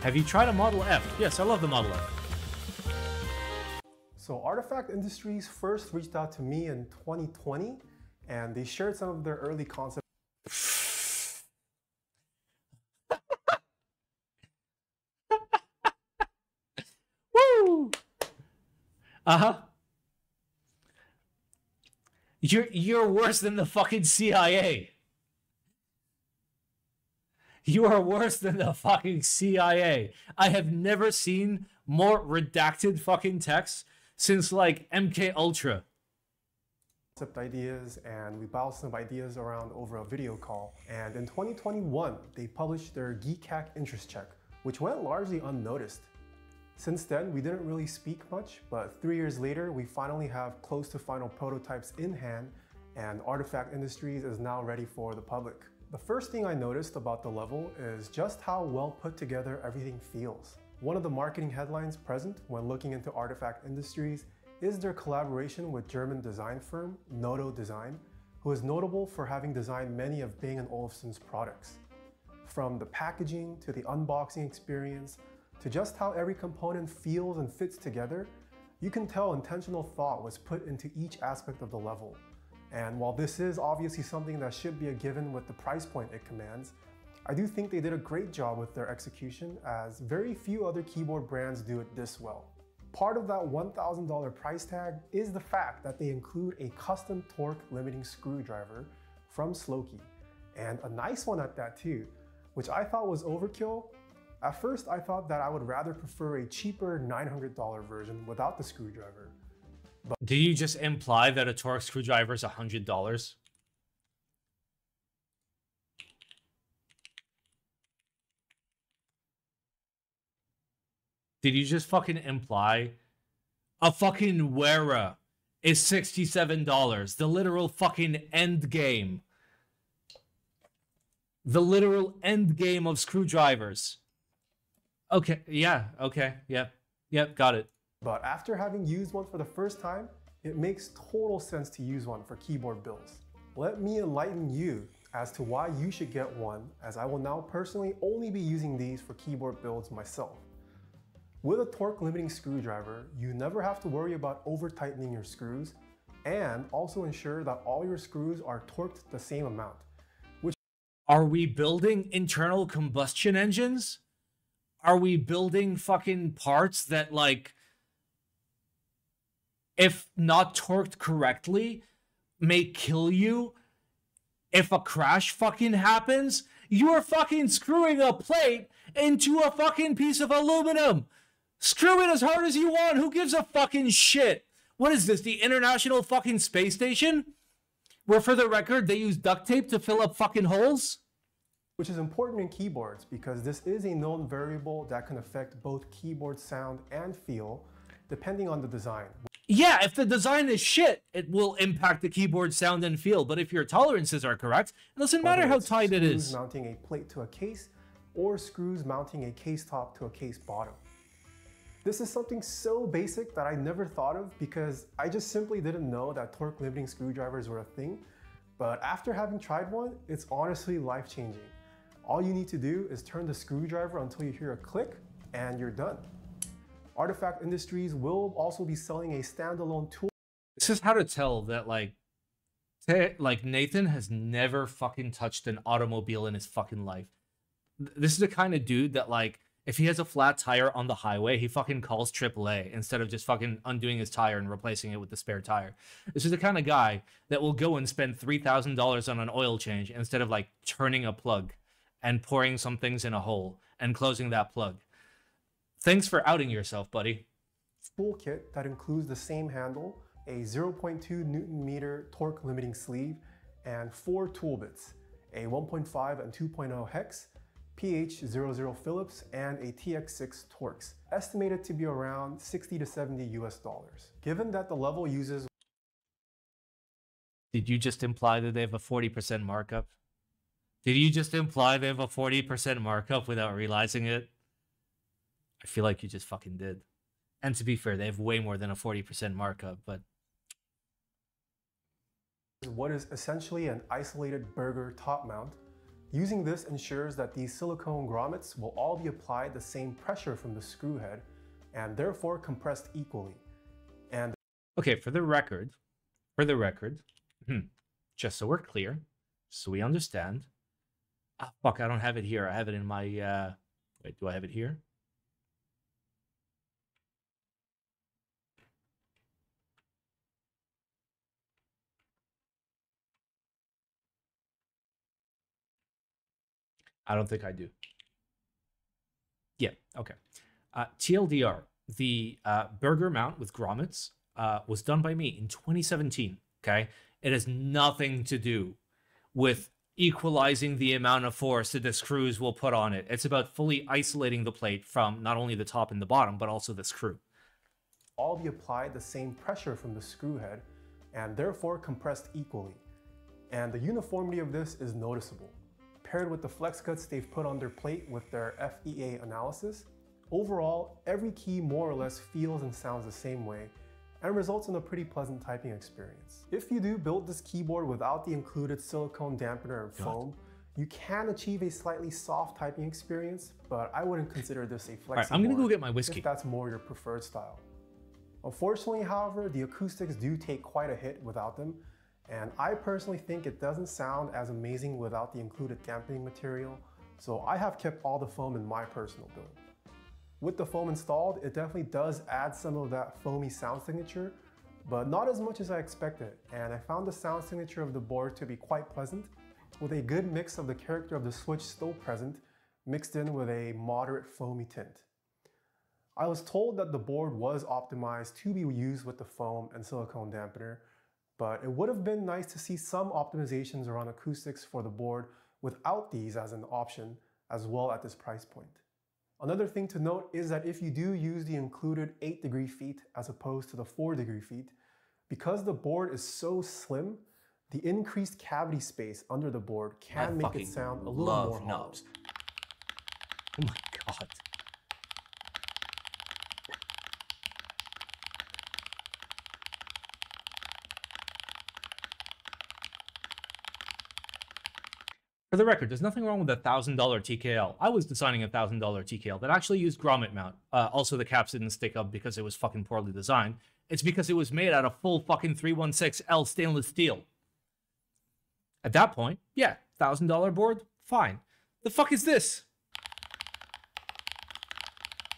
Have you tried a Model F? Yes, I love the Model F. So Artifact Industries first reached out to me in 2020, and they shared some of their early concepts. Woo! Uh-huh. You're worse than the fucking CIA. You are worse than the fucking CIA. I have never seen more redacted fucking text since like MK Ultra. Concept ideas, and we bounced some ideas around over a video call. And in 2021, they published their GCAC interest check, which went largely unnoticed. Since then, we didn't really speak much, but 3 years later, we finally have close to final prototypes in hand, and Artifact Industries is now ready for the public. The first thing I noticed about the level is just how well put together everything feels. One of the marketing headlines present when looking into Artifact Industries is their collaboration with German design firm Nodo Design, who is notable for having designed many of Bang & Olufsen's products. From the packaging to the unboxing experience, to just how every component feels and fits together, you can tell intentional thought was put into each aspect of the level. And while this is obviously something that should be a given with the price point it commands, I do think they did a great job with their execution, as very few other keyboard brands do it this well. Part of that $1,000 price tag is the fact that they include a custom torque limiting screwdriver from Slokey, and a nice one at that too, which I thought was overkill. At first, I thought that I would rather prefer a cheaper $900 version without the screwdriver. But did you just imply that a torque screwdriver is $100? Did you just fucking imply a fucking Wera is $67? The literal fucking end game. The literal end game of screwdrivers. Okay, yeah, okay, yep, got it. But after having used one for the first time, it makes total sense to use one for keyboard builds. Let me enlighten you as to why you should get one, as I will now personally only be using these for keyboard builds myself. With a torque limiting screwdriver, you never have to worry about over-tightening your screws, and also ensure that all your screws are torqued the same amount. Are we building internal combustion engines? Are we building fucking parts that, like, if not torqued correctly, may kill you if a crash fucking happens? You are fucking screwing a plate into a fucking piece of aluminum. Screw it as hard as you want. Who gives a fucking shit? What is this, the International fucking Space Station? Where, for the record, they use duct tape to fill up fucking holes? Which is important in keyboards because this is a known variable that can affect both keyboard sound and feel, depending on the design. Yeah, if the design is shit, it will impact the keyboard sound and feel, but if your tolerances are correct, it doesn't matter how tight it is. Screws mounting a plate to a case, or screws mounting a case top to a case bottom. This is something so basic that I never thought of because I just simply didn't know that torque limiting screwdrivers were a thing, but after having tried one, it's honestly life-changing. All you need to do is turn the screwdriver until you hear a click, and you're done. Artifact Industries will also be selling a standalone tool. This is how to tell that, like Nathan has never fucking touched an automobile in his fucking life. This is the kind of dude that, like, if he has a flat tire on the highway, he fucking calls AAA instead of just fucking undoing his tire and replacing it with the spare tire. This is the kind of guy that will go and spend $3,000 on an oil change instead of, like, turning a plug and pouring some things in a hole and closing that plug. Thanks for outing yourself, buddy. full kit that includes the same handle, a 0.2 Newton meter torque limiting sleeve, and 4 tool bits, a 1.5 and 2.0 hex, PH00 Phillips, and a TX6 Torx, estimated to be around $60 to $70 US. Given that the level uses... Did you just imply that they have a 40% markup? Did you just imply they have a 40% markup without realizing it? I feel like you just fucking did. And to be fair, they have way more than a 40% markup, but... what is essentially an isolated burger top mount. Using this ensures that these silicone grommets will all be applied the same pressure from the screw head and therefore compressed equally. And okay, for the record, just so we're clear, so we understand. Ah, fuck, I don't have it here. I have it in my, wait, do I have it here? I don't think I do. Yeah, okay. TLDR, the burger mount with grommets was done by me in 2017, okay? It has nothing to do with equalizing the amount of force that the screws will put on it. It's about fully isolating the plate from not only the top and the bottom, but also the screw. all be applied the same pressure from the screw head and therefore compressed equally. And the uniformity of this is noticeable. Paired with the flex cuts they've put on their plate with their FEA analysis, overall, every key more or less feels and sounds the same way and results in a pretty pleasant typing experience. If you do build this keyboard without the included silicone dampener and foam, you can achieve a slightly soft typing experience, but I wouldn't consider this a flexi board. I'm gonna go get my whiskey. If that's more your preferred style. Unfortunately, however, the acoustics do take quite a hit without them, and I personally think it doesn't sound as amazing without the included dampening material, so I have kept all the foam in my personal build. With the foam installed, it definitely does add some of that foamy sound signature, but not as much as I expected, and I found the sound signature of the board to be quite pleasant, with a good mix of the character of the switch still present, mixed in with a moderate foamy tint. I was told that the board was optimized to be used with the foam and silicone dampener, but it would have been nice to see some optimizations around acoustics for the board without these as an option as well at this price point. Another thing to note is that if you do use the included 8° feet as opposed to the 4° feet, because the board is so slim, the increased cavity space under the board can make it sound a little more hollow. Oh my god. For the record, there's nothing wrong with a $1,000 TKL. I was designing a $1,000 TKL that actually used grommet mount. Also, the caps didn't stick up because it was fucking poorly designed. It's because it was made out of full fucking 316L stainless steel. At that point, yeah, $1,000 board, fine. The fuck is this?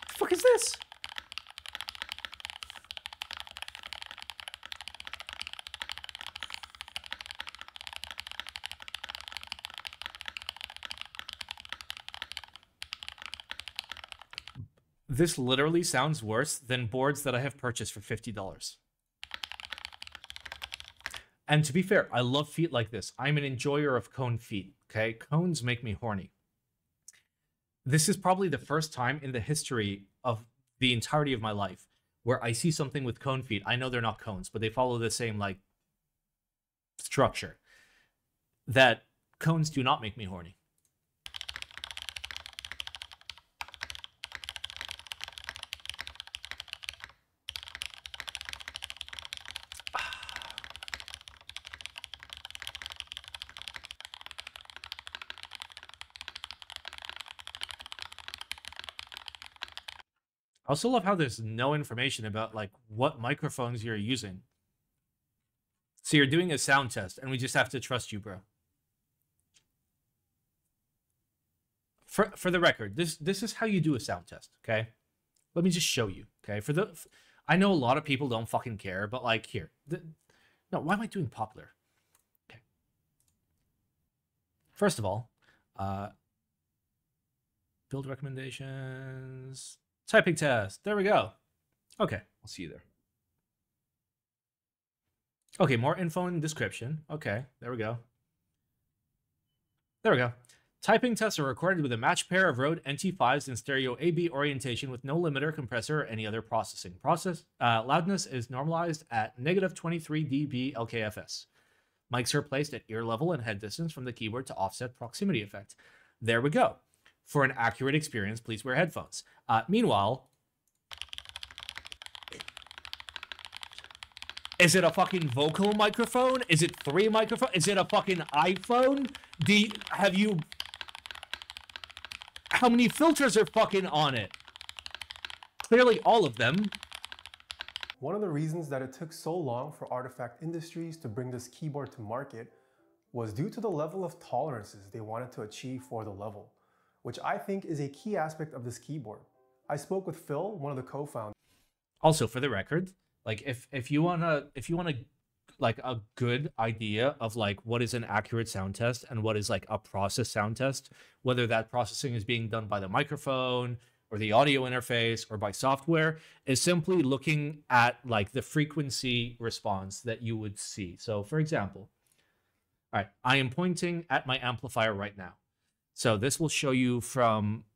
The fuck is this? This literally sounds worse than boards that I have purchased for $50. And to be fair, I love feet like this. I'm an enjoyer of cone feet, okay? Cones make me horny. This is probably the first time in the history of the entirety of my life where I see something with cone feet. I know they're not cones, but they follow the same, like, structure. That cones do not make me horny. I also love how there's no information about, like, what microphones you're using. So you're doing a sound test, and we just have to trust you, bro. For the record, this is how you do a sound test, okay? Let me just show you, okay? I know a lot of people don't fucking care, but, like, here. No, why am I doing popular? Okay. First of all, build recommendations... Typing test. There we go. Okay, I'll see you there. Okay, more info and description. Okay, there we go. There we go. Typing tests are recorded with a matched pair of Rode NT5s in stereo AB orientation with no limiter, compressor, or any other processing. Loudness is normalized at -23 dB LKFS. Mics are placed at ear level and head distance from the keyboard to offset proximity effect. There we go. For an accurate experience, please wear headphones. Meanwhile, is it a fucking vocal microphone? Is it 3 microphones? Is it a fucking iPhone? How many filters are fucking on it? Clearly all of them. One of the reasons that it took so long for Artifact Industries to bring this keyboard to market was due to the level of tolerances they wanted to achieve for the level, which I think is a key aspect of this keyboard. I spoke with Phil, one of the co-founders. Also, for the record, like if you wanna like a good idea of like what is an accurate sound test and what is like a process sound test, whether that processing is being done by the microphone or the audio interface or by software, is simply looking at like the frequency response that you would see. So for example, all right, I am pointing at my amplifier right now. So this will show you from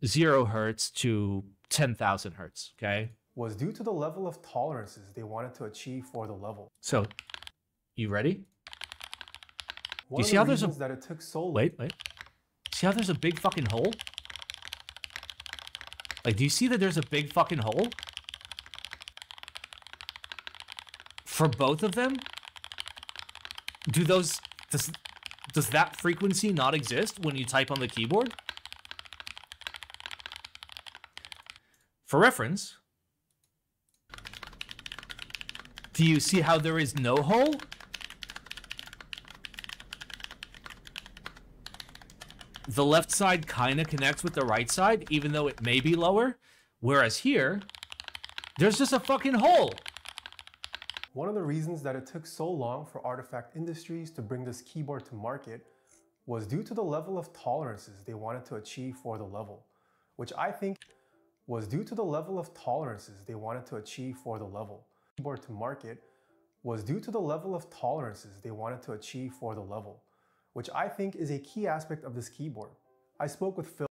0 Hertz to 10,000 Hertz, okay? Was due to the level of tolerances they wanted to achieve for the level. So, you ready? One you see how there's that it took so long. Wait. See how there's a big fucking hole? Like, do you see that there's a big fucking hole? For both of them? Does that frequency not exist when you type on the keyboard? For reference, do you see how there is no hole? The left side kind of connects with the right side, even though it may be lower. Whereas here, there's just a fucking hole. One of the reasons that it took so long for Artifact Industries to bring this keyboard to market was due to the level of tolerances they wanted to achieve for the level, which I think was due to the level of tolerances they wanted to achieve for the level. Keyboard to market was due to the level of tolerances they wanted to achieve for the level, which I think is a key aspect of this keyboard. I spoke with Phil.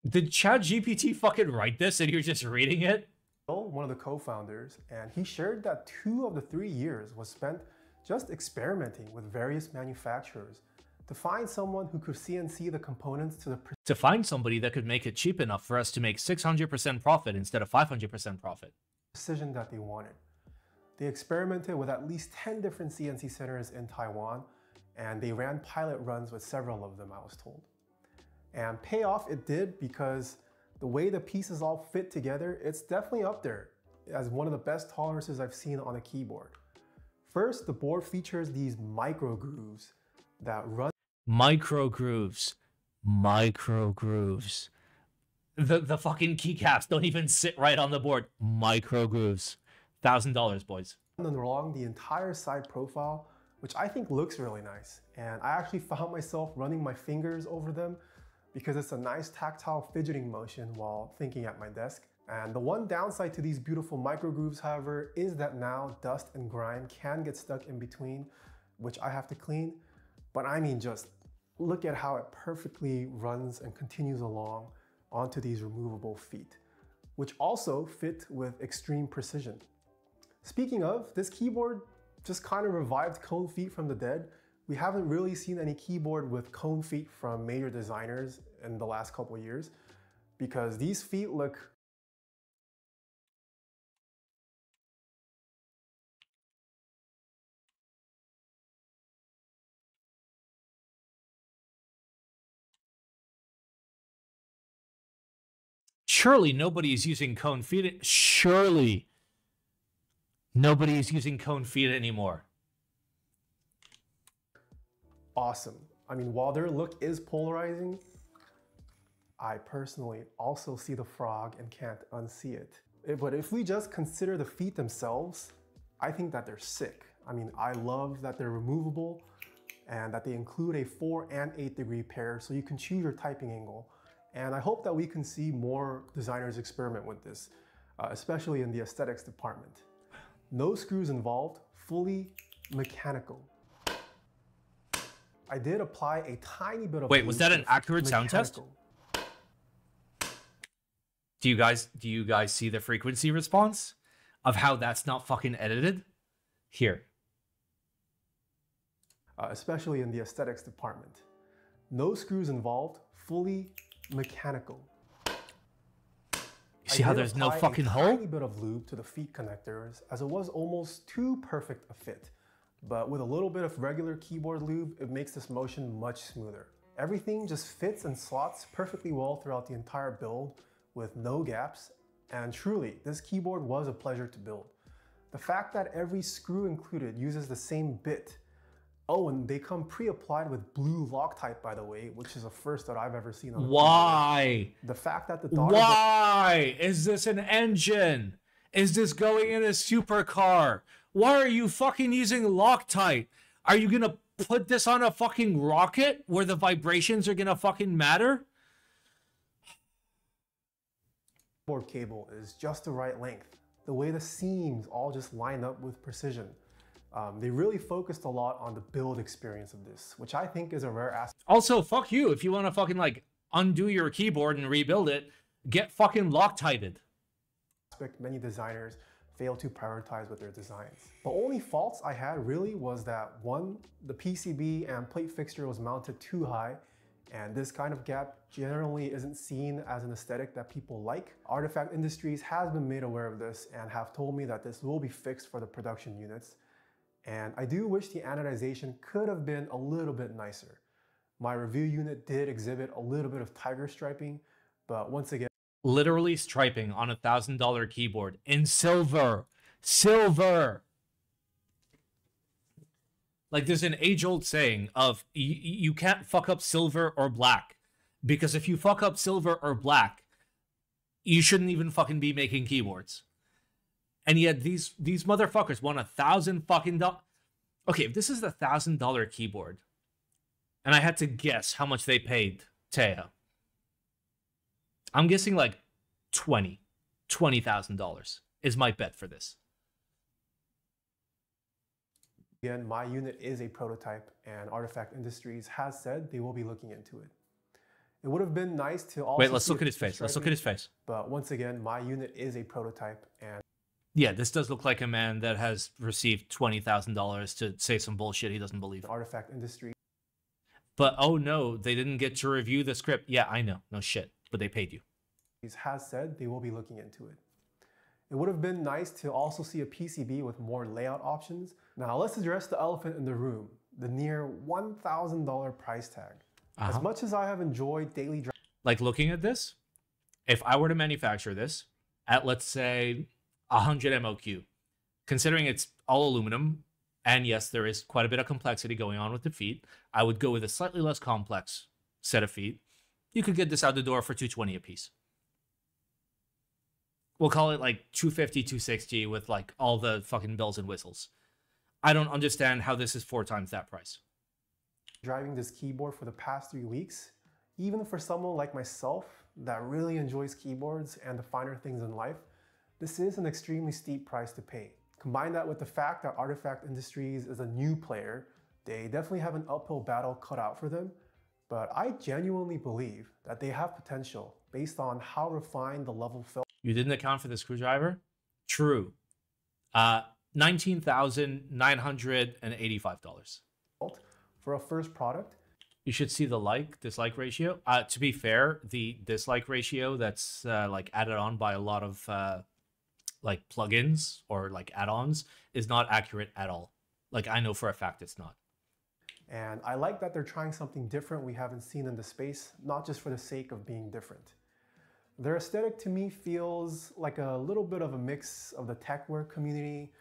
Did ChatGPT fucking write this and you're just reading it? One of the co-founders, and he shared that 2 of the 3 years was spent just experimenting with various manufacturers to find someone who could CNC the components to find somebody that could make it cheap enough for us to make 600% profit instead of 500% profit. Precision that they wanted. They experimented with at least 10 different CNC centers in Taiwan, and they ran pilot runs with several of them, I was told. And payoff it did, because the way the pieces all fit together, it's definitely up there as one of the best tolerances I've seen on a keyboard. First, the board features these micro grooves that run. Micro grooves. The fucking keycaps don't even sit right on the board. Micro grooves. $1,000, boys. Along the entire side profile, which I think looks really nice. And I actually found myself running my fingers over them because it's a nice tactile fidgeting motion while thinking at my desk. And the one downside to these beautiful micro grooves, however, is that now dust and grime can get stuck in between, which I have to clean. But I mean, just look at how it perfectly runs and continues along onto these removable feet, which also fit with extreme precision. Speaking of, this keyboard just kind of revived cone feet from the dead. We haven't really seen any keyboard with cone feet from major designers in the last couple of years, because these feet look Surely nobody is using cone feet. Surely nobody is using cone feet anymore. awesome. I mean, while their look is polarizing, I personally also see the frog and can't unsee it. But if we just consider the feet themselves, I think that they're sick. I mean, I love that they're removable and that they include a 4 and 8 degree pair, so you can choose your typing angle. And I hope that we can see more designers experiment with this. especially in the aesthetics department. No screws involved, fully mechanical. I did apply a tiny bit of Wait, was that an accurate sound test? Do you guys see the frequency response of how that's not fucking edited? Here. Especially in the aesthetics department. No screws involved, fully mechanical. You see how there's no fucking hole? I did apply a tiny bit of lube to the feet connectors as it was almost too perfect a fit. But with a little bit of regular keyboard lube, it makes this motion much smoother. Everything just fits and slots perfectly well throughout the entire build with no gaps, and truly, this keyboard was a pleasure to build. The fact that every screw included uses the same bit. Oh, and they come pre-applied with blue Loctite, by the way, which is a first that I've ever seen on a Why? keyboard. The fact that the Why? Is this an engine? Is this going in a supercar? Why are you fucking using Loctite? Are you gonna put this on a fucking rocket where the vibrations are gonna fucking matter? Board cable is just the right length. The way the seams all just line up with precision. They really focused a lot on the build experience of this, which I think is a rare aspect. Also, fuck you. If you want to fucking like undo your keyboard and rebuild it, get fucking Loctited. Many designers fail to prioritize with their designs. The only faults I had really was that one, the PCB and plate fixture was mounted too high, and this kind of gap generally isn't seen as an aesthetic that people like. Artifact Industries has been made aware of this and have told me that this will be fixed for the production units. And I do wish the anodization could have been a little bit nicer. My review unit did exhibit a little bit of tiger striping, but once again, literally striping on $1,000 keyboard in silver. Silver! Like there's an age-old saying of you can't fuck up silver or black, because if you fuck up silver or black, you shouldn't even fucking be making keyboards. And yet these motherfuckers want $1,000 fucking dollars. Okay, if this is the $1,000 keyboard, and I had to guess how much they paid Taya, I'm guessing like $20,000 is my bet for this. Again, my unit is a prototype, and Artifact Industries has said they will be looking into it. It would have been nice to also wait, let's look at his face. Let's look at his face. But once again, my unit is a prototype, and yeah, this does look like a man that has received $20,000 to say some bullshit he doesn't believe. Artifact Industries. But oh no, they didn't get to review the script. Yeah, I know. No shit. But they paid you. Has said they will be looking into it. It would have been nice to also see a PCB with more layout options. Now let's address the elephant in the room, the near $1,000 price tag. As much as I have enjoyed daily drive, like looking at this, if I were to manufacture this at, let's say, 100 MOQ, considering it's all aluminum, and yes, there is quite a bit of complexity going on with the feet, I would go with a slightly less complex set of feet. You could get this out the door for $220 a piece. We'll call it like $250, $260 with like all the fucking bells and whistles. I don't understand how this is 4 times that price. Driving this keyboard for the past 3 weeks, even for someone like myself that really enjoys keyboards and the finer things in life, this is an extremely steep price to pay. Combine that with the fact that Artifact Industries is a new player, they definitely have an uphill battle cut out for them, but I genuinely believe that they have potential based on how refined the level felt. You didn't account for the screwdriver? True. $19,985. For a first product. You should see the like-dislike ratio. To be fair, the dislike ratio that's like added on by a lot of like plugins or like add-ons is not accurate at all. Like I know for a fact it's not. And I like that they're trying something different we haven't seen in the space, not just for the sake of being different. Their aesthetic to me feels like a little bit of a mix of the techwear community,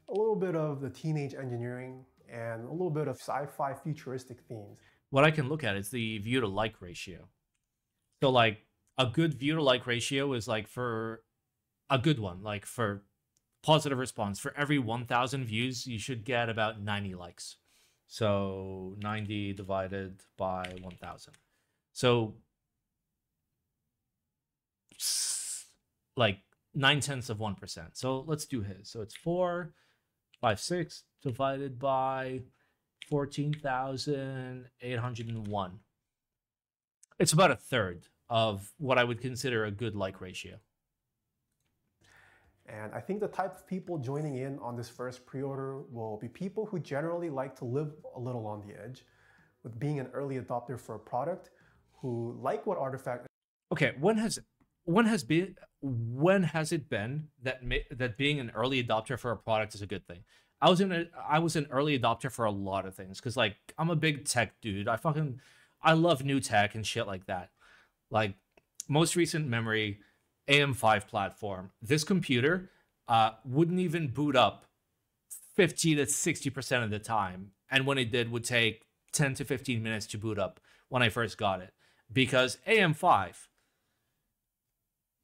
a little bit of the teenage engineering, and a little bit of sci-fi futuristic themes. What I can look at is the view to like ratio. So like a good view to like ratio is like for a good one, like for positive response, for every 1,000 views, you should get about 90 likes. So 90 divided by 1,000. So like 0.9%. So let's do his. So it's 456 divided by 14,801. It's about a third of what I would consider a good like ratio. And I think the type of people joining in on this first pre-order will be people who generally like to live a little on the edge with being an early adopter for a product, who like what Artifact. Okay, when has it been that being an early adopter for a product is a good thing? I was an early adopter for a lot of things because like I'm a big tech dude. I love new tech and shit like that. Like most recent memory, AM5 platform. This computer wouldn't even boot up 50 to 60% of the time, and when it did, would take 10 to 15 minutes to boot up when I first got it, because AM5.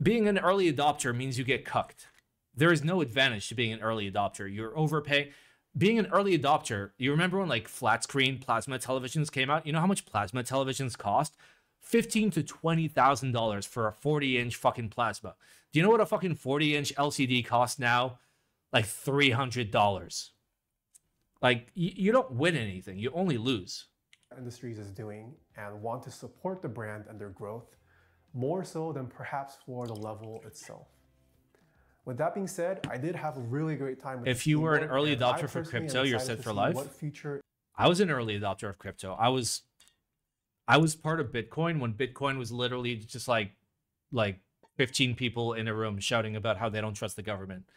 Being an early adopter means you get cucked. There is no advantage to being an early adopter. You're overpaying. Being an early adopter, you remember when like flat screen plasma televisions came out? You know how much plasma televisions cost? $15,000 to $20,000 for a 40-inch fucking plasma. Do you know what a fucking 40-inch LCD costs now? Like $300. Like you don't win anything. You only lose. Industries is doing and want to support the brand and their growth more so than perhaps for the level itself. With that being said, I did have a really great time with If you were an early adopter for crypto, you're set for life. I was an early adopter of crypto. I was part of Bitcoin when Bitcoin was literally just like 15 people in a room shouting about how they don't trust the government.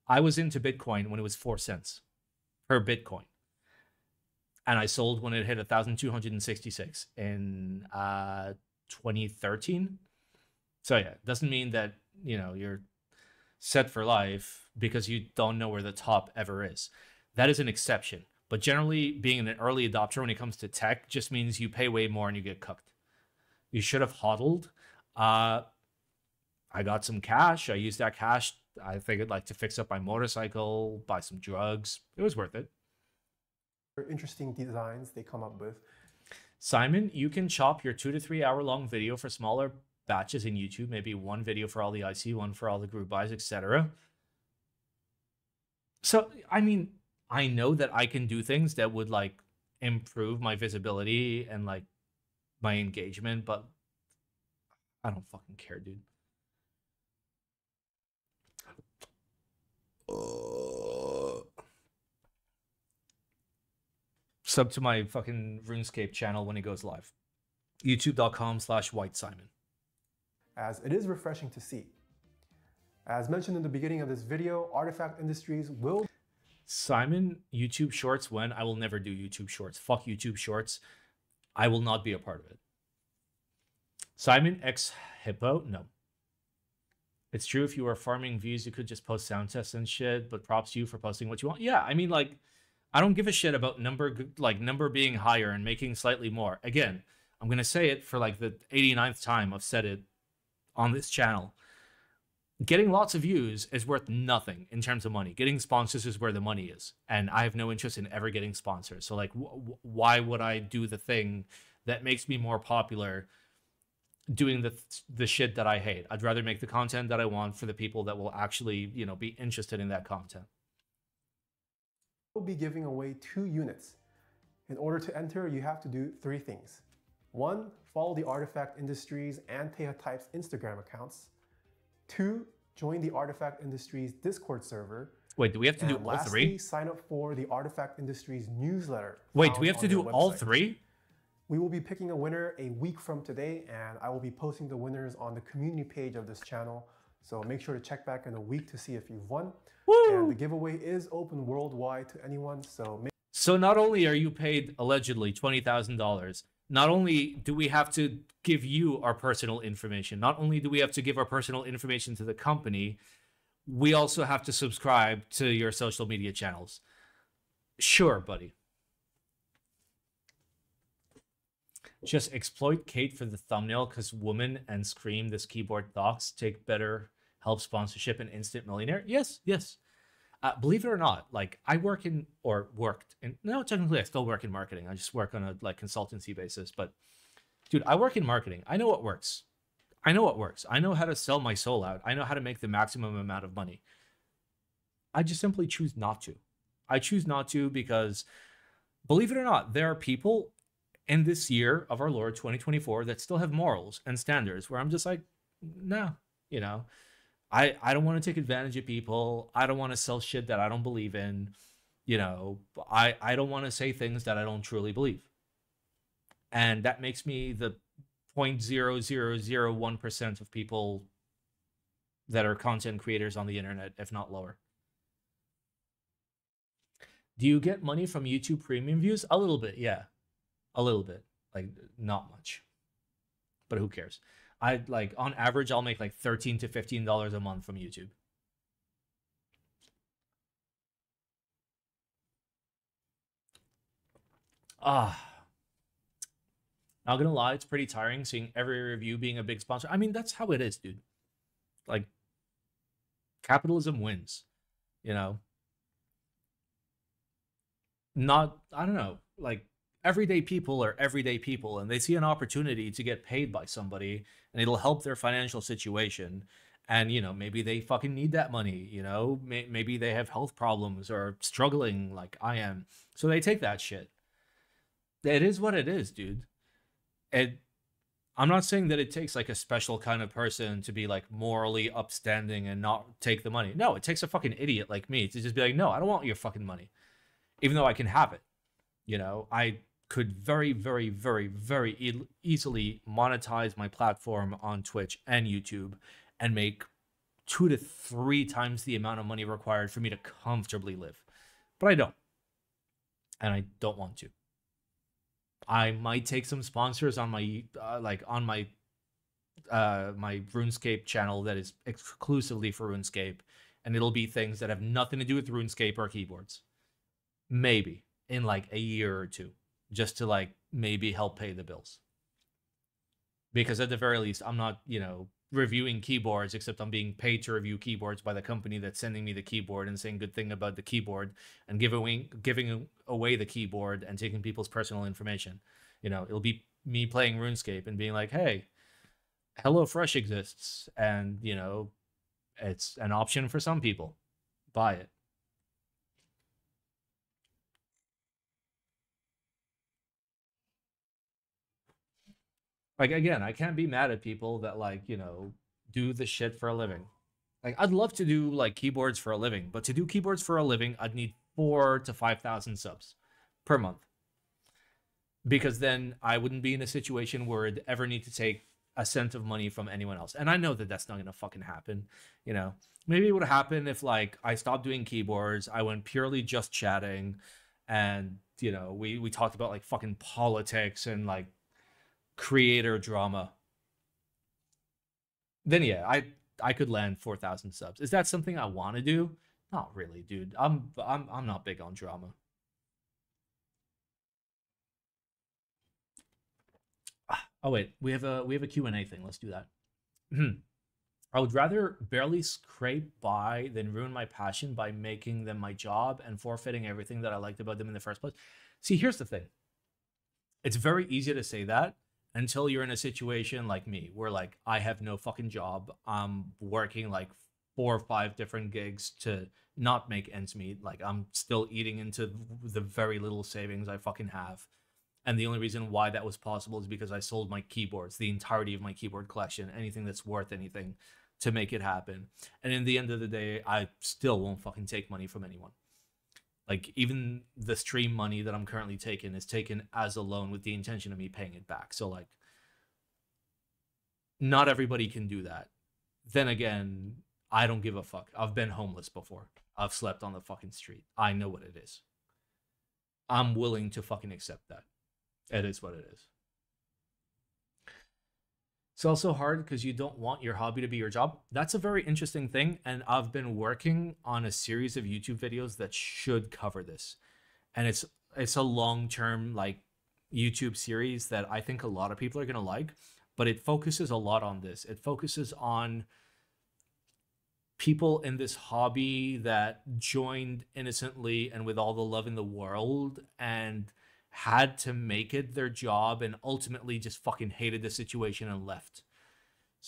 I was into Bitcoin when it was 4 cents per Bitcoin. And I sold when it hit 1,266 in 2013. So yeah, it doesn't mean that, you're set for life because you don't know where the top ever is. That is an exception. But generally, being an early adopter when it comes to tech just means you pay way more and you get cooked. You should have hodled. I got some cash. I used that cash. I figured like to fix up my motorcycle, buy some drugs. It was worth it. Interesting designs they come up with. Simon, you can chop your 2 to 3 hour long video for smaller batches in YouTube. Maybe one video for all the IC, one for all the group buys, etc. So, I mean, I know that I can do things that would like improve my visibility and like my engagement, but I don't fucking care, dude. Sub to my fucking RuneScape channel when it goes live. YouTube.com/WhiteSimon. As it is refreshing to see. As mentioned in the beginning of this video, Artifact Industries will... Simon, YouTube Shorts when? I will never do YouTube Shorts. Fuck YouTube Shorts. I will not be a part of it. Simon X Hippo? No. It's true if you were farming views, you could just post sound tests and shit, but props to you for posting what you want. Yeah, I mean, like, I don't give a shit about number being higher and making slightly more. Again, I'm going to say it for like the 89th time I've said it on this channel. Getting lots of views is worth nothing in terms of money. Getting sponsors is where the money is. And I have no interest in ever getting sponsors. So like, why would I do the thing that makes me more popular doing the shit that I hate? I'd rather make the content that I want for the people that will actually, be interested in that content. We'll be giving away 2 units. In order to enter, you have to do 3 things. 1, follow the Artifact Industries and Types Instagram accounts. 2, join the Artifact Industries Discord server. Wait, do we have to do all 3? Sign up for the Artifact Industries newsletter. Wait, do we have to do all 3? We will be picking a winner a week from today, and I will be posting the winners on the community page of this channel. So make sure to check back in a week to see if you've won. Woo! And the giveaway is open worldwide to anyone. So not only are you paid allegedly $20,000, not only do we have to give you our personal information, not only do we have to give our personal information to the company, we also have to subscribe to your social media channels. Sure, buddy. Just exploit Kate for the thumbnail because woman and scream this keyboard docs take better help sponsorship and instant millionaire. Yes. Believe it or not, like I worked in, no, technically I still work in marketing. I just work on a like consultancy basis, but dude, I work in marketing. I know what works. I know what works. I know how to sell my soul out. I know how to make the maximum amount of money. I just simply choose not to. I choose not to because, believe it or not, there are people in this year of our Lord 2024 that still have morals and standards where I'm just like, no, you know, I don't want to take advantage of people. I don't want to sell shit that I don't believe in. You know, I don't want to say things that I don't truly believe. And that makes me the 0.0001% of people that are content creators on the internet, if not lower. Do you get money from YouTube premium views? A little bit, yeah. A little bit. Like, not much. But who cares? I like, on average, I'll make like $13 to $15 a month from YouTube. Not gonna lie, it's pretty tiring seeing every review being a big sponsor. I mean, that's how it is, dude. Like, capitalism wins, you know? Not, I don't know, like, everyday people are everyday people, and they see an opportunity to get paid by somebody, and it'll help their financial situation. And, you know, maybe they fucking need that money, you know? Maybe they have health problems or struggling like I am. So they take that shit. It is what it is, dude. I'm not saying that it takes like a special kind of person to be like morally upstanding and not take the money. No, it takes a fucking idiot like me to just be like, no, I don't want your fucking money. Even though I can have it. You know, I could very, very, very, very easily monetize my platform on Twitch and YouTube and make 2 to 3 times the amount of money required for me to comfortably live. But I don't. And I don't want to. I might take some sponsors on my my RuneScape channel that is exclusively for RuneScape, and it'll be things that have nothing to do with RuneScape or keyboards. Maybe in like a year or two, just to like maybe help pay the bills. Because at the very least, I'm not, you know, reviewing keyboards, except I'm being paid to review keyboards by the company that's sending me the keyboard and saying good thing about the keyboard and giving away the keyboard and taking people's personal information. You know, it'll be me playing RuneScape and being like, hey, HelloFresh exists, and, you know, it's an option for some people. Buy it. Like, again, I can't be mad at people that, like, you know, do the shit for a living. Like, I'd love to do like keyboards for a living, but to do keyboards for a living, I'd need 4,000 to 5,000 subs per month. Because then I wouldn't be in a situation where I'd ever need to take a cent of money from anyone else. And I know that that's not going to fucking happen. You know, maybe it would happen if like I stopped doing keyboards, I went purely just chatting, and, you know, we talked about like fucking politics and like creator drama. Then yeah, I could land 4,000 subs. Is that something I want to do? Not really, dude. I'm not big on drama. Oh wait, we have a Q&A thing. Let's do that. I would rather barely scrape by than ruin my passion by making them my job and forfeiting everything that I liked about them in the first place. See, here's the thing. It's very easy to say that until you're in a situation like me, where like I have no fucking job. I'm working like 4 or 5 different gigs to not make ends meet. Like, I'm still eating into the very little savings I fucking have. And the only reason why that was possible is because I sold my keyboards, the entirety of my keyboard collection, anything that's worth anything, to make it happen. And in the end of the day, I still won't fucking take money from anyone. Like, even the stream money that I'm currently taking is taken as a loan with the intention of me paying it back. So, like, not everybody can do that. Then again, I don't give a fuck. I've been homeless before. I've slept on the fucking street. I know what it is. I'm willing to fucking accept that. It is what it is. It's also hard because you don't want your hobby to be your job. That's a very interesting thing, and I've been working on a series of YouTube videos that should cover this. And it's a long-term like YouTube series that I think a lot of people are going to like, but it focuses a lot on this. It focuses on people in this hobby that joined innocently and with all the love in the world and had to make it their job and ultimately just fucking hated the situation and left.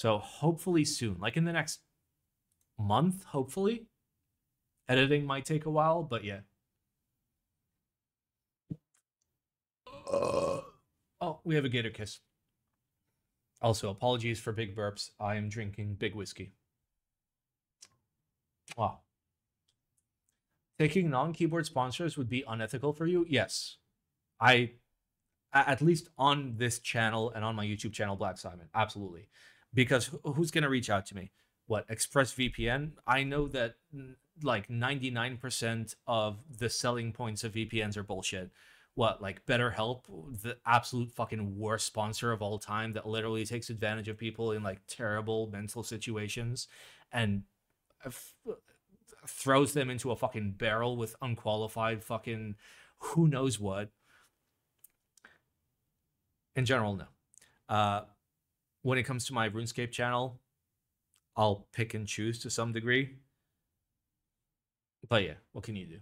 So hopefully soon, like in the next month, hopefully. Editing might take a while, but yeah. Oh, we have a gator kiss. Also, apologies for big burps. I am drinking big whiskey. Wow. Taking non-keyboard sponsors would be unethical for you? Yes. At least on this channel and on my YouTube channel, Black Simon, absolutely. Because who's going to reach out to me? What, ExpressVPN? I know that like 99% of the selling points of VPNs are bullshit. What, like BetterHelp, the absolute fucking worst sponsor of all time that literally takes advantage of people in like terrible mental situations and throws them into a fucking barrel with unqualified fucking who knows what. In general, no. When it comes to my RuneScape channel, I'll pick and choose to some degree. But yeah, what can you do?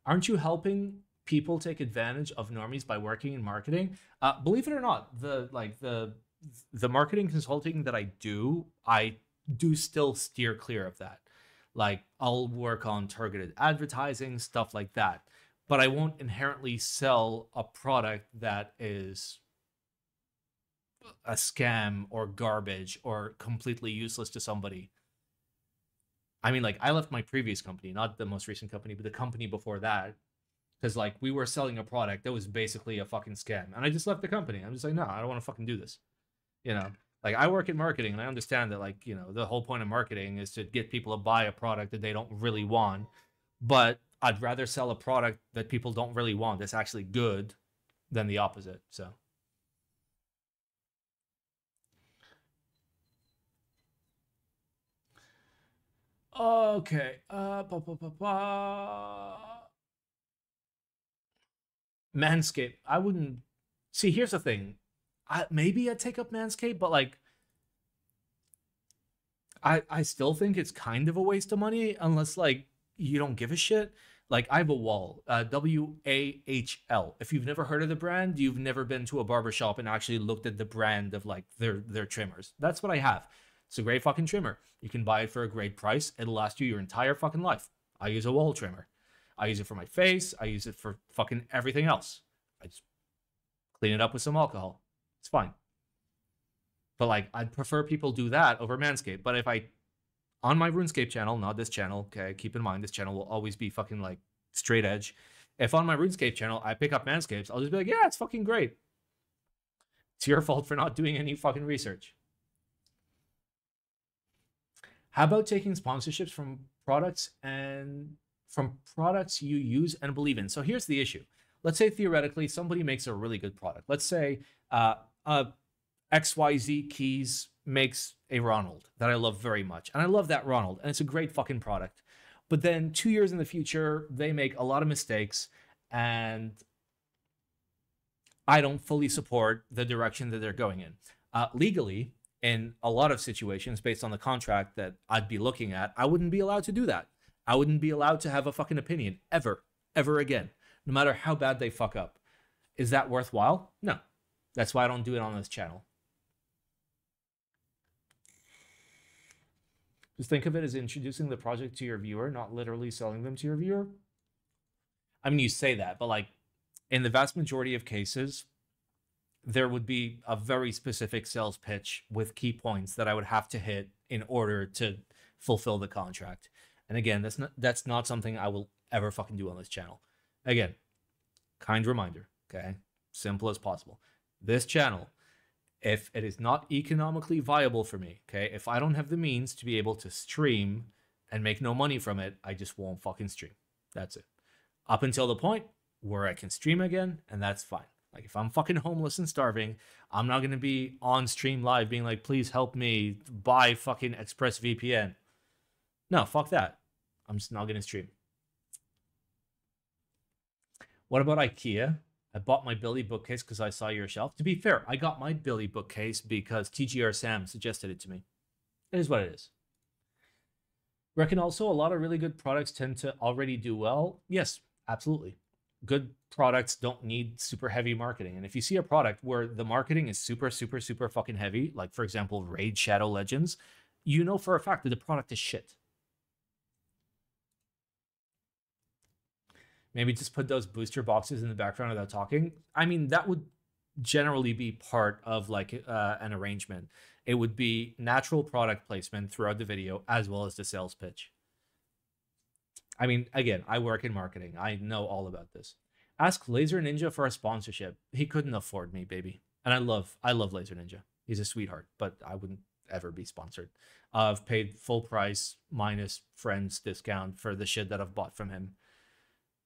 Aren't you helping people take advantage of normies by working in marketing? Believe it or not, the marketing consulting that I do still steer clear of that. Like, I'll work on targeted advertising, stuff like that. But I won't inherently sell a product that is a scam or garbage or completely useless to somebody. I mean, like, I left my previous company, not the most recent company, but the company before that, because, like, we were selling a product that was basically a fucking scam. And I just left the company. I'm just like, no, I don't want to fucking do this. You know? Like, I work in marketing, and I understand that, like, you know, the whole point of marketing is to get people to buy a product that they don't really want. But I'd rather sell a product that people don't really want that's actually good than the opposite, so... Okay. Manscaped. I wouldn't... See, here's the thing. Maybe I'd take up Manscaped, but, like... I still think it's kind of a waste of money, unless, like, you don't give a shit. Like, I have a wall, WAHL. If you've never heard of the brand, you've never been to a barbershop and actually looked at the brand of, like, their trimmers. That's what I have. It's a great fucking trimmer. You can buy it for a great price. It'll last you your entire fucking life. I use a wall trimmer. I use it for my face. I use it for fucking everything else. I just clean it up with some alcohol. It's fine. But, like, I'd prefer people do that over Manscaped. But if on my RuneScape channel, not this channel, okay, keep in mind, this channel will always be fucking, like, straight edge. If on my RuneScape channel, I pick up Manscaped, I'll just be like, yeah, it's fucking great. It's your fault for not doing any fucking research. How about taking sponsorships from products you use and believe in? So here's the issue. Let's say theoretically somebody makes a really good product. Let's say XYZ Keys makes a Ronald that I love very much. And I love that Ronald, and it's a great fucking product. But then 2 years in the future, they make a lot of mistakes, and I don't fully support the direction that they're going in. Legally, in a lot of situations, based on the contract that I'd be looking at, I wouldn't be allowed to do that. I wouldn't be allowed to have a fucking opinion, ever again, no matter how bad they fuck up. Is that worthwhile? No. That's why I don't do it on this channel. Just think of it as introducing the project to your viewer, not literally selling them to your viewer. I mean, you say that, but, like, in the vast majority of cases, there would be a very specific sales pitch with key points that I would have to hit in order to fulfill the contract. And again, that's not something I will ever fucking do on this channel. Again, kind reminder, okay? Simple as possible. This channel, if it is not economically viable for me, okay? If I don't have the means to be able to stream and make no money from it, I just won't fucking stream. That's it. Up until the point where I can stream again, and that's fine. Like, if I'm fucking homeless and starving, I'm not going to be on stream live being like, please help me buy fucking ExpressVPN. No, fuck that. I'm just not going to stream. What about IKEA? I bought my Billy bookcase because I saw your shelf. To be fair, I got my Billy bookcase because TGR Sam suggested it to me. It is what it is. Reckon also a lot of really good products tend to already do well. Yes, absolutely. good products don't need super heavy marketing. And if you see a product where the marketing is super, super, super fucking heavy, like for example, Raid Shadow Legends, you know for a fact that the product is shit. Maybe just put those booster boxes in the background without talking. I mean, that would generally be part of like an arrangement. It would be natural product placement throughout the video as well as the sales pitch. I mean, again, I work in marketing. I know all about this. Ask Laser Ninja for a sponsorship. He couldn't afford me, baby. And I love Laser Ninja. He's a sweetheart, but I wouldn't ever be sponsored. I've paid full price minus friends discount for the shit that I've bought from him.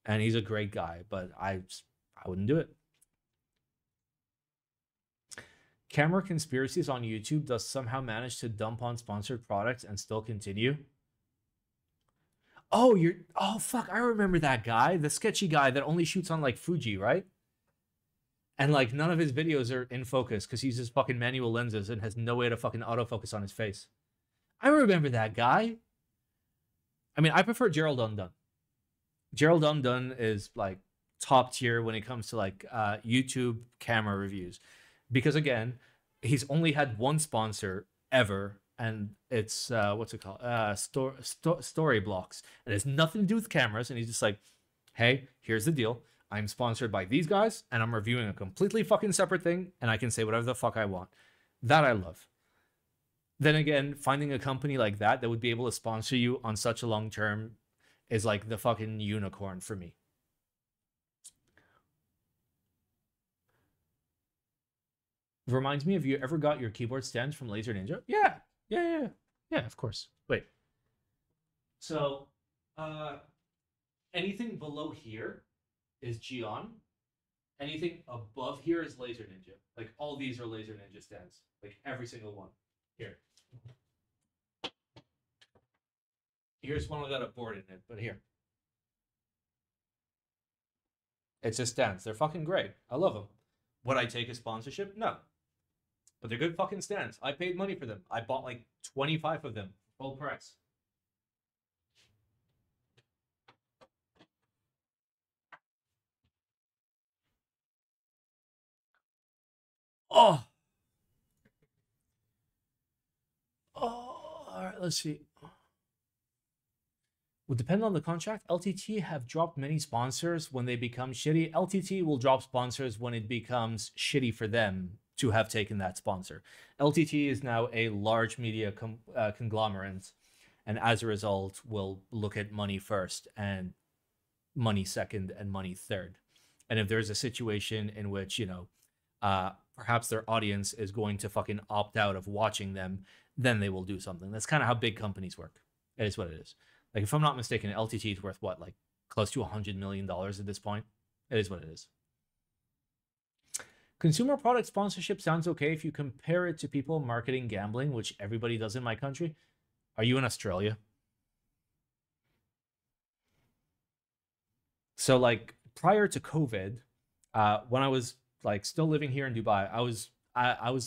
And he's a great guy, but I wouldn't do it. Camera Conspiracies on YouTube does somehow manage to dump on sponsored products and still continue. Oh, fuck, I remember that guy, the sketchy guy that only shoots on like Fuji, right? And like none of his videos are in focus because he uses fucking manual lenses and has no way to fucking autofocus on his face. I remember that guy. I mean, I prefer Gerald Undone. Gerald Undone is like top tier when it comes to like YouTube camera reviews. Because again, he's only had one sponsor ever, and it's what's it called? Story Blocks. And it has nothing to do with cameras, and he's just like, hey, here's the deal. I'm sponsored by these guys, and I'm reviewing a completely fucking separate thing, and I can say whatever the fuck I want. That I love. Then again, finding a company like that would be able to sponsor you on such a long term is like the fucking unicorn for me. Reminds me, have you ever got your keyboard stands from Laser Ninja? Yeah, of course. Wait. So, anything below here is Gion. Anything above here is Laser Ninja. Like, all these are Laser Ninja stands. Like, every single one. Here. Here's one without a board in it, but here. It's just stands. They're fucking great. I love them. Would I take a sponsorship? No. But they're good fucking stands. I paid money for them. I bought like 25 of them. Full price. Oh. All right, let's see. Would depend on the contract. LTT have dropped many sponsors when they become shitty. LTT will drop sponsors when it becomes shitty for them to have taken that sponsor. LTT is now a large media conglomerate, and as a result, will look at money first and money second and money third. And if there's a situation in which, you know, perhaps their audience is going to fucking opt out of watching them, then they will do something. That's kind of how big companies work. It is what it is. Like, if I'm not mistaken, LTT is worth what, like close to $100 million at this point? It is what it is. Consumer product sponsorship sounds okay if you compare it to people marketing gambling, which everybody does in my country. Are you in Australia? So, like, prior to COVID, when I was like still living here in Dubai, I was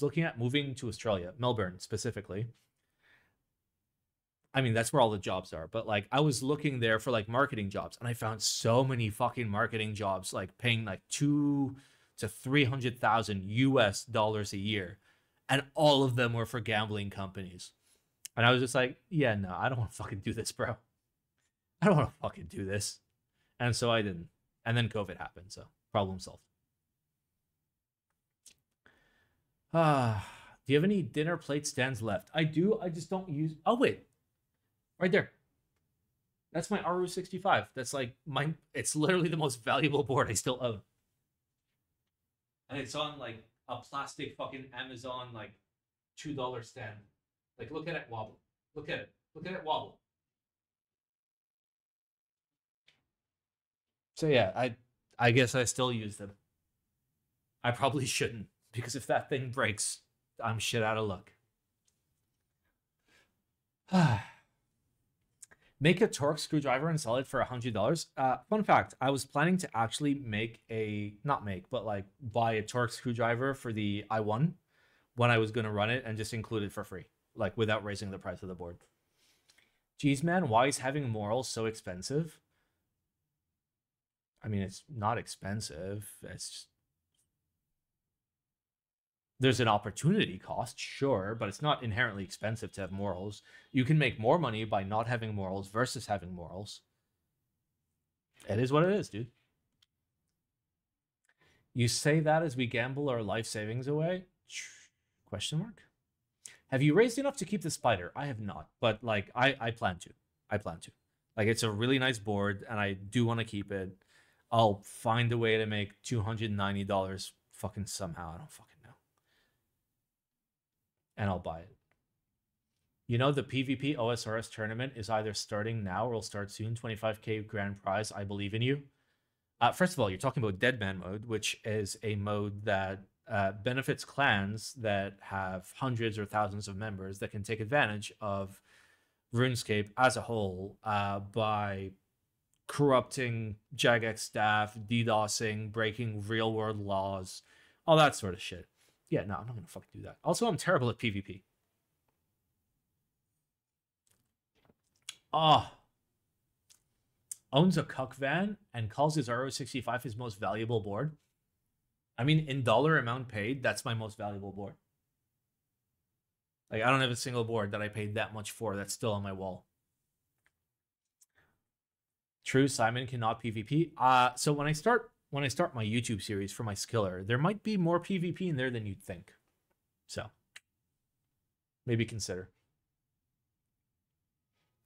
looking at moving to Australia, Melbourne specifically. I mean, that's where all the jobs are, but like I was looking there for like marketing jobs, and I found so many fucking marketing jobs, like paying like $200,000 to $300,000 a year, and all of them were for gambling companies. And I was just like, yeah, no, I don't want to fucking do this, bro. I don't want to fucking do this. And so I didn't. And then COVID happened, so problem solved. Do you have any dinner plate stands left? I do. I just don't use. Oh wait, right there. That's my RU65. That's like my. It's literally the most valuable board I still own. And it's on like a plastic fucking Amazon like $2 stand. Like, look at it wobble. Look at it. Look at it wobble. So yeah, I guess I still use them. I probably shouldn't, because if that thing breaks, I'm shit out of luck. Make a Torx screwdriver and sell it for $100. Fun fact, I was planning to actually make a, not make, but like buy a Torx screwdriver for the i1 when I was going to run it and just include it for free, like without raising the price of the board. Geez, man, why is having morals so expensive? I mean, it's not expensive. It's just, there's an opportunity cost, sure, but it's not inherently expensive to have morals. You can make more money by not having morals versus having morals. It is what it is, dude. You say that as we gamble our life savings away? Question mark? Have you raised enough to keep the spider? I have not, but like I plan to. I plan to. Like, it's a really nice board and I do want to keep it. I'll find a way to make $290 fucking somehow. I don't fucking know. And I'll buy it. You know, the PvP OSRS tournament is either starting now or will start soon. 25k grand prize. I believe in you. First of all, you're talking about Deadman mode, which is a mode that benefits clans that have hundreds or thousands of members that can take advantage of RuneScape as a whole by corrupting Jagex staff, DDoSing, breaking real-world laws, all that sort of shit. Yeah, no, I'm not gonna fucking do that. Also, I'm terrible at PvP. Owns a cuck van and calls his RO65 his most valuable board. I mean, in dollar amount paid, that's my most valuable board. Like, I don't have a single board that I paid that much for that's still on my wall. True, Simon cannot PvP. So when I start my YouTube series for my skiller, there might be more PvP in there than you'd think. So maybe consider.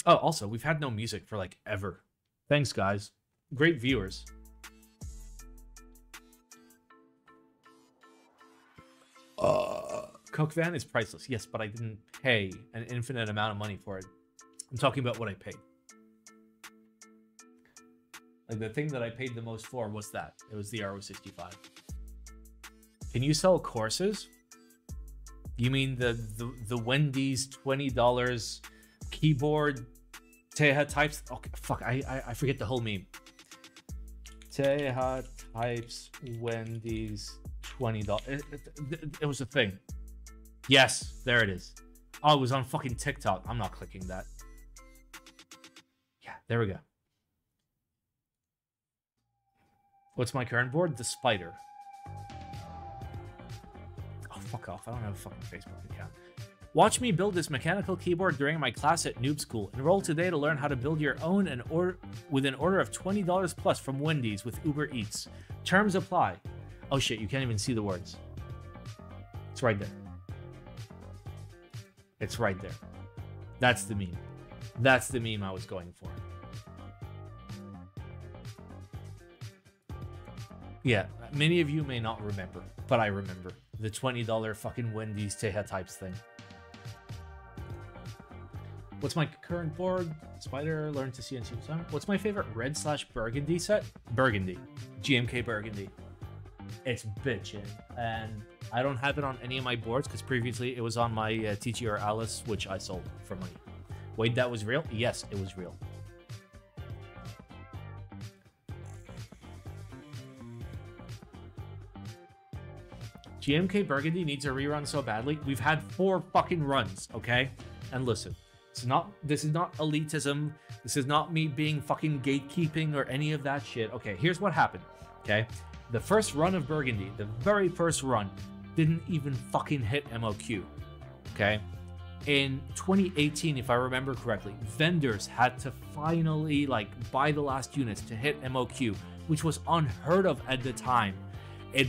Oh, also, we've had no music for like ever. Thanks, guys. Great viewers. Cook van is priceless. Yes, but I didn't pay an infinite amount of money for it. I'm talking about what I paid. Like, the thing that I paid the most for was that. It was the RO65. Can you sell courses? You mean the Wendy's $20 keyboard Teha types? Okay, fuck, I forget the whole meme. Teha types Wendy's $20. It was a thing. Yes, there it is. Oh, it was on fucking TikTok. I'm not clicking that. Yeah, there we go. What's my current board? The Spider. Oh, fuck off. I don't have a fucking Facebook account. Watch me build this mechanical keyboard during my class at Noob School. Enroll today to learn how to build your own and with an order of $20 plus from Wendy's with Uber Eats. Terms apply. Oh shit, you can't even see the words. It's right there. It's right there. That's the meme. That's the meme I was going for. Yeah, many of you may not remember, but I remember. The $20 fucking Wendy's Teha types thing. What's my current board? Spider, learn to CNC design. What's my favorite red/burgundy set? Burgundy. GMK Burgundy. It's bitchin'. And I don't have it on any of my boards because previously it was on my TTR Alice, which I sold for money. Wait, that was real? Yes, it was real. GMK Burgundy needs a rerun so badly. We've had 4 fucking runs, okay? And listen, this is not elitism. This is not me being fucking gatekeeping or any of that shit. Okay, here's what happened, okay? The first run of Burgundy, the very first run, didn't even fucking hit MOQ, okay? In 2018, if I remember correctly, vendors had to finally like buy the last units to hit MOQ, which was unheard of at the time. It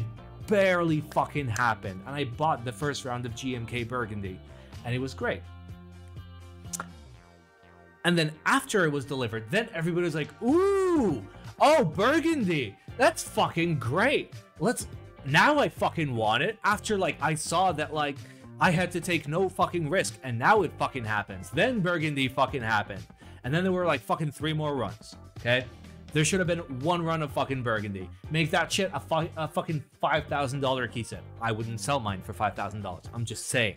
barely fucking happened, and I bought the first round of GMK Burgundy, and it was great. And then after it was delivered, then everybody was like, ooh, oh, Burgundy, that's fucking great. Now I fucking want it. After like I saw that like I had to take no fucking risk, and now it fucking happens. Then Burgundy fucking happened. And then there were like fucking 3 more runs, okay? There should have been 1 run of fucking Burgundy. Make that shit a fucking $5,000 key set. I wouldn't sell mine for $5,000. I'm just saying.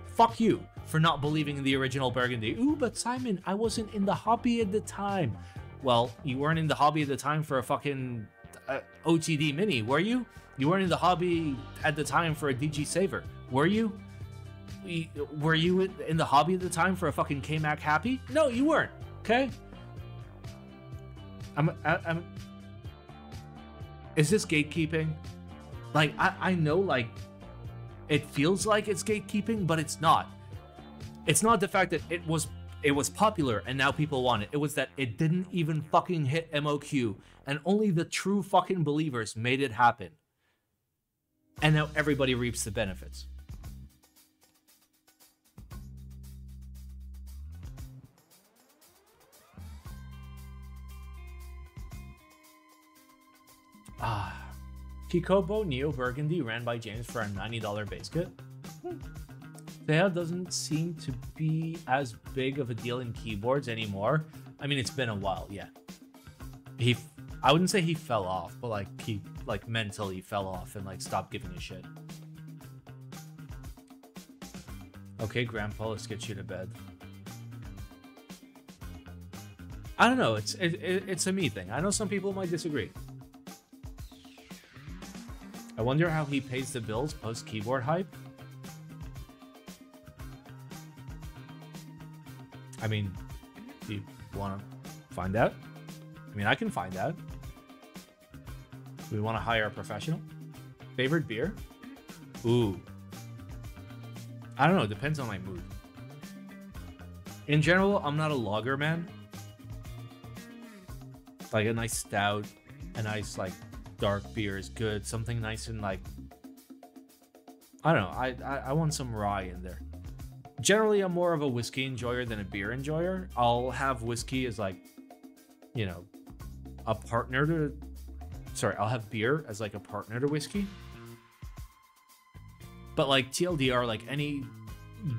Fuck you for not believing in the original Burgundy. Ooh, but Simon, I wasn't in the hobby at the time. Well, you weren't in the hobby at the time for a fucking OTD Mini, were you? You weren't in the hobby at the time for a DG Saver, were you? Were you in the hobby at the time for a fucking KMac Happy? No, you weren't, okay? Is this gatekeeping? Like, I know, like, it feels like it's gatekeeping, but it's not. It's not the fact that it was popular and now people want it. It was that it didn't even fucking hit MOQ, and only the true fucking believers made it happen. And now everybody reaps the benefits. Kikobo Neo Burgundy ran by James for a $90 base kit. That doesn't seem to be as big of a deal in keyboards anymore. I mean, it's been a while, yeah. I wouldn't say he fell off, but like he mentally fell off and like stopped giving a shit. Okay, Grandpa, let's get you to bed. I don't know. It's a me thing. I know some people might disagree. I wonder how he pays the bills post keyboard hype. I mean, do you want to find out? I mean, I can find out. Do we want to hire a professional? Favorite beer? Ooh. I don't know. It depends on my mood. In general, I'm not a lager man. Like a nice stout, a nice like dark beer is good. Something nice and like, I don't know. I want some rye in there. Generally, I'm more of a whiskey enjoyer than a beer enjoyer. I'll have whiskey as like, you know, a partner to... Sorry, I'll have beer as like a partner to whiskey. But like TLDR, like any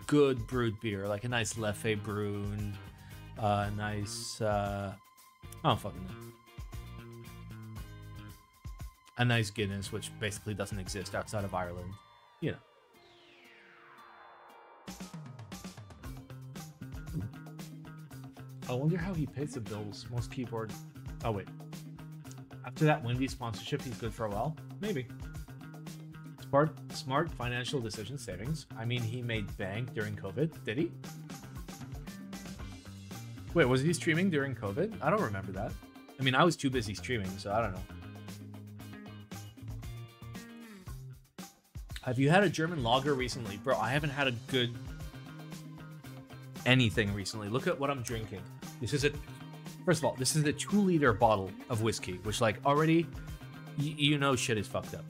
good brewed beer, like a nice Leffe Brune, nice... I don't fucking know. A nice Guinness, which basically doesn't exist outside of Ireland. You know. I wonder how he pays the bills. Most keyboard... Oh, wait. After that Wendy's sponsorship, he's good for a while? Maybe. Smart financial decision savings. I mean, he made bank during COVID. Did he? Wait, was he streaming during COVID? I don't remember that. I mean, I was too busy streaming, so I don't know. Have you had a German lager recently? Bro, I haven't had a good anything recently. Look at what I'm drinking. This is a... First of all, this is a 2-liter bottle of whiskey, which like already, you know shit is fucked up.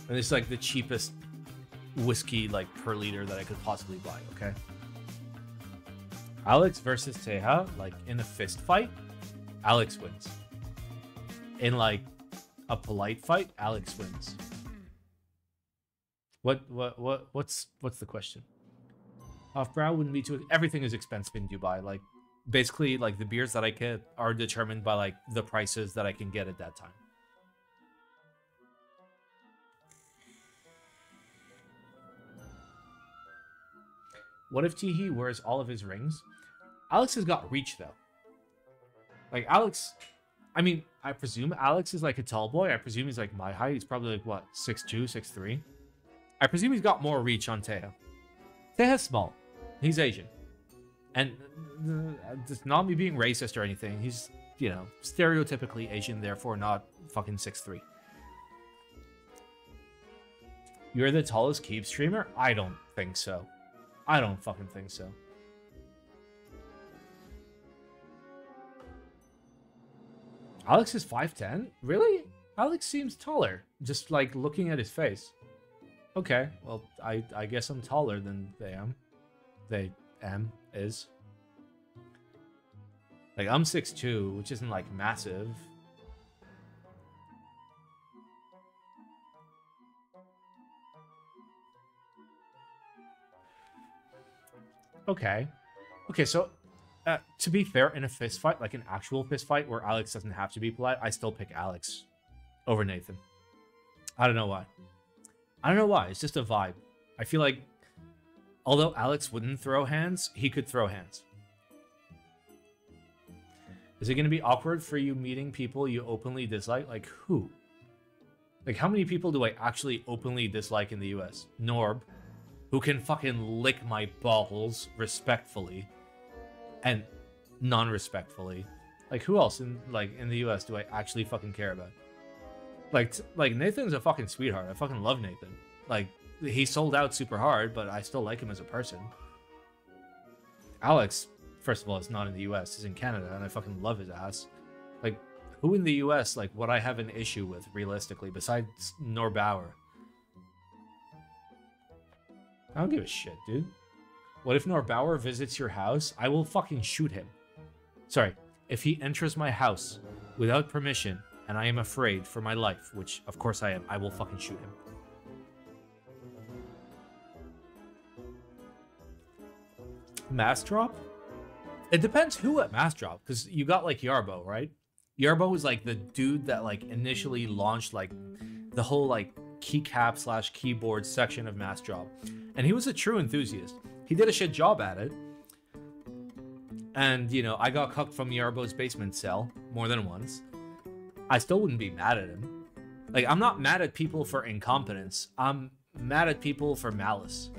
And it's like the cheapest whiskey like per liter that I could possibly buy, okay? Alex versus Teja, like in a fist fight, Alex wins. In like a polite fight, Alex wins. What's the question? Off-brow wouldn't be too... Everything is expensive in Dubai. Like, basically, like, the beers that I get are determined by, like, the prices that I can get at that time. What if Teehee wears all of his rings? Alex has got reach, though. Like, Alex... I mean, I presume Alex is, like, a tall boy. I presume he's, like, my height. He's probably, like, what, 6'2", 6'3"? I presume he's got more reach on Teja. Teja's small. He's Asian. And it's not me being racist or anything. He's, you know, stereotypically Asian, therefore not fucking 6'3". You're the tallest Keep streamer? I don't think so. I don't fucking think so. Alex is 5'10"? Really? Alex seems taller. Just, like, looking at his face. Okay, well, I guess I'm taller than they am. Is. Like, I'm 6'2", which isn't, like, massive. Okay. Okay, so, to be fair, in a fist fight, like an actual fist fight where Alex doesn't have to be polite, I still pick Alex over Nathan. I don't know why. I don't know why. It's just a vibe. I feel like, although Alex wouldn't throw hands, he could throw hands. Is it going to be awkward for you meeting people you openly dislike? Like, who? Like, how many people do I actually openly dislike in the US? Norb, who can fucking lick my balls respectfully and non-respectfully. Like, who else in the US do I actually fucking care about? Like Nathan's a fucking sweetheart. I fucking love Nathan. Like, he sold out super hard, but I still like him as a person. Alex, first of all, is not in the US. He's in Canada, and I fucking love his ass. Like, who in the US, like, would I have an issue with, realistically, besides Norbauer? I don't give a shit, dude. What if Norbauer visits your house? I will fucking shoot him. Sorry, if he enters my house without permission, and I am afraid for my life, which of course I am, I will fucking shoot him. MassDrop? It depends who at MassDrop, because you got like Yarbo, right? Yarbo was like the dude that like initially launched like the whole like keycap / keyboard section of MassDrop, and he was a true enthusiast. He did a shit job at it, and you know, I got cucked from Yarbo's basement cell more than once. I still wouldn't be mad at him. Like, I'm not mad at people for incompetence. I'm mad at people for malice.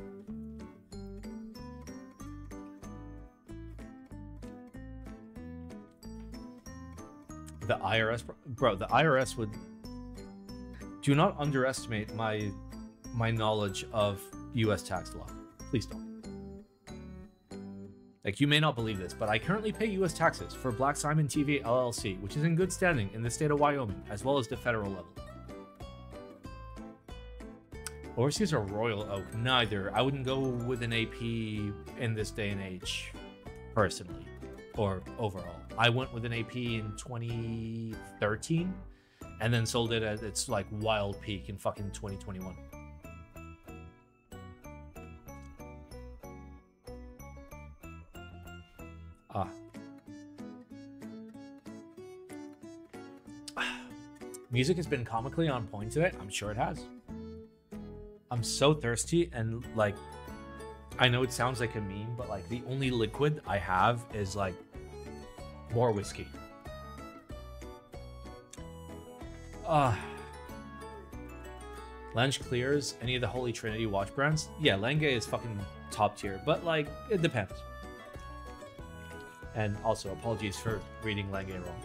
The IRS, bro, the IRS would... Do not underestimate my knowledge of US tax law. Please don't. Like, you may not believe this, but I currently pay US taxes for Black Simon TV LLC, which is in good standing in the state of Wyoming, as well as the federal level. Overseas or Royal Oak? Neither. I wouldn't go with an AP in this day and age, personally, or overall. I went with an AP in 2013, and then sold it at its, like, wild peak in fucking 2021. Music has been comically on point today. I'm sure it has. I'm so thirsty, and like, I know it sounds like a meme, but like the only liquid I have is like more whiskey. Lange clears any of the Holy Trinity watch brands? Yeah, Lange is fucking top tier, but like, it depends. And also, apologies for reading Lange wrong.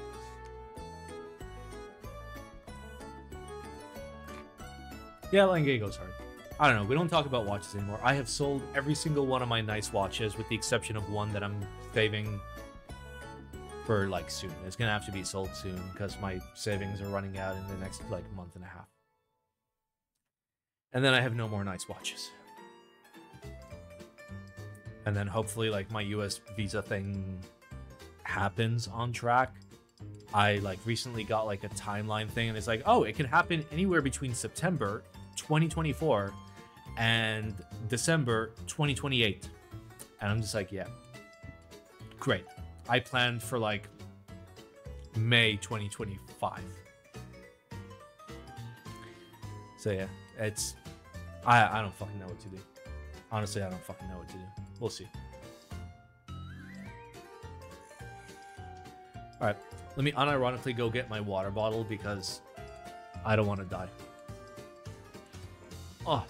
Yeah, Lange goes hard. I don't know, we don't talk about watches anymore. I have sold every single one of my nice watches, with the exception of one that I'm saving for, like, soon. It's gonna have to be sold soon, because my savings are running out in the next, like, month and a half. And then I have no more nice watches. And then hopefully, like, my US visa thing happens on track. I, like, recently got, like, a timeline thing, and it's like, oh, it can happen anywhere between September 2024 and December 2028. And I'm just like, yeah, great. I planned for like May 2025. So yeah, it's I don't fucking know what to do. Honestly, I don't fucking know what to do. We'll see. All right, let me unironically go get my water bottle because I don't want to die. Oh.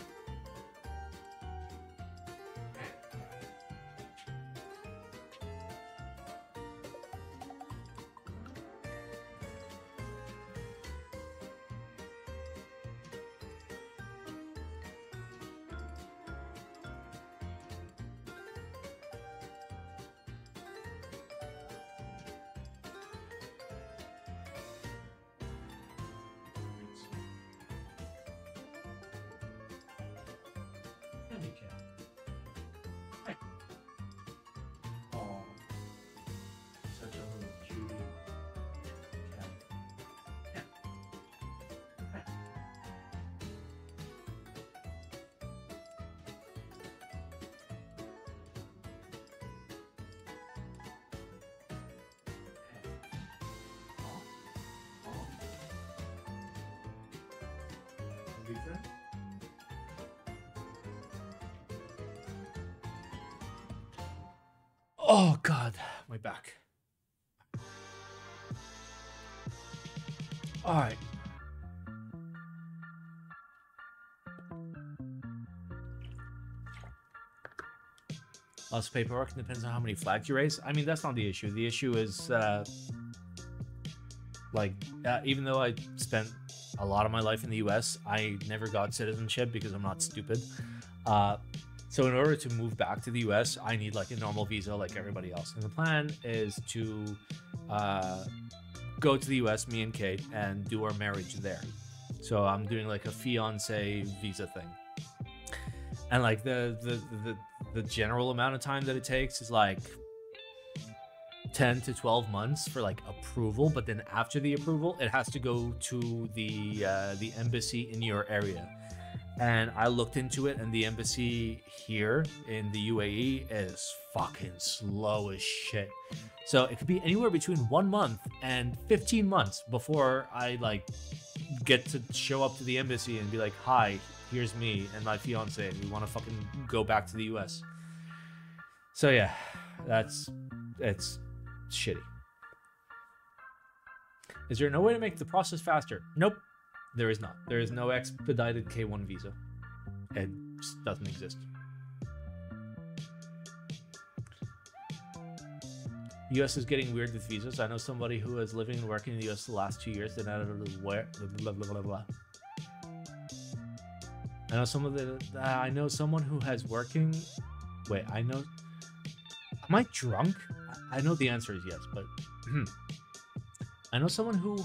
Oh God, my back. All right. Lots of paperwork, depends on how many flags you raise. I mean, that's not the issue. The issue is Like, even though I spent a lot of my life in the US, I never got citizenship because I'm not stupid. So in order to move back to the US, I need like a normal visa like everybody else. And the plan is to go to the US, me and Kate, and do our marriage there. So I'm doing like a fiance visa thing. And like the general amount of time that it takes is like 10 to 12 months for like approval, but then after the approval, it has to go to the embassy in your area. And I looked into it, and the embassy here in the UAE is fucking slow as shit. So it could be anywhere between 1 month and 15 months before I like get to show up to the embassy and be like, hi, here's me and my fiance. We want to fucking go back to the US. So yeah, it's shitty. Is there no way to make the process faster? Nope. There is not. There is no expedited K1 visa. It just doesn't exist. US is getting weird with visas. I know somebody who is living and working in the US the last 2 years. Then I don't know where. Blah, blah, blah, blah. I know someone who has working. Wait, I know. Am I drunk? I know the answer is yes, but I know someone who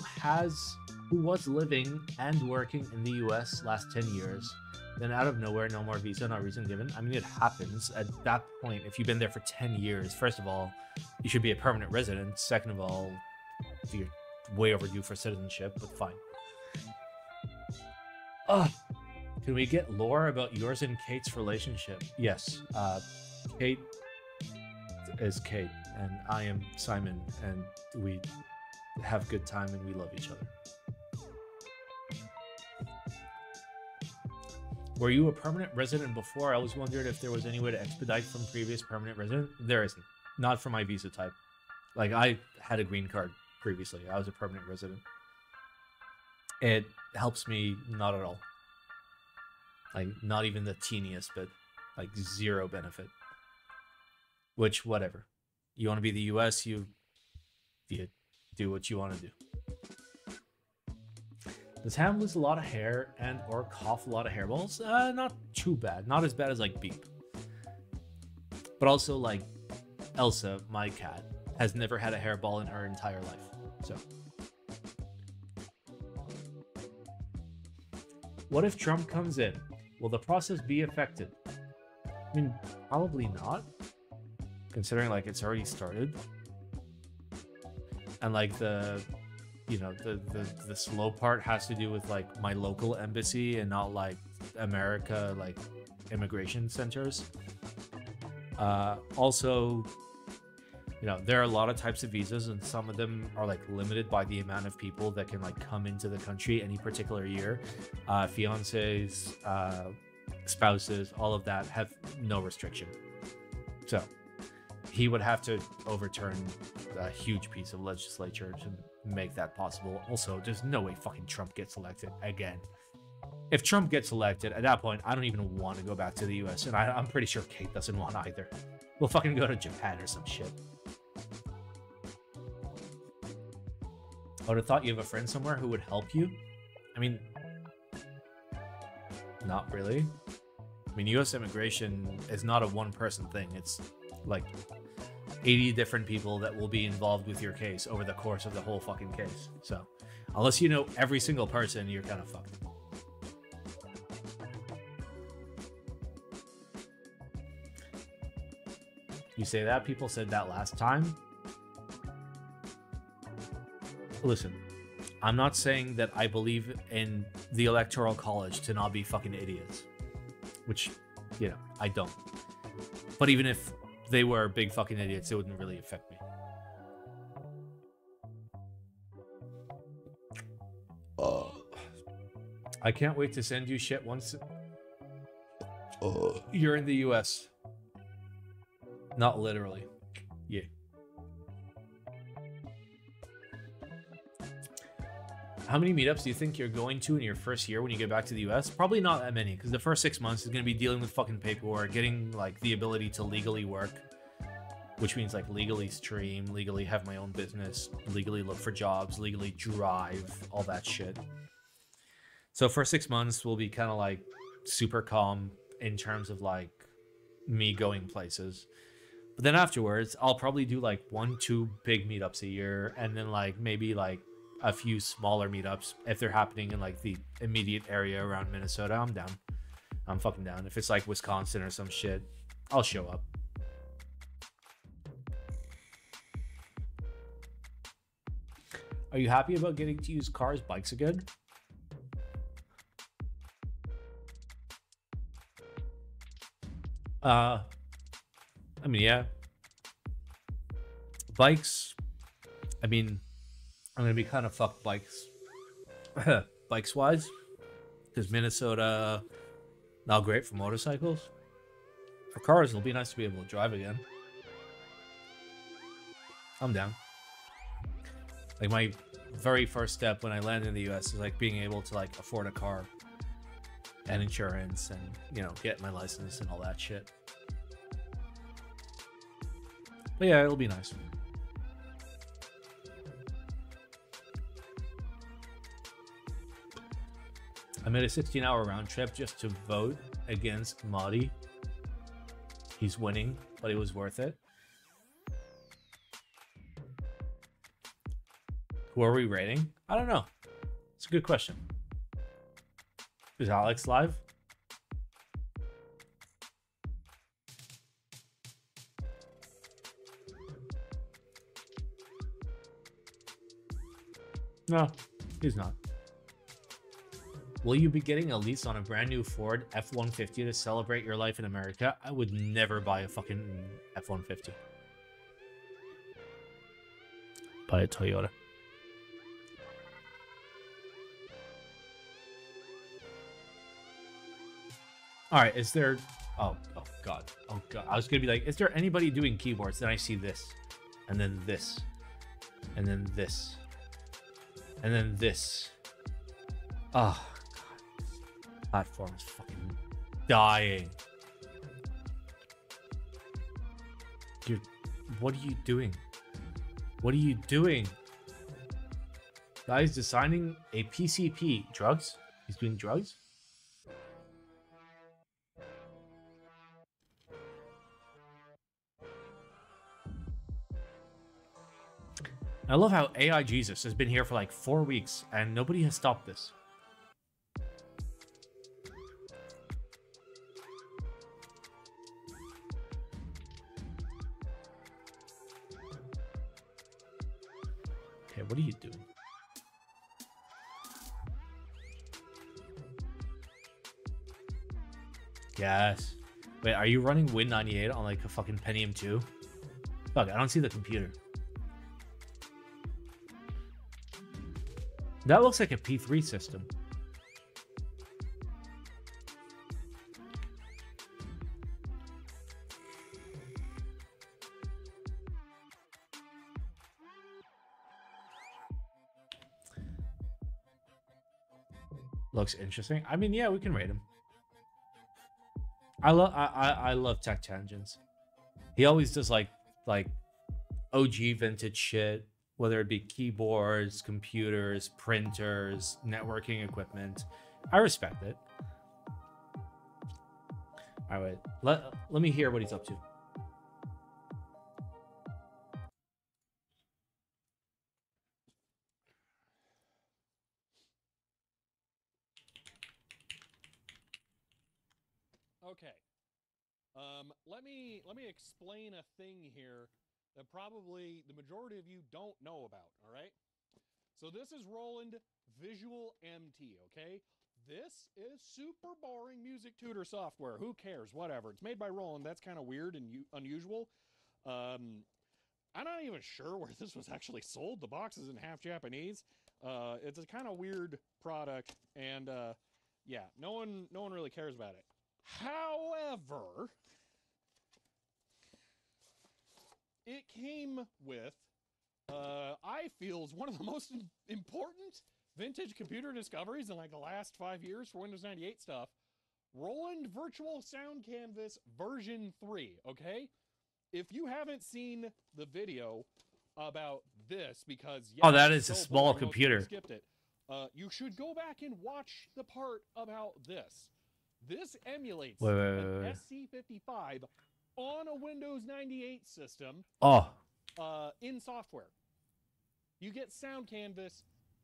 was living and working in the US last 10 years, then out of nowhere, no more visa, no reason given. I mean, it happens. At that point, if you've been there for 10 years, first of all, you should be a permanent resident. Second of all, you're way overdue for citizenship, but fine. Can we get lore about yours and Kate's relationship? Yes. Kate is Kate, and I am Simon, and we have good time and we love each other. Were you a permanent resident before? I always wondered if there was any way to expedite from previous permanent resident. There isn't. Not for my visa type. Like, I had a green card previously. I was a permanent resident. It helps me not at all. Like, not even the teeniest bit. Like, zero benefit. Which, whatever. You want to be the US, you do what you want to do. Does Ham lose a lot of hair and or cough a lot of hairballs? Not too bad. Not as bad as like Beep. But also like Elsa, my cat, has never had a hairball in her entire life. So. What if Trump comes in? Will the process be affected? I mean, probably not. Considering like it's already started. And like the slow part has to do with like my local embassy and not like America, like immigration centers. Also, you know, there are a lot of types of visas, and some of them are like limited by the amount of people that can like come into the country any particular year. Fiancés, spouses, all of that have no restriction. So he would have to overturn a huge piece of legislature to make that possible. Also, there's no way fucking Trump gets elected again. If Trump gets elected, at that point, I don't even want to go back to the US, and I'm pretty sure Kate doesn't want either. We'll fucking go to Japan or some shit. I would have thought you have a friend somewhere who would help you. I mean, not really. I mean, US immigration is not a one-person thing. It's like 80 different people that will be involved with your case over the course of the whole fucking case. So, unless you know every single person, you're kind of fucked. You say that? People said that last time. Listen, I'm not saying that I believe in the Electoral College to not be fucking idiots. Which, you know, I don't. But even if they were big fucking idiots, it wouldn't really affect me. I can't wait to send you shit once you're in the US. Not literally. Yeah. How many meetups do you think you're going to in your first year when you get back to the US? Probably not that many, because the first 6 months is going to be dealing with fucking paperwork, getting like the ability to legally work. which means like legally stream, legally have my own business, legally look for jobs, legally drive, all that shit. So for 6 months, we'll be kind of like super calm in terms of like me going places. But then afterwards, I'll probably do like 1-2 big meetups a year, and then like maybe like a few smaller meetups if they're happening in like the immediate area around Minnesota. I'm down. I'm fucking down. If it's like Wisconsin or some shit, I'll show up. Are you happy about getting to use cars, bikes again? I mean, yeah. Bikes, I mean, I'm going to be kind of fucked bikes. Bikes-wise. Because Minnesota, not great for motorcycles. For cars, it'll be nice to be able to drive again. I'm down. Like, my very first step when I landed in the US is, like, being able to, like, afford a car. And insurance and, you know, get my license and all that shit. But yeah, it'll be nice. I made a 16-hour round trip just to vote against Mahdi. He's winning, but it was worth it. Who are we rating? I don't know. It's a good question. Is Alex live? No, he's not. Will you be getting a lease on a brand new Ford F-150 to celebrate your life in America? I would never buy a fucking F-150. Buy a Toyota. All right, is there... Oh God. Oh, God. I was going to be like, is there anybody doing keyboards? Then I see this. And then this. And then this. And then this. Oh, God. This platform is fucking dying. Dude, what are you doing? What are you doing? Guy's designing a PCP. Drugs? He's doing drugs? I love how AI Jesus has been here for like 4 weeks and nobody has stopped this. Okay, what are you doing? Yes. Wait, are you running Win98 on like a fucking Pentium 2? Fuck, I don't see the computer. That looks like a P3 system. Looks interesting. I mean, yeah, we can rate him. I love Tech Tangents. He always does like OG vintage shit. Whether it be keyboards, computers, printers, networking equipment. I respect it. All right, let me hear what he's up to. Okay. Let me explain a thing here that probably the majority of you don't know about, all right? So this is Roland Visual MT, okay? This is super boring music tutor software. Who cares? Whatever. It's made by Roland. That's kind of weird and unusual. I'm not even sure where this was actually sold. The box is in half Japanese. It's a kind of weird product, and yeah, no one really cares about it. However, it came with, I feel, is one of the most important vintage computer discoveries in like the last 5 years for Windows 98 stuff. Roland Virtual Sound Canvas version 3, okay? if you haven't seen the video about this, because Oh, that it's is a so small boring, most people computer. skipped it. You should go back and watch the part about this. This emulates an SC55 on a Windows 98 system. Oh. In software. You get Sound Canvas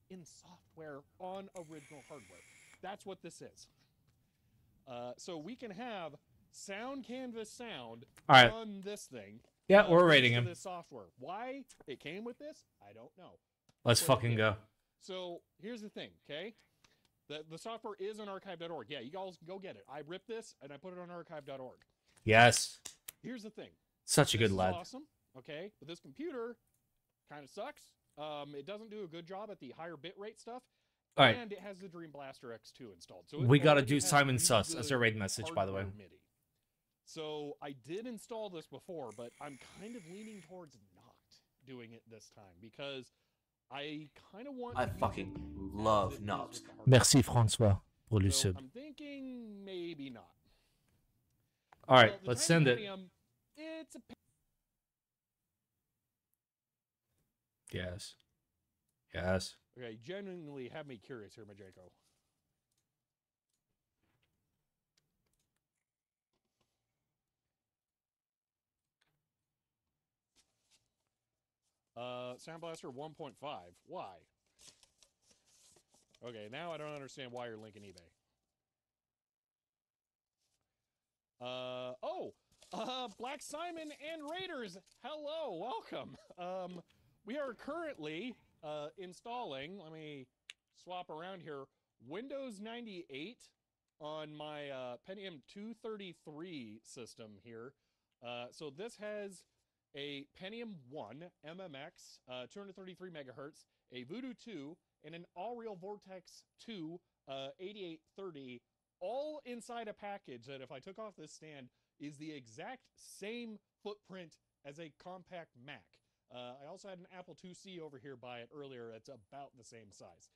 in software on original hardware. That's what this is. So we can have Sound Canvas sound on this thing. Yeah, we're rating him. This software. Why it came with this, I don't know. Let's fucking go. So here's the thing, okay? The software is on archive.org. Yeah, you guys go get it. I ripped this and I put it on archive.org. Yes. Here's the thing. Such a good lad. Awesome. Okay, but this computer kind of sucks. It doesn't do a good job at the higher bitrate stuff. All right. And it has the Dream Blaster X2 installed. So we got to do Simon Suss as a raid message, by the way. MIDI. So I did install this before, but I'm kind of leaning towards not doing it this time because I kind of want. I fucking love knobs. Merci François pour le sub. I'm thinking maybe not. All right, let's send it. It's a. Yes. Yes. Okay, genuinely have me curious here, Majeko. Sound Blaster 1.5. Why? Okay, now I don't understand why you're linking eBay. Black Simon and Raiders, hello, welcome. We are currently installing, let me swap around here, Windows 98 on my Pentium 233 system here. So this has a Pentium 1 MMX, 233 megahertz, a Voodoo 2, and an All-Real Vortex 2 8830, all inside a package that if I took off this stand is the exact same footprint as a compact Mac. I also had an Apple IIc over here by it earlier that's about the same size.